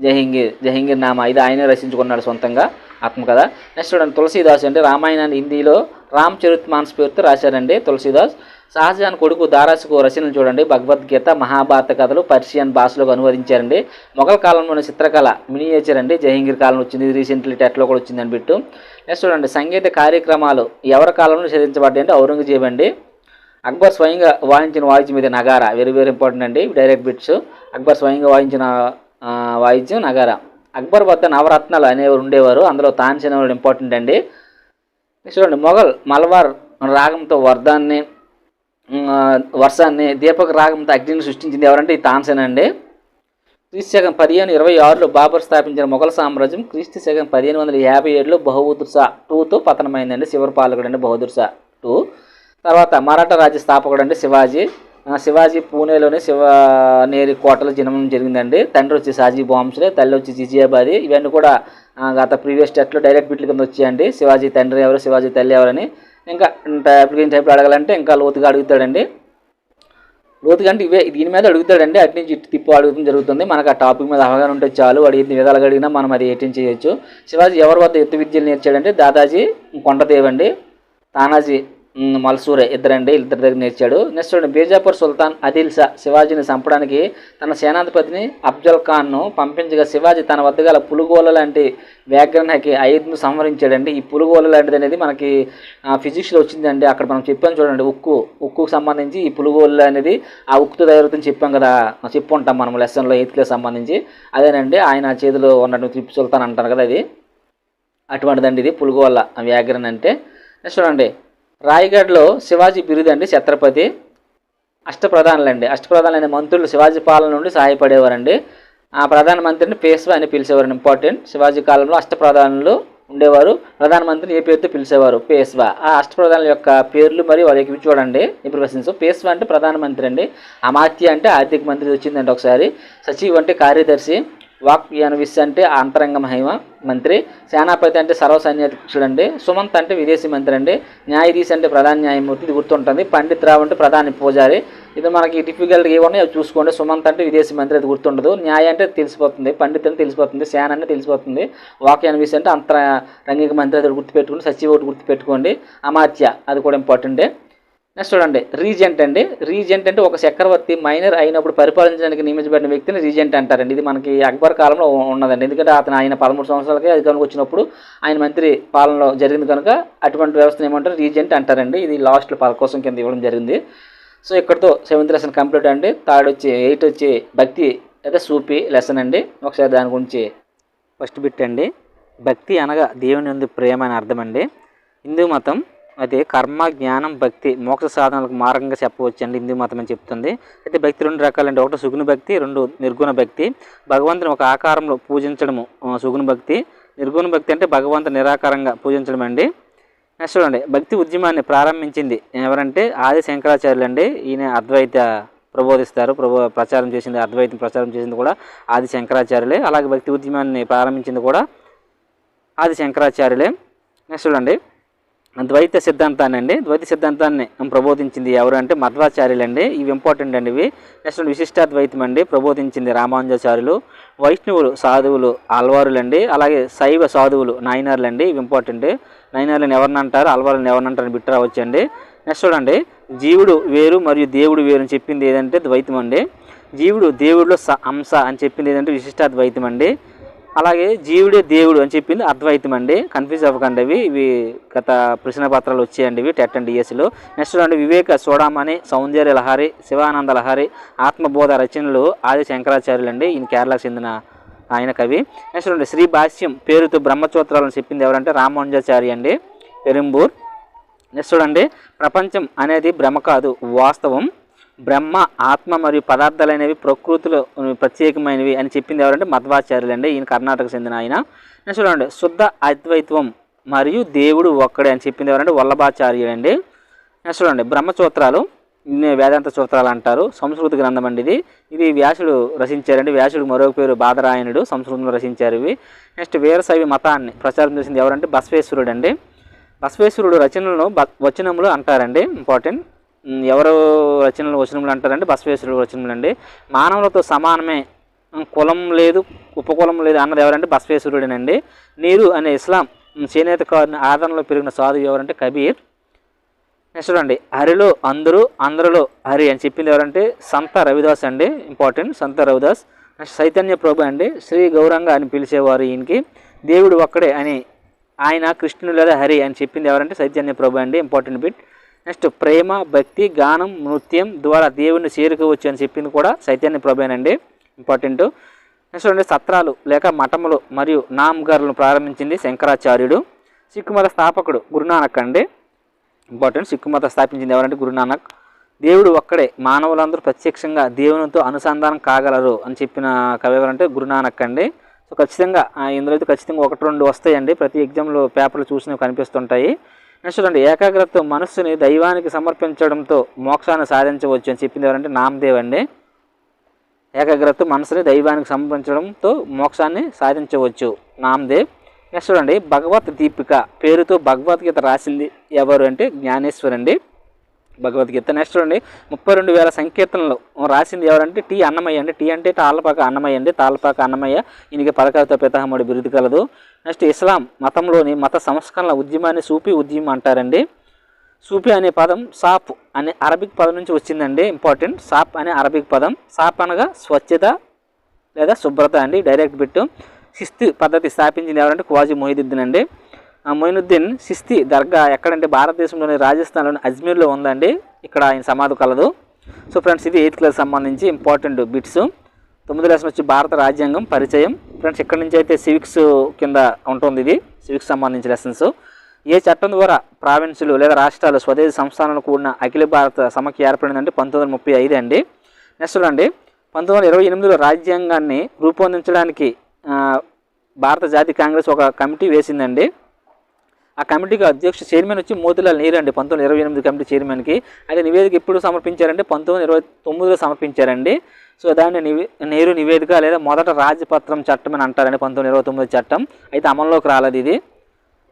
జహంగీర్ నామా. ఇది ఆయనే రచించుకున్నాడు సొంతంగా ఆత్మకథ. నెక్స్ట్ చూడండి, తులసీదాస్ అంటే రామాయణాన్ని హిందీలో రామ్ చరిత్ మానస్ పేరుతో రాశారండి తులసీదాస్. షాజహాన్ కొడుకు దారాసుకో రచనలు చూడండి, భగవద్గీత, మహాభారత కథలు పర్షియన్ భాషలోకి అనువదించారండి. మొఘల్ కాలంలోని చిత్రకళ మినియేచర్ అండి, జహంగీర్ కాలం వచ్చింది, రీసెంట్లీ టెట్లో కూడా వచ్చిందని బిట్టు. నెక్స్ట్ చూడండి, సంగీత కార్యక్రమాలు ఎవరి కాలంలో నిషేధించబడ్డాయి అంటే ఔరంగజేబ్ అండి. అక్బర్ స్వయంగా వాయించిన వాయిద్యం మీద నగారా, వెరీ ఇంపార్టెంట్ అండి, డైరెక్ట్ బిట్స్. అక్బర్ స్వయంగా వాయించిన వాయిద్యం నగారా. అక్బర్ వద్ద నవరత్నాలు అనేవారు ఉండేవారు, అందులో తాన్సేన్ అనేవాడు ఇంపార్టెంట్ అండి. నెక్స్ట్ చూడండి, మొఘల్ మల్వార్ రాగంతో వర్షాన్ని, దీపక రాగంతో అగ్నిని సృష్టించింది ఎవరంటే ఈ తాన్సేన్ అండి. క్రీస్తు శకం 1526లో బాబర్ స్థాపించిన మొఘల్ సామ్రాజ్యం క్రీస్తు శకం 1557లో బహదూర్ షా 2తో పతనమైందండి. చివరి పాలకుడు అండి బహదూర్ షా 2. తర్వాత మరాఠా రాజ్య స్థాపకుడు అండి శివాజీ. శివాజీ పూణేలోని శివనేరి కోటలో జన్మం జరిగిందండి. తండ్రి వచ్చి సాజీ బాంబ్స్లే, తల్లి వచ్చి జిజియాబాది. ఇవన్నీ కూడా గత ప్రీవియస్ టెస్ట్లో డైరెక్ట్ బిట్ల కింద వచ్చాయండి. శివాజీ తండ్రి ఎవరు, శివాజీ తల్లి ఎవరని. ఇంకా అప్లికేషన్ టైప్లో అడగాలంటే ఇంకా లోతుగా అడుగుతాడండి. లోతుగా అంటే దీని మీద అడుగుతాడండి. అటు నుంచి ఇటు తిప్పు అడుగుతుంది జరుగుతుంది. మనకు ఆ టాపిక్ మీద అవగాహన ఉంటే చాలు. వాడు ఎన్ని విధాలుగా అడిగినా మనం అది ఏటీఎం చేయొచ్చు. శివాజీ ఎవరి వద్ద యుద్ధ విద్యలు నేర్చాడంటే దాదాజీ కొండదేవ్ అండి, తానాజీ మల్సూరే ఇద్దరు దగ్గర నేర్చాడు. నెక్స్ట్ చూడండి, బీజాపూర్ సుల్తాన్ ఆదిల్ షా శివాజీని చంపడానికి తన సేనాధిపతిని అఫ్జల్ ఖాన్ను పంపించగా శివాజీ తన వద్ద గల పులుగోల లాంటి వ్యాఘ్రానికి 5ను సంహరించాడండి. ఈ పులుగోల లాంటిది అనేది మనకి ఫిజిక్స్లో వచ్చిందండి. అక్కడ మనం చెప్పాం చూడండి, ఉక్కుకు సంబంధించి ఈ పులుగోల అనేది ఆ ఉక్కుతో తయారవుతుందని చెప్పాం కదా, చెప్పుకుంటాం మనం లెసన్లో 8th క్లాస్ సంబంధించి. అదేనండి ఆయన చేతిలో ఉన్నట్టు టిప్పు సుల్తాన్ అంటారు కదా, అది అటువంటిదండి ఇది పులుగోల వ్యాఘ్రన్ అంటే. నెక్స్ట్ చూడండి, రాయ్గఢ్లో శివాజీ బిరుదండి ఛత్రపతి. అష్టప్రధానులైన మంత్రులు శివాజీ పాలన నుండి సహాయపడేవారండి. ఆ ప్రధానమంత్రిని పేష్వా అని పిలిచేవారు. ఇంపార్టెంట్, శివాజీ కాలంలో అష్టప్రధానులు ఉండేవారు. ప్రధానమంత్రిని ఏ పేరుతో పిలిచేవారు? పేష్వా. ఆ అష్టప్రధానుల యొక్క పేర్లు మరియు వాళ్ళకి ఇవి చూడండి ఇప్పుడు క్వశ్చన్స్. పేష్వా అంటే ప్రధానమంత్రి అండి, అమాత్య అంటే ఆర్థిక మంత్రి వచ్చిందండి ఒకసారి, సచివ్ అంటే కార్యదర్శి, వాక్ యానవిస్ అంటే అంతరంగ మహిమ మంత్రి, సేనాపతి అంటే సర్వసైన్యాధ్యక్షుడు అండి, సుమంత్ అంటే విదేశీ మంత్రి అండి, న్యాయాధీశి అంటే ప్రధాన న్యాయమూర్తి, ఇది గుర్తుంటుంది. పండిత్ రావు అంటే ప్రధాని పూజారి. ఇది మనకి డిఫికల్ట్గా ఏమన్నా అవి చూసుకోండి. సుమంత్ అంటే విదేశీ మంత్రి, అది గుర్తుండదు. న్యాయ అంటే తెలిసిపోతుంది, పండిత్ అంటే తెలిసిపోతుంది, సేన అంటే తెలిసిపోతుంది, వాక్ యానవిస్ అంటే అంతరంగిక మంత్రి, అది గుర్తుపెట్టుకోండి. సచివ్ ఒకటి గుర్తుపెట్టుకోండి, అమాత్య అది కూడా ఇంపార్టెంటే. నెక్స్ట్ చూడండి, రీజెంట్ అండి. రీజెంట్ అంటే ఒక చక్రవర్తి మైనర్ అయినప్పుడు పరిపాలించడానికి నియమించబడిన వ్యక్తిని రీజెంట్ అంటారండి. ఇది మనకి అక్బర్ కాలంలో ఉన్నదండి. ఎందుకంటే ఆయన 13 సంవత్సరాలకి అధికారంలోకి వచ్చినప్పుడు ఆయన మంత్రి పాలనలో జరిగింది కనుక అటువంటి వ్యవస్థను ఏమంటారు? రీజెంట్ అంటారండి. ఇది లాస్ట్లో 10 కోసం కింద ఇవ్వడం జరిగింది. సో ఇక్కడతో 7th లెసన్ కంప్లీట్ అండి. 8 వచ్చి భక్తి అయితే సూపి లెసన్ అండి. ఒకసారి దాని గురించి ఫస్ట్ బిట్ అండి. భక్తి అనగా దేవుని యందు ప్రేమ అని అర్థం అండి. హిందూ మతం అయితే కర్మ, జ్ఞానం, భక్తి మోక్ష సాధనలకు మార్గంగా చెప్పవచ్చు అండి హిందూ మతం అని చెప్తుంది. అయితే భక్తి 2 రకాలండి. ఒకటి సుగుణ భక్తి, 2 నిర్గుణ భక్తి. భగవంతుని ఒక ఆకారంలో పూజించడము సుగుణ భక్తి. నిర్గుణ భక్తి అంటే భగవంతుని నిరాకారంగా పూజించడం అండి. నెక్స్ట్ చూడండి, భక్తి ఉద్యమాన్ని ప్రారంభించింది ఎవరంటే ఆది శంకరాచార్యులు అండి. ఈయన అద్వైత ప్రచారం చేసింది, అద్వైతం ప్రచారం చేసింది కూడా ఆది శంకరాచార్యులే. అలాగే భక్తి ఉద్యమాన్ని ప్రారంభించింది కూడా ఆది శంకరాచార్యులే. నెక్స్ట్ చూడండి, ద్వైత సిద్ధాంతాన్ని ప్రబోధించింది ఎవరు అంటే మధ్వాచార్యులు అండి. ఇవి ఇంపార్టెంట్ అండి ఇవి. నెక్స్ట్ విశిష్టాద్వైతం అండి ప్రబోధించింది రామానుజాచార్యులు. వైష్ణవులు సాధువులు ఆల్వారులు అండి. అలాగే శైవ సాధువులు నాయనార్లు అండి. ఇవి ఇంపార్టెంట్. నాయనార్లను ఎవరిని అంటారు, ఆల్వారులను ఎవరిని అంటారు బిట్టు రావచ్చండి. నెక్స్ట్ చూడండి, జీవుడు వేరు మరియు దేవుడు వేరు అని చెప్పింది ఏదంటే ద్వైతం అండి. జీవుడు దేవుడిలో అంశ అని చెప్పింది ఏదంటే విశిష్టాద్వైతం అండి. అలాగే జీవుడే దేవుడు అని చెప్పింది అద్వైతం అండి. కన్ఫ్యూజ్ అవ్వకండి, ఇవి గత ప్రశ్న పత్రాలు వచ్చాయండి ఇవి టెట్ అండ్ డిఎస్లో. నెక్స్ట్ చూడండి, వివేక చూడమని, సౌందర్య లహరి, శివానంద లహరి, ఆత్మబోధ రచనలు ఆది శంకరాచార్యులు అండి. ఈయన కేరళకు చెందిన ఆయన కవి. నెక్స్ట్ చూడండి, శ్రీ భాష్యం పేరుతో బ్రహ్మసూత్రాలను చెప్పింది ఎవరంటే రామానుజాచార్య అండి, పెరంబూర్. నెక్స్ట్ చూడండి, ప్రపంచం అనేది భ్రమ కాదు వాస్తవం, బ్రహ్మ, ఆత్మ మరియు పదార్థాలు అనేవి ప్రకృతిలో ప్రత్యేకమైనవి అని చెప్పింది ఎవరంటే మధ్వాచార్యులు అండి. ఈయన కర్ణాటక చెందిన ఆయన. నెక్స్ట్ చూడండి, శుద్ధ అద్వైత్వం మరియు దేవుడు ఒక్కడే అని చెప్పింది ఎవరంటే వల్లభాచార్యులు అండి. నెక్స్ట్ చూడండి, బ్రహ్మసూత్రాలు వేదాంత సూత్రాలు అంటారు, సంస్కృత గ్రంథం అండి ఇది వ్యాసుడు రచించారండి. వ్యాసుడు మరొక పేరు బాదరాయణుడు, సంస్కృతంలో రచించారు ఇవి. నెక్స్ట్ వీరశైవ మతాన్ని ప్రచారం చేసింది ఎవరంటే బసవేశ్వరుడు అండి. బసవేశ్వరుడు రచనలను వచనములు అంటారండి. ఇంపార్టెంట్, ఎవరు రచనలు వచనములు అంటారంటే బసవేశ్వరుడు వచనములు అండి. మానవులతో సమానమే, కులం లేదు ఉపకులం లేదు అన్నది ఎవరంటే బసవేశ్వరుడేనండి. నీరు అనే ఇస్లాం చేనేత కారుని ఆదరణలో పెరిగిన సాధువు ఎవరంటే కబీర్. నెక్స్ట్ చూడండి, హరిలో అందరిలో హరి అని చెప్పింది ఎవరంటే సంత రవిదాస్ అండి. ఇంపార్టెంట్, సంత రవిదాస్. నెక్స్ట్ చైతన్య ప్రభు అండి, శ్రీ గౌరంగ అని పిలిచేవారు ఈయనకి. దేవుడు ఒక్కడే అని ఆయన కృష్ణుడు లేదా హరి అని చెప్పింది ఎవరంటే చైతన్య ప్రభు అండి. Important bit. నెక్స్ట్ ప్రేమ, భక్తి, గానం, నృత్యం ద్వారా దేవుడిని చేరుకోవచ్చు అని చెప్పింది కూడా చైతన్య ప్రభేనండి. ఇంపార్టెంట్. నెక్స్ట్ చూడండి, సత్రాలు లేక మఠములు మరియు నామగారులను ప్రారంభించింది శంకరాచార్యుడు. సిక్కు మత స్థాపకుడు గురునానక్ అండి. ఇంపార్టెంట్, సిక్కు మత స్థాపించింది ఎవరంటే గురునానక్. దేవుడు ఒక్కడే, మానవులందరూ ప్రత్యక్షంగా దేవునితో అనుసంధానం కాగలరు అని చెప్పిన కవి ఎవరంటే గురునానక్ అండి. సో ఖచ్చితంగా ఇందులో అయితే ఖచ్చితంగా 1-2 వస్తాయండి. ప్రతి ఎగ్జామ్లో పేపర్లు చూసినవి కనిపిస్తుంటాయి. నెక్స్ట్ చూడండి, ఏకాగ్రతతో మనస్సుని దైవానికి సమర్పించడంతో మోక్షాన్ని సాధించవచ్చు అని చెప్పింది ఎవరంటే నామదేవ్ అండి. ఏకాగ్రతతో మనసుని దైవానికి సమర్పించడంతో మోక్షాన్ని సాధించవచ్చు, నామదేవ్. నెక్స్ట్ చూడండి, భగవత్ దీపిక పేరుతో భగవద్గీత రాసింది ఎవరు అంటే జ్ఞానేశ్వర్ అండి, భగవద్గీత. నెక్స్ట్ చూడండి, 32,000 సంకీర్తనలు రాసింది ఎవరంటే టి అన్నమయ్య అండి. టి అంటే తాళ్ళపాక అన్నమయ్య అండి, తాళ్ళపాక అన్నమయ్య. ఈయనకి పరకవిత పితామహుడి బిరుదు కలదు. నెక్స్ట్ ఇస్లాం మతంలోని మత సంస్కరణల ఉద్యమాన్ని సూఫీ ఉద్యమం అంటారండి. సూఫీ అనే పదం సాప్ అనే అరబిక్ పదం నుంచి వచ్చిందండి, ఇంపార్టెంట్. సాప్ అనే అరబిక్ పదం, సాప్ అనగా స్వచ్ఛత లేదా శుభ్రత అండి, డైరెక్ట్ బిట్టు. శిస్తు పద్ధతి స్థాపించింది ఎవరంటే ఖవాజా మొయినుద్దీన్ అండి. మొయినుద్దీన్ చిస్తీ దర్గా ఎక్కడంటే భారతదేశంలోని రాజస్థాన్లోని అజ్మీర్లో ఉందండి, ఇక్కడ ఆయన సమాధి కలదు. సో ఫ్రెండ్స్, ఇది 8th క్లాస్ సంబంధించి ఇంపార్టెంట్ బిట్స్. 9వ లెసన్ వచ్చి భారత రాజ్యాంగం పరిచయం. ఫ్రెండ్స్, ఇక్కడ నుంచి అయితే సివిక్స్ కింద ఉంటుంది, ఇది సివిక్స్ సంబంధించి లెసన్స్. ఏ చట్టం ద్వారా ప్రావిన్సులు లేదా రాష్ట్రాలు స్వదేశీ సంస్థానాలు కూడిన అఖిల భారత సమాఖ్య ఏర్పడిందంటే 1935 అండి. నెక్స్ట్ చూడండి, 1928లో రాజ్యాంగాన్ని రూపొందించడానికి భారత జాతీయ కాంగ్రెస్ ఒక కమిటీ వేసిందండి. ఆ కమిటీకి అధ్యక్షుడు చైర్మన్ వచ్చి మోతిలాల్ నెహ్రూ అండి, 1928 కమిటీ చైర్మన్కి. అయితే నివేదిక ఎప్పుడు సమర్పించారంటే 1929లో సమర్పించారండి. సో దాన్ని నెహ్రూ నివేదిక లేదా మొదట రాజపత్రం చట్టం అని అంటారండి, 1929 చట్టం. అయితే అమల్లోకి రాలేదు ఇది.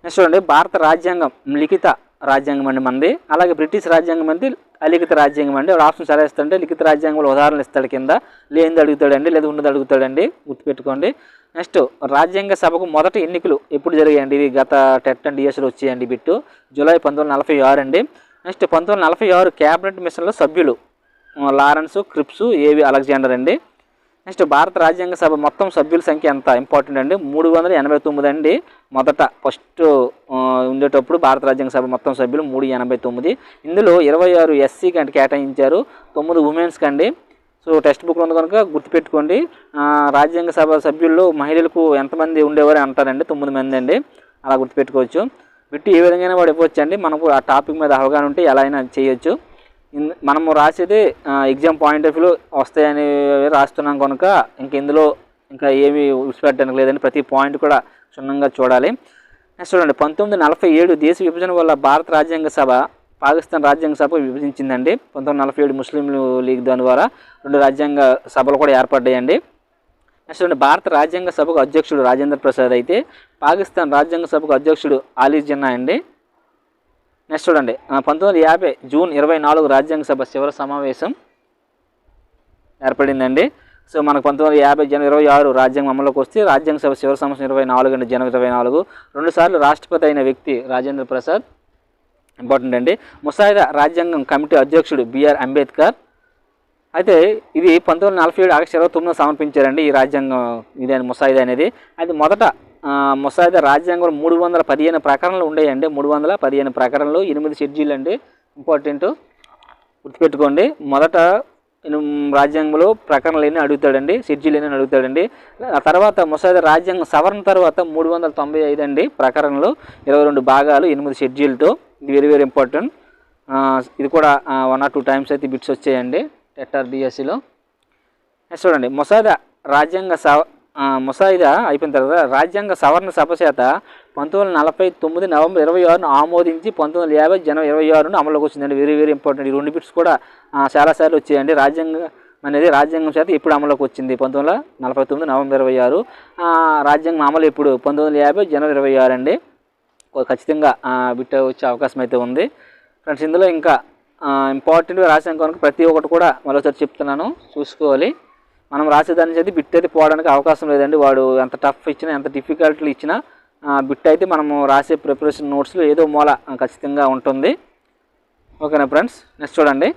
నెక్స్ట్ చూడండి, భారత రాజ్యాంగం లిఖిత రాజ్యాంగం అండి మనది. అలాగే బ్రిటిష్ రాజ్యాంగం అండి అలిఖిత రాజ్యాంగం అండి. వాడు ఆప్షన్ సరే ఇస్తాడంటే లిఖిత రాజ్యాంగంలో ఉదాహరణలు ఇస్తాడు, కింద లేనిది అడుగుతాడండి, లేదా ఉన్నది అడుగుతాడండి, గుర్తుపెట్టుకోండి. నెక్స్ట్, రాజ్యాంగ సభకు మొదటి ఎన్నికలు ఎప్పుడు జరిగాయండి? ఇది గత టెట్ అండ్ డిఎస్లో వచ్చాయండి బిట్టు, జూలై 1946 అండి. నెక్స్ట్ 1946 క్యాబినెట్ మిషన్లో సభ్యులు లారెన్స్, క్రిప్స్, ఏవి అలెగ్జాండర్ అండి. నెక్స్ట్, భారత రాజ్యాంగ సభ మొత్తం సభ్యుల సంఖ్య ఎంత? ఇంపార్టెంట్ అండి, 389 అండి. మొదట ఫస్ట్ ఉండేటప్పుడు భారత రాజ్యాంగ సభ మొత్తం సభ్యులు 389. ఇందులో 26 ఎస్సీకి అంటే కేటాయించారు, 9 ఉమెన్స్కి అండి. సో టెక్స్ట్ బుక్లో ఉంది కనుక గుర్తుపెట్టుకోండి. రాజ్యాంగ సభ సభ్యుల్లో మహిళలకు ఎంతమంది ఉండేవారు అంటారండి, 9 మంది అండి, అలా గుర్తుపెట్టుకోవచ్చు. బిట్టు ఏ విధంగా వాడు ఇవ్వచ్చు అండి, మనకు ఆ టాపిక్ మీద అవగాహన ఉంటే ఎలా అయినా చేయొచ్చు. మనము రాసేది ఎగ్జామ్ పాయింట్ ఆఫ్ వ్యూలో వస్తాయని రాస్తున్నాం కనుక ఇందులో ఇంకా ఏమీ విడిచిపెట్టడానికి లేదండి, ప్రతి పాయింట్ కూడా క్షుణ్ణంగా చూడాలి. నెక్స్ట్ చూడండి, 1947 దేశ విభజన వల్ల భారత రాజ్యాంగ సభ పాకిస్తాన్ రాజ్యాంగ సభ విభజించిందండి. 1947 ముస్లిం లీగ్ దాని ద్వారా 2 రాజ్యాంగ సభలు కూడా ఏర్పడ్డాయండి. నెక్స్ట్ చూడండి, భారత రాజ్యాంగ సభకు అధ్యక్షుడు రాజేంద్ర ప్రసాద్ అయితే పాకిస్తాన్ రాజ్యాంగ సభకు అధ్యక్షుడు అలీ జిన్నా అండి. నెక్స్ట్ చూడండి, 1950 జూన్ 24 రాజ్యాంగ సభ చివరి సమావేశం ఏర్పడిందండి. సో మనకు 1950 జనవరి 26 రాజ్యాంగం అమలులోకి వస్తే రాజ్యాంగ సభ చివరి సమావేశం 24 అండి, జనవరి 24. 2 సార్లు రాష్ట్రపతి అయిన వ్యక్తి రాజేంద్ర ప్రసాద్, ఇంపార్టెంట్ అండి. ముసాయిదా రాజ్యాంగం కమిటీ అధ్యక్షుడు బిఆర్ అంబేద్కర్. అయితే ఇది 1947 ఆగస్టు 29 సమర్పించారండి ఈ రాజ్యాంగం, ఇదే ముసాయిదా అనేది. అది మొదట ముసాయిదా రాజ్యాంగంలో 315 ప్రకరణలు ఉండేయండి, 315 ప్రకరణలు, 8 షెడ్యూల్ అండి, ఇంపార్టెంట్ గుర్తుపెట్టుకోండి. మొదట రాజ్యాంగంలో ప్రకరణలు ఎన్ని అడుగుతాడండి, షెడ్యూల్ ఎన్ని అడుగుతాడండి. ఆ తర్వాత ముసాయిదా రాజ్యాంగం సవరణ తర్వాత 395 అండి ప్రకరణలు, 22 భాగాలు, 8 షెడ్యూల్తో. ఇది వెరీ వెరీ ఇంపార్టెంట్. ఇది కూడా 1 or 2 టైమ్స్ అయితే బిట్స్ వచ్చాయండి టెట్ఆర్డిఎస్సిలో. నెక్స్ట్ చూడండి, ముసాయిదా అయిపోయిన తర్వాత రాజ్యాంగ సవరణ సభ చేత 1949 నవంబర్ 26 ఆమోదించి 1950 జనవరి 26 అమలులోకి వచ్చిందండి. Very very important. ఈ 2 బిట్స్ కూడా చాలాసార్లు వచ్చాయండి. రాజ్యాంగం అనేది రాజ్యాంగం చేత ఎప్పుడు అమలులోకి వచ్చింది? 1949 నవంబర్ 26. రాజ్యాంగం అమలు ఎప్పుడు? 1950 జనవరి 26 అండి. ఖచ్చితంగా బిట్ వచ్చే అవకాశం అయితే ఉంది ఫ్రెండ్స్. ఇందులో ఇంకా ఇంపార్టెంట్గా రాసాం కనుక ప్రతి ఒక్కటి కూడా మరోసారి చెప్తున్నాను, చూసుకోవాలి. మనం రాసేదాన్ని అయితే బిట్ అయితే పోవడానికి అవకాశం లేదండి. వాడు ఎంత టఫ్ ఇచ్చినా, ఎంత డిఫికల్ట్లు ఇచ్చినా బిట్ అయితే మనము రాసే ప్రిపరేషన్ నోట్స్లో ఏదో మూల ఖచ్చితంగా ఉంటుంది. ఓకేనా ఫ్రెండ్స్. నెక్స్ట్ చూడండి,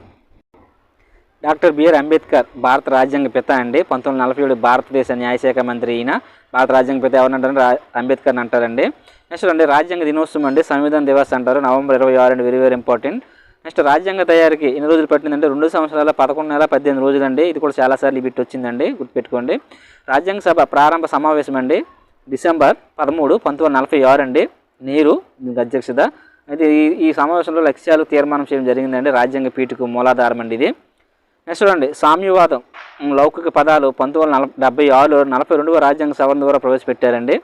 డాక్టర్ బిఆర్ అంబేద్కర్ భారత రాజ్యాంగ పిత అండి. 1947 భారతదేశ న్యాయశాఖ మంత్రి ఈయన. భారత రాజ్యాంగ పిత ఎవరంటారంటే అంబేద్కర్ని అంటారండి. నెక్స్ట్ చూడండి, రాజ్యాంగ దినోత్సవం అండి, సంవిధాన దివస్ అంటారు, నవంబర్ 26 అండి, వెరీ వెరీ ఇంపార్టెంట్. నెక్స్ట్, రాజ్యాంగ తయారీకి ఎన్ని రోజులు పట్టిందంటే 2 సంవత్సరాల 11 నెలల 18 రోజులు అండి. ఇది కూడా చాలాసార్లు ఈ బిట్ వచ్చిందండి, గుర్తుపెట్టుకోండి. రాజ్యాంగ సభ ప్రారంభ సమావేశం అండి డిసెంబర్ 13, 1946 అండి, నెహ్రూ దీనికి అధ్యక్షత. అయితే ఈ సమావేశంలో లక్ష్యాలు తీర్మానం చేయడం జరిగిందండి. రాజ్యాంగ పీఠకు మూలాధారం అండి ఇది. నెక్స్ట్ చూడండి, సామ్యవాదం లౌకిక పదాలు 1976లో 42వ రాజ్యాంగ సవరణ ద్వారా ప్రవేశపెట్టారండి.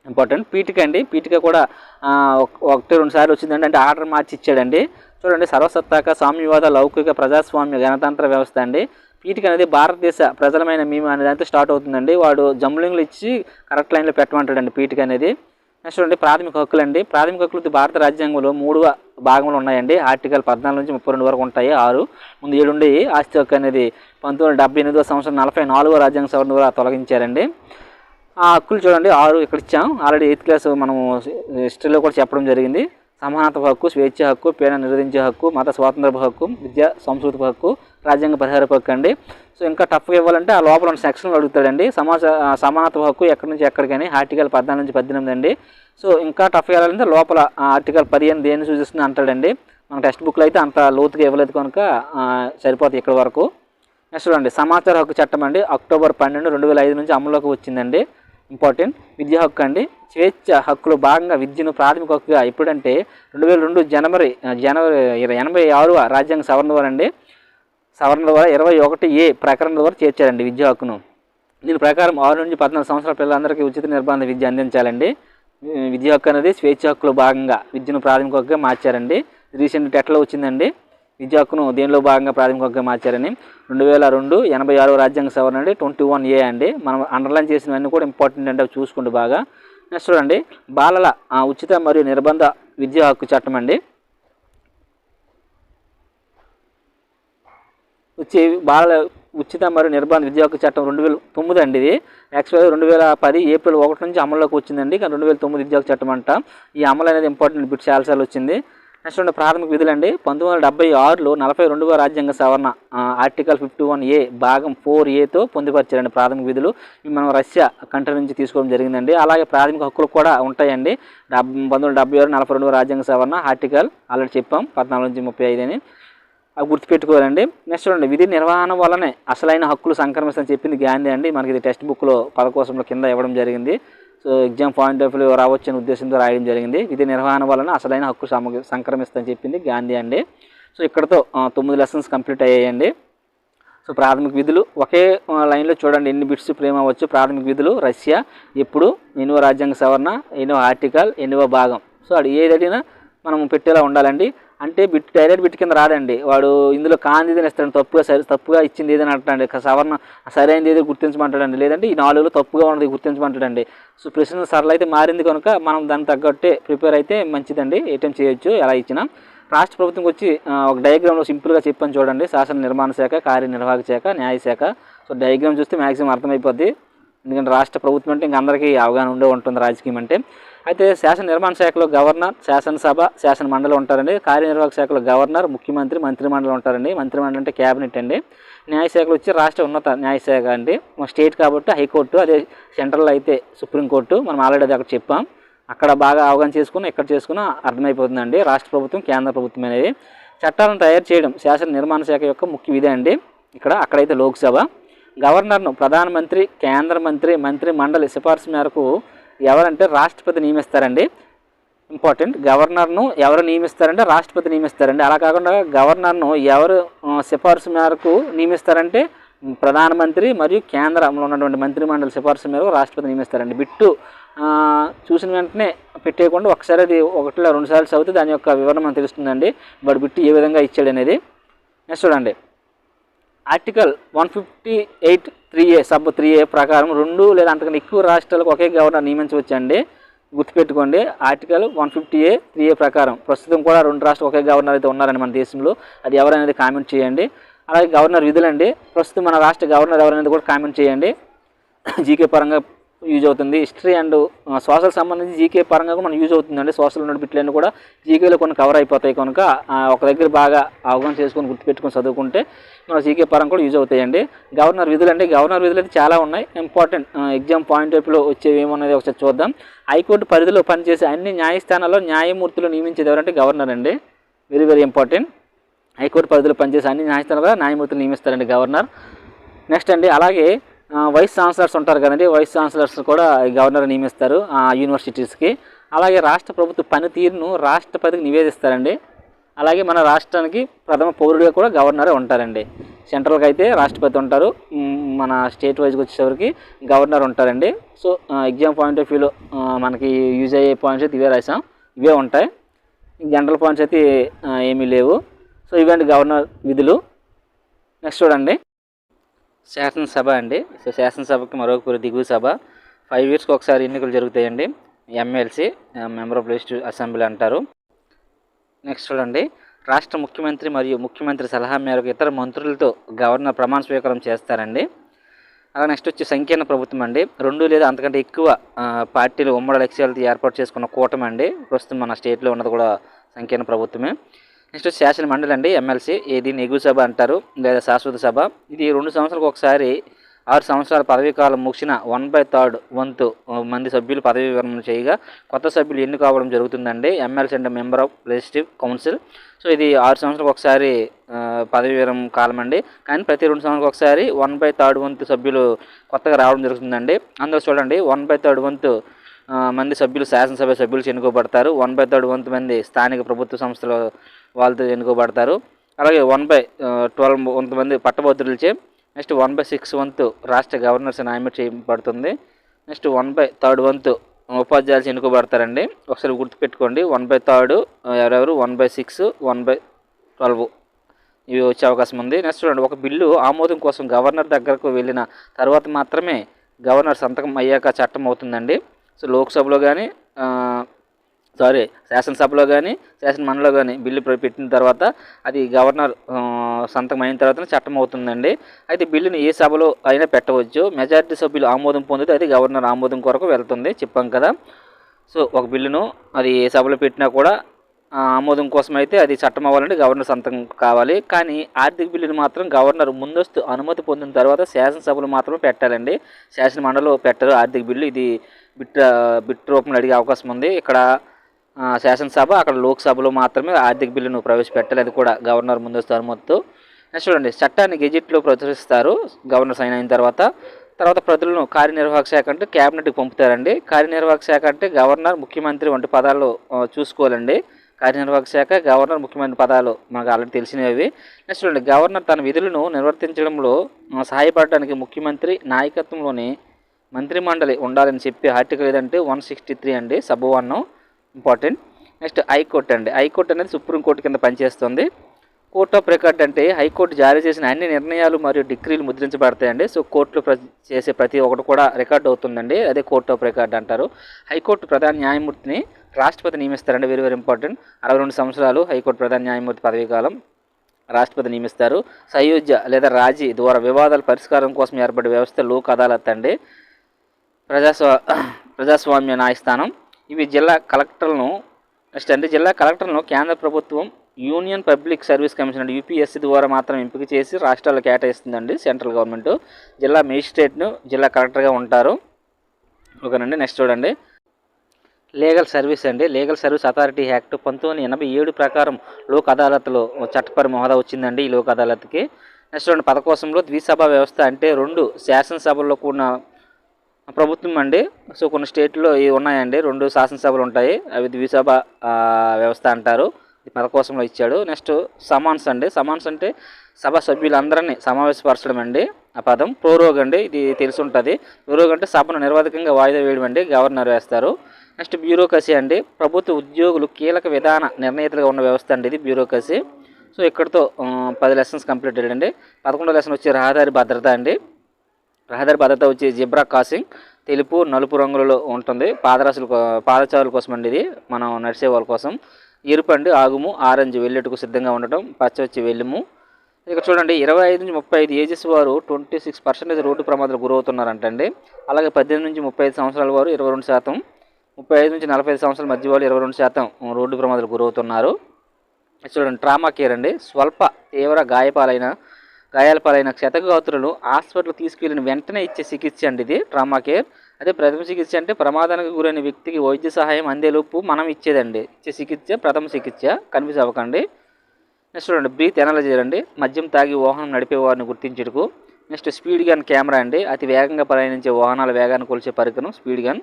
ఇంపార్టెంట్. పీఠిక అండి, పీఠిక కూడా 1-2 సార్లు వచ్చిందండి, అంటే ఆర్డర్ మార్చి ఇచ్చాడండి. చూడండి, సర్వసత్తాక సామ్యవాద లౌకిక ప్రజాస్వామ్య గణతంత్ర వ్యవస్థ అండి. పీఠిక అనేది భారతదేశ ప్రజలమైన మేము అనే దాంతో స్టార్ట్ అవుతుందండి. వాడు జంబ్లింగ్లు ఇచ్చి కరెక్ట్ లైన్లో పెట్టమంటాడండి పీఠిక అనేది. నెక్స్ట్ చూడండి, ప్రాథమిక హక్కులు అండి. ప్రాథమిక హక్కులు భారత రాజ్యాంగంలో 3వ భాగంలో ఉన్నాయండి. ఆర్టికల్ 14 నుంచి 32 వరకు ఉంటాయి. 6 ముందు 7 ఉండేవి. ఆస్తి హక్కు అనేది 1978వ సంవత్సరం 44వ రాజ్యాంగ సవరణ ద్వారా తొలగించారండి. ఆ హక్కులు చూడండి 6 ఇక్కడ ఇచ్చాం. ఆల్రెడీ 8th క్లాస్ మనము హిస్టరీలో కూడా చెప్పడం జరిగింది. సమానత్వ హక్కు, స్వేచ్ఛ హక్కు, పీడన నిరోధించే హక్కు, మత స్వాతంత్రపు హక్కు, విద్యా సంస్కృతి హక్కు, రాజ్యాంగ పరిహారపు హక్కు అండి. సో ఇంకా టఫ్గా ఇవ్వాలంటే ఆ లోపల ఉన్న సెక్షన్లు అడుగుతాడండి. సమానత్వ హక్కు ఎక్కడి నుంచి ఎక్కడికని ఆర్టికల్ 14 నుంచి 18 అండి. సో ఇంకా టఫ్ ఇవ్వాలంటే లోపల ఆర్టికల్ 15 దేన్ని సూచిస్తుంది అంటాడండి. మన టెక్స్ట్ బుక్లో అయితే అంత లోతుగా ఇవ్వలేదు కనుక సరిపోతుంది ఇక్కడ వరకు. నెక్స్ట్ చూడండి, సమాచార హక్కు చట్టం అండి. అక్టోబర్ 12, 2005 నుంచి అమల్లోకి వచ్చిందండి. ఇంపార్టెంట్. విద్యా హక్కు అండి. స్వేచ్ఛ హక్కులో భాగంగా విద్యను ప్రాథమిక హక్కుగా ఎప్పుడంటే 2002 జనవరి 86వ రాజ్యాంగ సవరణ ద్వారా అండి. సవరణ ద్వారా 21A ప్రకరణ ద్వారా చేర్చారండి విద్యా హక్కును. దీని ప్రకారం 6 నుంచి 14 సంవత్సరాల పిల్లలందరికీ ఉచిత నిర్బంధ విద్య అందించాలండి. విద్యా హక్కు అనేది స్వేచ్ఛ హక్కులో భాగంగా విద్యను ప్రాథమిక హక్కుగా మార్చారండి. రీసెంట్ టెట్లో వచ్చిందండి, విద్యా హక్కును దేనిలో భాగంగా ప్రాథమిక హక్కుగా మార్చారని. 2002 86వ రాజ్యాంగ సవరణ అండి. 21A అండి. మనం అండర్లైన్ చేసినవన్నీ కూడా ఇంపార్టెంట్ అంటే అవి చూసుకోండి బాగా. నెక్స్ట్ చూడండి, బాలల ఉచిత మరియు నిర్బంధ విద్యా హక్కు చట్టం అండి. బాలల ఉచిత మరియు నిర్బంధ విద్యా హక్కు చట్టం 2009 అండి. ఇది యాక్చువల్గా 2010 ఏప్రిల్ 1 నుంచి అమల్లోకి వచ్చిందండి. కానీ 2009 విద్యా హక్కు చట్టం అంట. ఈ అమలు అనేది ఇంపార్టెంట్ బిట్ చాలాసార్లు వచ్చింది. నెక్స్ట్ ఉండే ప్రాథమిక విధులు అండి. 1976లో 42వ రాజ్యాంగ సవరణ ఆర్టికల్ 51A భాగం 4Aతో పొందుపరిచారండి ప్రాథమిక విధులు. మనం రష్యా కంట్రీ నుంచి తీసుకోవడం జరిగిందండి. అలాగే ప్రాథమిక హక్కులు కూడా ఉంటాయండి. 1976 42వ రాజ్యాంగ సవరణ ఆర్టికల్ ఆల్రెడీ చెప్పాం 14 నుంచి 35 అని, అవి గుర్తుపెట్టుకోవాలండి. నెక్స్ట్ చూడండి, విధి నిర్వహణ వల్లనే అసలైన హక్కులు సంక్రమిస్తాయని చెప్పింది గాంధీ అండి. మనకి ఇది టెక్స్ట్ బుక్లో పదకోశంలో కింద ఇవ్వడం జరిగింది. So exam point of view రావచ్చు అనే ఉద్దేశంతో రాయడం జరిగింది. విధి నిర్వహణ వలన అసలైన హక్కు సంక్రమిస్తాయని చెప్పింది గాంధీ అండి. సో ఇక్కడతో 9 లెసన్స్ కంప్లీట్ అయ్యాయండి. సో ప్రాథమిక విధులు ఒకే లైన్లో చూడండి ఎన్ని బిట్స్ ప్రేమ అవ్వచ్చు. ప్రాథమిక విధులు రష్యా ఎప్పుడు, ఎన్నో రాజ్యాంగ సవరణ, ఎన్నో ఆర్టికల్, ఎన్నో భాగం. సో అది ఏదైనా మనం పెట్టేలా ఉండాలండి. అంటే బిట్ డైరెక్ట్ బిట్ కింద రాదండి. వాడు ఇందులో కాంతిదని ఇస్తాడు, తప్పుగా ఇచ్చింది ఏదని అంటాడండి. సవరణ సరైనది ఏదో గుర్తించమంటాడండి, లేదంటే ఈ 4లో తప్పుగా ఉన్నది గుర్తించమంటాడండి. సో ప్రశ్న సరళ అయితే మారింది కనుక మనం దానికి తగ్గట్టే ప్రిపేర్ అయితే మంచిదండి. ఏటీఎం చేయొచ్చు ఎలా ఇచ్చినా. రాష్ట్ర ప్రభుత్వంకి వచ్చి ఒక డయాగ్రామ్లో సింపుల్గా చెప్పని చూడండి. శాసన నిర్మాణ శాఖ, కార్యనిర్వాహక శాఖ, న్యాయశాఖ. సో డయాగ్రామ్ చూస్తే మ్యాక్సిమం అర్థమైపోద్ది. ఎందుకంటే రాష్ట్ర ప్రభుత్వం అంటే ఇంక అందరికీ అవగాహన ఉండే ఉంటుంది రాజకీయం అంటే. అయితే శాసన నిర్మాణ శాఖలో గవర్నర్, శాసనసభ, శాసన మండలి ఉంటారండి. కార్యనిర్వాహక శాఖలో గవర్నర్, ముఖ్యమంత్రి, మంత్రిమండలి ఉంటారండి. మంత్రిమండలి అంటే క్యాబినెట్ అండి. న్యాయశాఖలో వచ్చి రాష్ట్ర ఉన్నత న్యాయశాఖ అండి. స్టేట్ కాబట్టి హైకోర్టు, అదే సెంట్రల్ అయితే సుప్రీంకోర్టు. మనం ఆల్రెడీ అది అక్కడ చెప్పాం. అక్కడ బాగా అవగాహన చేసుకుని ఎక్కడ చేసుకున్నా అర్థమైపోతుందండి. రాష్ట్ర ప్రభుత్వం, కేంద్ర ప్రభుత్వం అనేది చట్టాలను తయారు చేయడం శాసన నిర్మాణ శాఖ యొక్క ముఖ్య విధి అండి. అక్కడైతే లోక్సభ. గవర్నర్ను ప్రధానమంత్రి, కేంద్ర మంత్రి, మంత్రి మండలి సిఫార్సు మేరకు ఎవరంటే రాష్ట్రపతి నియమిస్తారండి. ఇంపార్టెంట్. గవర్నర్ను ఎవరు నియమిస్తారంటే రాష్ట్రపతి నియమిస్తారండి. అలా కాకుండా గవర్నర్ను ఎవరు సిఫార్సు మేరకు నియమిస్తారంటే ప్రధానమంత్రి మరియు కేంద్రంలో ఉన్నటువంటి మంత్రి మండలి సిఫార్సు మేరకు రాష్ట్రపతి నియమిస్తారండి. బిట్టు చూసిన వెంటనే పెట్టేయకుండా ఒకసారి అది 1-2 సార్లు చదివితే దాని యొక్క వివరణ మనకు తెలుస్తుందండి. వాడు బిట్టు ఏ విధంగా ఇచ్చాడు అనేది. నెక్స్ట్ చూడండి, ఆర్టికల్ 158(3A) సబ్ 3A ప్రకారం 2 లేదా అంతకన్నా ఎక్కువ రాష్ట్రాలకు ఒకే గవర్నర్ నియమించవచ్చండి. గుర్తుపెట్టుకోండి, ఆర్టికల్ 158(3A) ప్రకారం ప్రస్తుతం కూడా 2 రాష్ట్రాలు ఒకే గవర్నర్ అయితే ఉన్నారండి మన దేశంలో. అది ఎవరనేది కామెంట్ చేయండి. అలాగే గవర్నర్ విధులండి. ప్రస్తుతం మన రాష్ట్ర గవర్నర్ ఎవరనేది కూడా కామెంట్ చేయండి. జీకే పరంగా యూజ్ అవుతుంది. హిస్టరీ అండ్ సోషల్ సంబంధించి జీకే పరంగా కూడా మనం యూజ్ అవుతుందండి. సోషల్ ఉన్న బిట్లన్నీ కూడా జీకేలో కొన్ని కవర్ అయిపోతాయి కనుక ఒక దగ్గర బాగా అవగాహన చేసుకొని గుర్తుపెట్టుకొని చదువుకుంటే మన జీకే పరంగా కూడా యూజ్ అవుతాయండి. గవర్నర్ విధులు అండి. గవర్నర్ విధులు అయితే చాలా ఉన్నాయి. ఇంపార్టెంట్ ఎగ్జామ్ పాయింట్ ఆఫ్ వ్యూలో వచ్చేవి ఏమన్నది ఒకసారి చూద్దాం. హైకోర్టు పరిధిలో పనిచేసే అన్ని న్యాయస్థానాల్లో న్యాయమూర్తులు నియమించేది ఎవరంటే గవర్నర్ అండి. Very very important. హైకోర్టు పరిధిలో పనిచేసే అన్ని న్యాయస్థానాల్లో న్యాయమూర్తులు నియమిస్తారండి గవర్నర్. నెక్స్ట్ అండి, అలాగే వైస్ ఛాన్సలర్స్ ఉంటారు కదండి. వైస్ ఛాన్సలర్స్ కూడా గవర్నర్ నియమిస్తారు యూనివర్సిటీస్కి. అలాగే రాష్ట్ర ప్రభుత్వ పనితీరును రాష్ట్రపతికి నివేదిస్తారండి. అలాగే మన రాష్ట్రానికి ప్రథమ పౌరుడిగా కూడా గవర్నరే ఉంటారండి. సెంట్రల్కి అయితే రాష్ట్రపతి ఉంటారు, మన స్టేట్ వైజ్గా వచ్చేసరికి గవర్నర్ ఉంటారండి. సో ఎగ్జామ్ పాయింట్ ఆఫ్ వ్యూలో మనకి యూజ్ అయ్యే పాయింట్స్ అయితే ఇవే రాసాం, ఇవే ఉంటాయి. జనరల్ పాయింట్స్ అయితే ఏమీ లేవు. సో ఇవండి గవర్నర్ విధులు. నెక్స్ట్ చూడండి శాసనసభ అండి. సో శాసనసభకి మరొక పేరు దిగువ సభ. 5 yearsకి ఒకసారి ఎన్నికలు జరుగుతాయండి. MLC member of legislative assembly అంటారు. నెక్స్ట్ చూడండి రాష్ట్ర ముఖ్యమంత్రి మరియు ముఖ్యమంత్రి సలహా మేరకు ఇతర మంత్రులతో గవర్నర్ ప్రమాణ స్వీకారం చేస్తారండి. అలా నెక్స్ట్ వచ్చి సంకీర్ణ ప్రభుత్వం అండి. 2 లేదా అంతకంటే ఎక్కువ పార్టీలు ఉమ్మడి లక్ష్యాలతో ఏర్పాటు చేసుకున్న కూటమి అండి. ప్రస్తుతం మన స్టేట్లో ఉన్నది కూడా సంకీర్ణ ప్రభుత్వమే. నెక్స్ట్ వచ్చి శాసన మండలి అండి, ఎమ్మెల్సీ. దీన్ని ఎగువ సభ అంటారు లేదా శాశ్వత సభ. ఇది 2 సంవత్సరాలకు ఒకసారి 6 సంవత్సరాల పదవీ కాలం ముగిసిన 1/3 వంతు మంది సభ్యులు పదవీ విరమణ చేయగా కొత్త సభ్యులు ఎన్నిక కావడం జరుగుతుందండి. ఎమ్మెల్సీ అంటే member of legislative council. So ఇది 6 సంవత్సరాలకు ఒకసారి పదవీ విరమణ కాలం అండి. కానీ ప్రతి 2 సంవత్సరాలకు ఒకసారి 1/3 వంతు సభ్యులు కొత్తగా రావడం జరుగుతుందండి. అందులో చూడండి 1/3 వంతు మంది సభ్యులు శాసనసభ సభ్యులు ఎన్నుకోబడతారు. 1/3 వంతు మంది స్థానిక ప్రభుత్వ సంస్థల వాళ్ళతో ఎన్నుకోబడతారు. అలాగే 1/12 వంతు మంది పట్టభద్రులచే. నెక్స్ట్ 1/6 వంతు రాష్ట్ర గవర్నర్స్ నామినేట్ చేయబడుతుంది. నెక్స్ట్ 1/3 వంతు ఉపాధ్యాయులు ఎన్నుకోబడతారండి. ఒకసారి గుర్తుపెట్టుకోండి 1/3 ఎవరెవరు, 1/6, 1/12 ఇవి వచ్చే అవకాశం ఉంది. నెక్స్ట్ చూడండి ఒక బిల్లు ఆమోదం కోసం గవర్నర్ దగ్గరకు వెళ్ళిన తర్వాత మాత్రమే గవర్నర్ సంతకం అయ్యాక చట్టం అవుతుందండి. సో లోక్సభలో కానీ శాసనసభలో కానీ శాసన మండలిలో కానీ బిల్లు పెట్టిన తర్వాత అది గవర్నర్ సంతకం అయిన తర్వాత చట్టం అవుతుందండి. అయితే బిల్లుని ఏ సభలో అయినా పెట్టవచ్చు. మెజారిటీ సభ్యులు ఆమోదం పొందితే అది గవర్నర్ ఆమోదం కొరకు వెళ్తుంది, చెప్పాం కదా. సో ఒక బిల్లును అది ఏ సభలో పెట్టినా కూడా ఆమోదం కోసం అయితే అది చట్టం అవ్వాలంటే గవర్నర్ సంతకం కావాలి. కానీ ఆర్థిక బిల్లుని మాత్రం గవర్నర్ ముందస్తు అనుమతి పొందిన తర్వాత శాసనసభలో మాత్రమే పెట్టాలండి. శాసన మండలిలో పెట్టరు ఆర్థిక బిల్లు. ఇది బిట్ రూపంలో అడిగే అవకాశం ఉంది. ఇక్కడ శాసనసభ, అక్కడ లోక్సభలో మాత్రమే ఆర్థిక బిల్లును ప్రవేశపెట్టాలి, అది కూడా గవర్నర్ ముందస్తు అనుమతితో. నెక్స్ట్ చూడండి చట్టాన్ని గెజిట్లో ప్రచురిస్తారు గవర్నర్ సైన్ అయిన తర్వాత. ప్రతులను కార్యనిర్వాహక శాఖ అంటే క్యాబినెట్కి పంపుతారండి. కార్యనిర్వాహక శాఖ అంటే గవర్నర్, ముఖ్యమంత్రి వంటి పదాలు చూసుకోవాలండి. కార్యనిర్వాహక శాఖ, గవర్నర్, ముఖ్యమంత్రి పదాలు మనకు ఆల్రెడీ తెలిసినవి. నెక్స్ట్ చూడండి గవర్నర్ తన విధులను నిర్వర్తించడంలో సహాయపడడానికి ముఖ్యమంత్రి నాయకత్వంలోని మంత్రిమండలి ఉండాలని చెప్పి ఆర్టికల్ ఏదంటే 163 అండి, సబ్ 1 ఇంపార్టెంట్. నెక్స్ట్ హైకోర్టు అండి. హైకోర్టు అనేది సుప్రీంకోర్టు కింద పనిచేస్తుంది. కోర్ట్ ఆఫ్ రికార్డ్ అంటే హైకోర్టు జారీ చేసిన అన్ని నిర్ణయాలు మరియు డిగ్రీలు ముద్రించబడతాయండి. సో కోర్టులో చేసే ప్రతి ఒక్కటి కూడా రికార్డ్ అవుతుందండి, అదే కోర్ట్ ఆఫ్ రికార్డ్ అంటారు. హైకోర్టు ప్రధాన న్యాయమూర్తిని రాష్ట్రపతి నియమిస్తారండి, వెరీ వెరీ ఇంపార్టెంట్. 62 సంవత్సరాలు హైకోర్టు ప్రధాన న్యాయమూర్తి పదవీ కాలం, రాష్ట్రపతి నియమిస్తారు. సయోధ్య లేదా రాజీ ద్వారా వివాదాల పరిష్కారం కోసం ఏర్పడే వ్యవస్థ లోక్ అదాలత్ అండి. ప్రజాస్వామ్య న్యాయస్థానం. ఇవి జిల్లా కలెక్టర్లను జిల్లా కలెక్టర్లను కేంద్ర ప్రభుత్వం యూనియన్ పబ్లిక్ సర్వీస్ కమిషన్ అంటే యూపీఎస్సీ ద్వారా మాత్రం ఎంపిక చేసి రాష్ట్రాలకు కేటాయిస్తుందండి సెంట్రల్ గవర్నమెంట్. జిల్లా మేజిస్ట్రేట్ను జిల్లా కలెక్టర్గా ఉంటారు. ఓకేనండి. నెక్స్ట్ చూడండి లీగల్ సర్వీస్ అండి. లీగల్ సర్వీస్ అథారిటీ యాక్ట్ 1987 ప్రకారం లోక్ అదాలత్లో చట్టపరమైన హోదా వచ్చిందండి ఈ లోక్ అదాలత్కి. నెక్స్ట్ చూడండి 11లో ద్విసభ వ్యవస్థ అంటే 2 శాసనసభల్లో కూడిన ప్రభుత్వం అండి. సో కొన్ని స్టేట్లో ఇవి ఉన్నాయండి, 2 శాసనసభలు ఉంటాయి, అవి ద్విసభ వ్యవస్థ అంటారు. 11లో ఇచ్చాడు. నెక్స్ట్ సమాన్స్ అండి. సమాన్స్ అంటే సభ సభ్యులందరినీ సమావేశపరచడం అండి ఆ పదం. ప్రోరోగ్ అండి, ఇది తెలిసి ఉంటుంది. ప్రోరోగ్ అంటే సభను నిర్వాధికంగా వాయిదా వేయడం అండి, గవర్నర్ వేస్తారు. నెక్స్ట్ బ్యూరోక్రసీ అండి. ప్రభుత్వ ఉద్యోగులు కీలక విధాన నిర్ణయితలుగా ఉన్న వ్యవస్థ అండి ఇది బ్యూరోక్రసీ. సో ఇక్కడితో 10 లెసన్స్ కంప్లీట్ అయ్యండి. 11వ లెసన్ వచ్చి రహదారి భద్రత అండి. రహదారి భద్రత వచ్చి జిబ్రా క్రాసింగ్, తెలుపు నలుపు రంగులలో ఉంటుంది. పాదచారుల కోసం అండి ఇది, మనం నడిచే వాళ్ళ కోసం. ఎరుపు అండి ఆగుము, ఆరెంజ్ వెళ్ళేట్టుకు సిద్ధంగా ఉండటం, పచ్చ వచ్చి వెళ్ళుము. ఇక చూడండి 25 నుంచి 35 ఏజెస్ వారు 26% రోడ్డు ప్రమాదాలు గురవుతున్నారంటండి. అలాగే 18 నుంచి 35 సంవత్సరాల వారు 22%, 35 నుంచి 45 సంవత్సరాల మధ్య వాళ్ళు 22% రోడ్డు ప్రమాదాలు గురవుతున్నారు. చూడండి ట్రామా కేర్ అండి. స్వల్ప తీవ్ర గాయాల పాలైన క్షతగాత్రులను హాస్పిటల్ తీసుకెళ్లిన వెంటనే ఇచ్చే చికిత్స అండి ఇది ట్రామా కేర్. అదే ప్రథమ చికిత్స అంటే ప్రమాదానికి గురైన వ్యక్తికి వైద్య సహాయం అందేలోపు మనం ఇచ్చేదండి, ఇచ్చే చికిత్స ప్రథమ చికిత్స, కన్ఫ్యూజ్ అవ్వకండి. నెక్స్ట్ చూడండి బ్రీత్ ఎనాలజీ అండి. మద్యం తాగి వాహనం నడిపే వారిని గుర్తించుటకు. నెక్స్ట్ స్పీడ్ గన్ కెమెరా అండి. అతి వేగంగా ప్రయాణించే వాహనాల వేగాన్ని కొలిచే పరికరం స్పీడ్ గన్.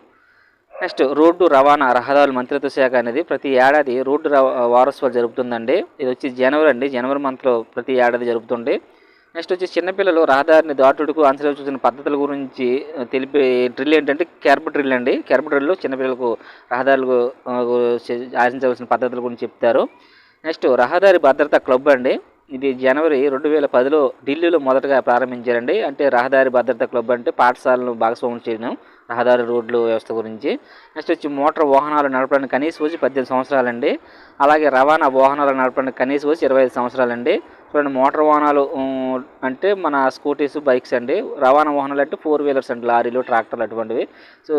నెక్స్ట్ రోడ్డు రవాణా రహదారుల మంత్రిత్వ శాఖ అనేది ప్రతి ఏడాది రోడ్డు వారోత్సవాలు జరుపుతుందండి. ఇది వచ్చి జనవరి మంత్లో ప్రతి ఏడాది జరుపుతుంది. నెక్స్ట్ వచ్చి చిన్నపిల్లలు రహదారిని దాటుటకు అనుసరించిన పద్ధతుల గురించి తెలిపే డ్రిల్ ఏంటంటే కెర్బ్ డ్రిల్ అండి. కెర్బ్ డ్రిల్ చిన్నపిల్లలకు రహదారులకు ఆచరించవలసిన పద్ధతుల గురించి చెప్తారు. నెక్స్ట్ రహదారి భద్రతా క్లబ్ అండి. ఇది జనవరి 2010లో ఢిల్లీలో మొదటగా ప్రారంభించారండి. అంటే రహదారి భద్రతా క్లబ్ అంటే పాఠశాలను భాగస్వామ్యం చేయడం రహదారి రోడ్లు వ్యవస్థ గురించి. నెక్స్ట్ వచ్చి మోటార్ వాహనాలు నడపడానికి కనీస వయసు 18 సంవత్సరాలండి. అలాగే రవాణా వాహనాలు నడపడానికి కనీస వయసు 25 సంవత్సరాలండి. చూడండి, మోటార్ వాహనాలు అంటే మన స్కూటీస్, బైక్స్ అండి. రవాణా వాహనాలు అంటే 4 వీలర్స్ అండి, లారీలు, ట్రాక్టర్లు అటువంటివి. సో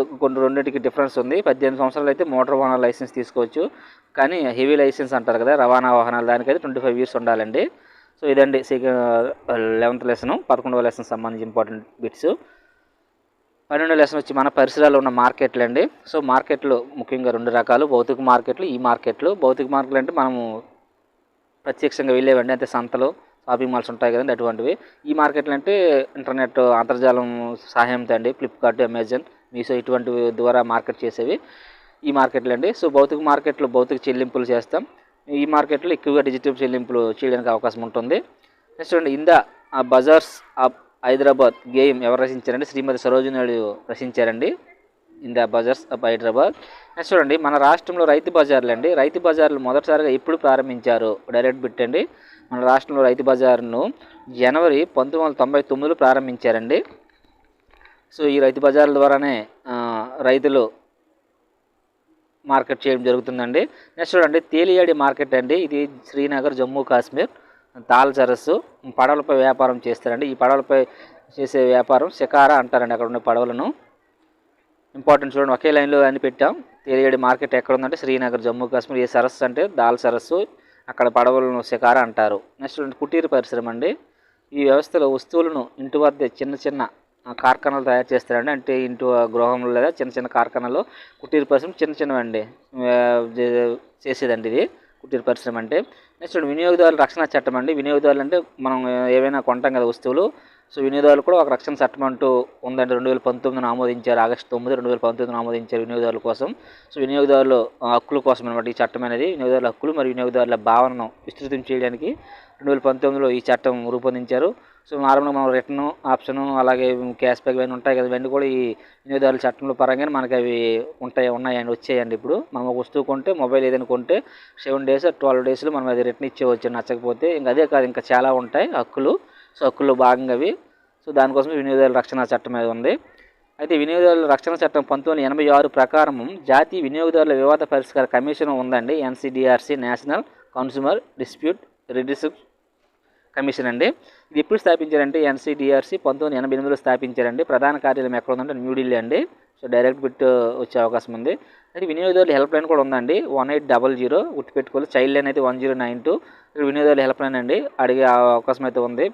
రెండింటికి డిఫరెన్స్ ఉంది. 18 సంవత్సరాలు అయితే మోటార్ వాహనాల లైసెన్స్ తీసుకోవచ్చు. కానీ హెవీ లైసెన్స్ అంటారు కదా రవాణా వాహనాలు, దానికైతే 25 ఇయర్స్ ఉండాలండి. సో ఇదండి 11th లెసన్. 11వ లెసన్ సంబంధించి ఇంపార్టెంట్ బిట్స్. 12వ లెసన్ వచ్చి మన పరిసరాల్లో ఉన్న మార్కెట్లు అండి. సో మార్కెట్లు ముఖ్యంగా 2 రకాలు, భౌతిక మార్కెట్లు, ఈ మార్కెట్లు. భౌతిక మార్కెట్లు అంటే మనము ప్రత్యక్షంగా వెళ్ళేవండి, అంటే సంతలు, షాపింగ్ మాల్స్ ఉంటాయి కదండి అటువంటివి. ఈ మార్కెట్లు అంటే ఇంటర్నెట్, అంతర్జాలం సహాయంతో అండి, ఫ్లిప్కార్ట్, అమెజాన్, మీషో ఇటువంటి ద్వారా మార్కెట్ చేసేవి ఈ మార్కెట్లు అండి. సో భౌతిక మార్కెట్లో భౌతిక చెల్లింపులు చేస్తాం. ఈ మార్కెట్లో ఎక్కువగా డిజిటల్ చెల్లింపులు చేయడానికి అవకాశం ఉంటుంది. నెక్స్ట్ చూడండి, బజార్స్ ఆఫ్ హైదరాబాద్ గేమ్ ఎవరు రచించారండి? శ్రీమతి సరోజిని నాయుడు రచించారండి. Bazaars of Hyderabad. నెక్స్ట్ చూడండి, మన రాష్ట్రంలో రైతు బజార్లు అండి. రైతు బజార్లు మొదటిసారిగా ఎప్పుడు ప్రారంభించారు? డైరెక్ట్ బిట్ అండి. మన రాష్ట్రంలో రైతు బజార్ను జనవరి 1999లో ప్రారంభించారండి. సో ఈ రైతు బజార్ల ద్వారానే రైతులు మార్కెట్ చేయడం జరుగుతుందండి. నెక్స్ట్ చూడండి, తేలియాడి మార్కెట్ అండి. ఇది శ్రీనగర్, జమ్మూ కాశ్మీర్, తాల్ సరస్సు. పడవలపై వ్యాపారం చేస్తారండి. ఈ పడవలపై చేసే వ్యాపారం షికారా అంటారండి అక్కడ ఉన్న పడవలను. ఇంపార్టెంట్ చూడండి, ఒకే లైన్లో అన్ని పెట్టాం. తేలియాడి మార్కెట్ ఎక్కడ ఉందంటే శ్రీనగర్, జమ్మూ కాశ్మీర్. ఏ సరస్సు అంటే దాల్ సరస్సు, అక్కడ పడవలను షికారా అంటారు. నెక్స్ట్ చూడండి, కుటీర పరిశ్రమ అండి. ఈ వ్యవస్థలో వస్తువులను ఇంటి వద్ద చిన్న చిన్న కార్ఖానాలు తయారు చేస్తారండి. అంటే ఇంటి గృహంలో లేదా చిన్న చిన్న కార్ఖానాలో కుటీర పరిశ్రమ చిన్న చిన్నవండి చేసేదండి ఇది కుటీర పరిశ్రమ అంటే. నెక్స్ట్ వినియోగదారుల రక్షణ చట్టం అండి. వినియోగదారులు అంటే మనం ఏవైనా కొంటాం కదా వస్తువులు. సో వినియోగదారులు కూడా ఒక రక్షణ చట్టం అంటూ ఉందండి. 2019 ఆమోదించారు. ఆగస్టు 9, 2019 ఆమోదించారు వినియోగదారుల కోసం. సో వినియోగదారుల హక్కుల కోసం అనమాట ఈ చట్టం అనేది. వినియోగదారుల హక్కులు మరియు వినియోగదారుల భావనను విస్తృతం చేయడానికి 2019లో ఈ చట్టం రూపొందించారు. సో నార్మల్గా మనం రిటర్న్ ఆప్షను, అలాగే క్యాష్ బ్యాక్ ఇవన్నీ ఉంటాయి కదా, ఇవన్నీ కూడా ఈ వినియోగదారుల చట్టంలో పరంగానే మనకి అవి ఉన్నాయండి, వచ్చాయండి. ఇప్పుడు మనం ఒక వస్తువు కొంటే, మొబైల్ ఏదైనా కొంటే 7 days 12 daysలో మనం అది రిటర్న్ ఇచ్చేవచ్చు నచ్చకపోతే. ఇంకా అదే కాదు, ఇంకా చాలా ఉంటాయి హక్కులు. సో హక్కుల్లో భాగంగా అవి. సో దానికోసం వినియోగదారుల రక్షణ చట్టం అనేది ఉంది. అయితే వినియోగదారుల రక్షణ చట్టం 1986 ప్రకారం జాతీయ వినియోగదారుల వివాద పరిష్కార కమిషన్ ఉందండి. NCDRC, national consumer dispute redressal commission అండి. ఇది ఎప్పుడు స్థాపించారంటే NCDRC 1988లో స్థాపించారండి. ప్రధాన కార్యాలయం ఎక్కడ ఉందంటే న్యూఢిల్లీ అండి. సో డైరెక్ట్ బిట్ వచ్చే అవకాశం ఉంది. అయితే వినియోగదారుల హెల్ప్ లైన్ కూడా ఉందండి. 1800 గుర్తుపెట్టుకోవాలి. చైల్డ్ లైన్ అయితే 1092. ఇక్కడ వినియోగదారుల హెల్ప్ లైన్ అండి, అడిగే అవకాశం అయితే ఉంది.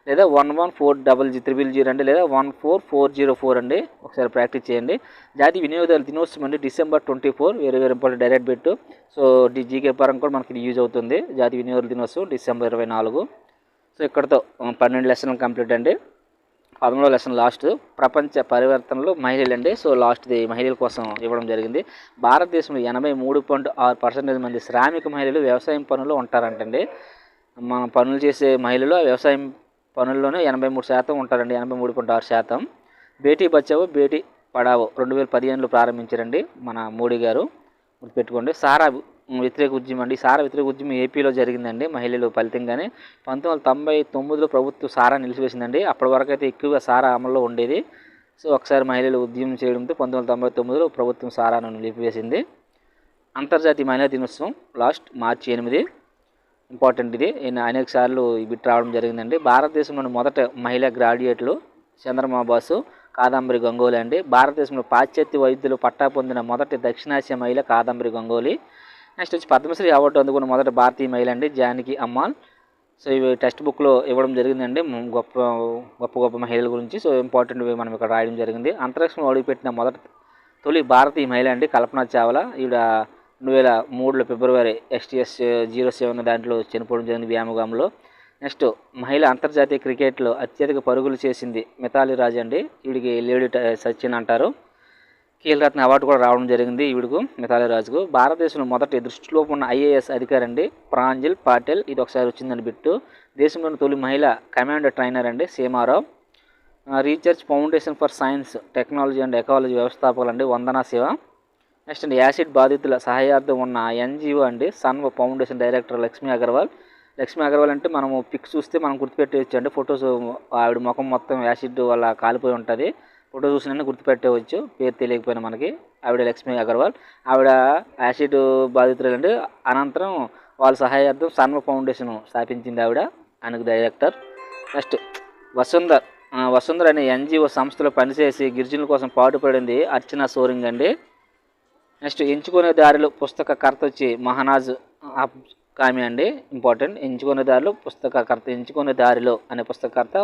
లేదా 114000 అండి, లేదా 14404 అండి. ఒకసారి ప్రాక్టీస్ చేయండి. జాతీయ వినియోగదారుల దినోత్సవం అండి December 24. Very important direct bit. So GK పరంగా కూడా మనకి ఇది యూజ్ అవుతుంది. జాతీయ వినియోగదారుల దినోత్సవం డిసెంబర్ 24. సో ఇక్కడతో 12 లెసన్లు కంప్లీట్ అండి. 13వ లెసన్ లాస్ట్, ప్రపంచ పరివర్తనలో మహిళలు అండి. సో లాస్ట్ది మహిళల కోసం ఇవ్వడం జరిగింది. భారతదేశంలో 83.6% మంది శ్రామిక మహిళలు వ్యవసాయం పనుల్లో ఉంటారంటండి. మనం పనులు చేసే మహిళలు వ్యవసాయం పనుల్లోనే 83% ఉంటారండి, 83.6%. బేటీ బచావో బేటీ పడావో 2015లో ప్రారంభించారండి మన మోడీ గారు, గుర్తుపెట్టుకోండి. సారా వ్యతిరేక ఉద్యమం అండి. సారా వ్యతిరేక ఉద్యమం ఏపీలో జరిగిందండి మహిళలు ఫలితంగానే. 1999లో ప్రభుత్వం సారా నిలిపివేసిందండి. అప్పటి వరకు అయితే ఎక్కువగా సారా అమల్లో ఉండేది. సో ఒకసారి మహిళలు ఉద్యమం చేయడంతో 1999లో ప్రభుత్వం సారాను నిలిపివేసింది. అంతర్జాతీయ మహిళా దినోత్సవం లాస్ట్ మార్చి 8. ఇంపార్టెంట్ ఇది, అనేక సార్లు బిట్ రావడం జరిగిందండి. భారతదేశంలోని మొదట మహిళా గ్రాడ్యుయేట్లు చంద్రమా బాసు, కాదంబరి గంగోలీ అండి. భారతదేశంలో పాశ్చాత్య వైద్యులు పట్టా పొందిన మొదటి దక్షిణాసియా మహిళ కాదంబరి గంగోలీ. నెక్స్ట్ వచ్చి పద్మశ్రీ అవార్డు అందుకున్న మొదటి భారతీయ మహిళ అండి జానకి అమ్మాల్. సో ఇవి టెక్స్ట్ బుక్లో ఇవ్వడం జరిగిందండి, గొప్ప గొప్ప గొప్ప మహిళల గురించి. సో ఇంపార్టెంట్ మనం ఇక్కడ రాయడం జరిగింది. అంతరిక్షంలో అడుగుపెట్టిన తొలి భారతీయ మహిళ అండి కల్పనా చావ్లా. ఈవిడ 2003 ఫిబ్రవరి STS 07 దాంట్లో చనిపోవడం జరిగింది వ్యామోగంలో. నెక్స్ట్ మహిళ అంతర్జాతీయ క్రికెట్లో అత్యధిక పరుగులు చేసింది మిథాలీ రాజ్ అండి. వీడికి లేడీ సచిన్ అంటారు. ఖేల్ రత్న అవార్డు కూడా రావడం జరిగింది ఈవిడకు, మిథాలీ రాజ్కు. భారతదేశంలో మొదటి దృష్టిలోపు ఉన్న ఐఏఎస్ అధికారి అండి ప్రాంజల్ పాటెల్, ఇది ఒకసారి వచ్చిందని బిట్టు. దేశంలోని తొలి మహిళ కమాండో ట్రైనర్ అండి Seema Rao. Research foundation for science technology and ecology వ్యవస్థాపకులు అండి వందనా శివ. నెక్స్ట్ అండి యాసిడ్ బాధితుల సహాయార్థం ఉన్న ఎన్జిఓ అండి సన్వ ఫౌండేషన్ డైరెక్టర్ లక్ష్మీ అగర్వాల్. లక్ష్మీ అగర్వాల్ అంటే మనము పిక్స్ చూస్తే మనం గుర్తుపెట్టవచ్చు అండి, ఫొటోస్ ఆవిడ ముఖం మొత్తం యాసిడ్ వల్ల కాలిపోయి ఉంటుంది, ఫోటో చూసినా గుర్తుపెట్టవచ్చు, పేరు తెలియకపోయినా మనకి. ఆవిడ లక్ష్మీ అగర్వాల్, ఆవిడ యాసిడ్ బాధితులండి. అనంతరం వాళ్ళ సహాయార్థం సన్వ ఫౌండేషన్ స్థాపించింది ఆవిడ, ఆయనకు డైరెక్టర్. నెక్స్ట్ వసుంధర అనే ఎన్జిఓ సంస్థలో పనిచేసి గిరిజనుల కోసం పాటుపడింది అర్చనా సోరింగ్ అండి. నెక్స్ట్ ఎంచుకునే దారిలో పుస్తకకర్త వచ్చి మహానాజ్ కామి అండి, ఇంపార్టెంట్. ఎంచుకునే దారిలో అనే పుస్తకకర్త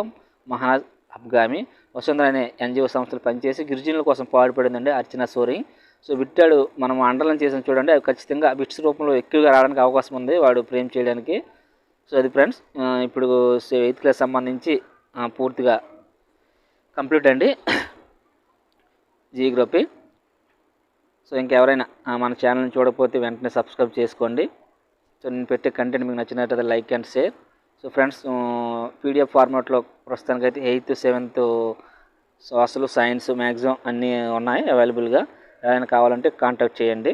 మహానాజ్ అబ్గామి. వసుంధర అనే ఎన్జిఓ సంస్థలు పనిచేసి గిరిజనుల కోసం పాటుపడిందండి అర్చనా సోరింగ్. సో బిట్టాడు మనం అండర్లైన్ చేసిన చూడండి, అవి ఖచ్చితంగా బిట్స్ రూపంలో ఎక్కువగా రావడానికి అవకాశం ఉంది వాడు ఫ్రేమ్ చేయడానికి. సో అది ఫ్రెండ్స్, ఇప్పుడు 8th క్లాస్ సంబంధించి పూర్తిగా కంప్లీట్ అండి జియోగ్రఫీ. సో ఇంకెవరైనా మన ఛానల్ని చూడకపోతే వెంటనే సబ్స్క్రైబ్ చేసుకోండి. సో నేను పెట్టే కంటెంట్ మీకు నచ్చినట్లయితే like and share. So friends, PDF ఫార్మాట్లో ప్రస్తుతానికైతే 8th 7th social science maximum అన్నీ ఉన్నాయి అవైలబుల్గా. ఎవరైనా కావాలంటే కాంటాక్ట్ చేయండి,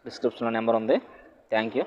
డిస్క్రిప్షన్లో నెంబర్ ఉంది. Thank you.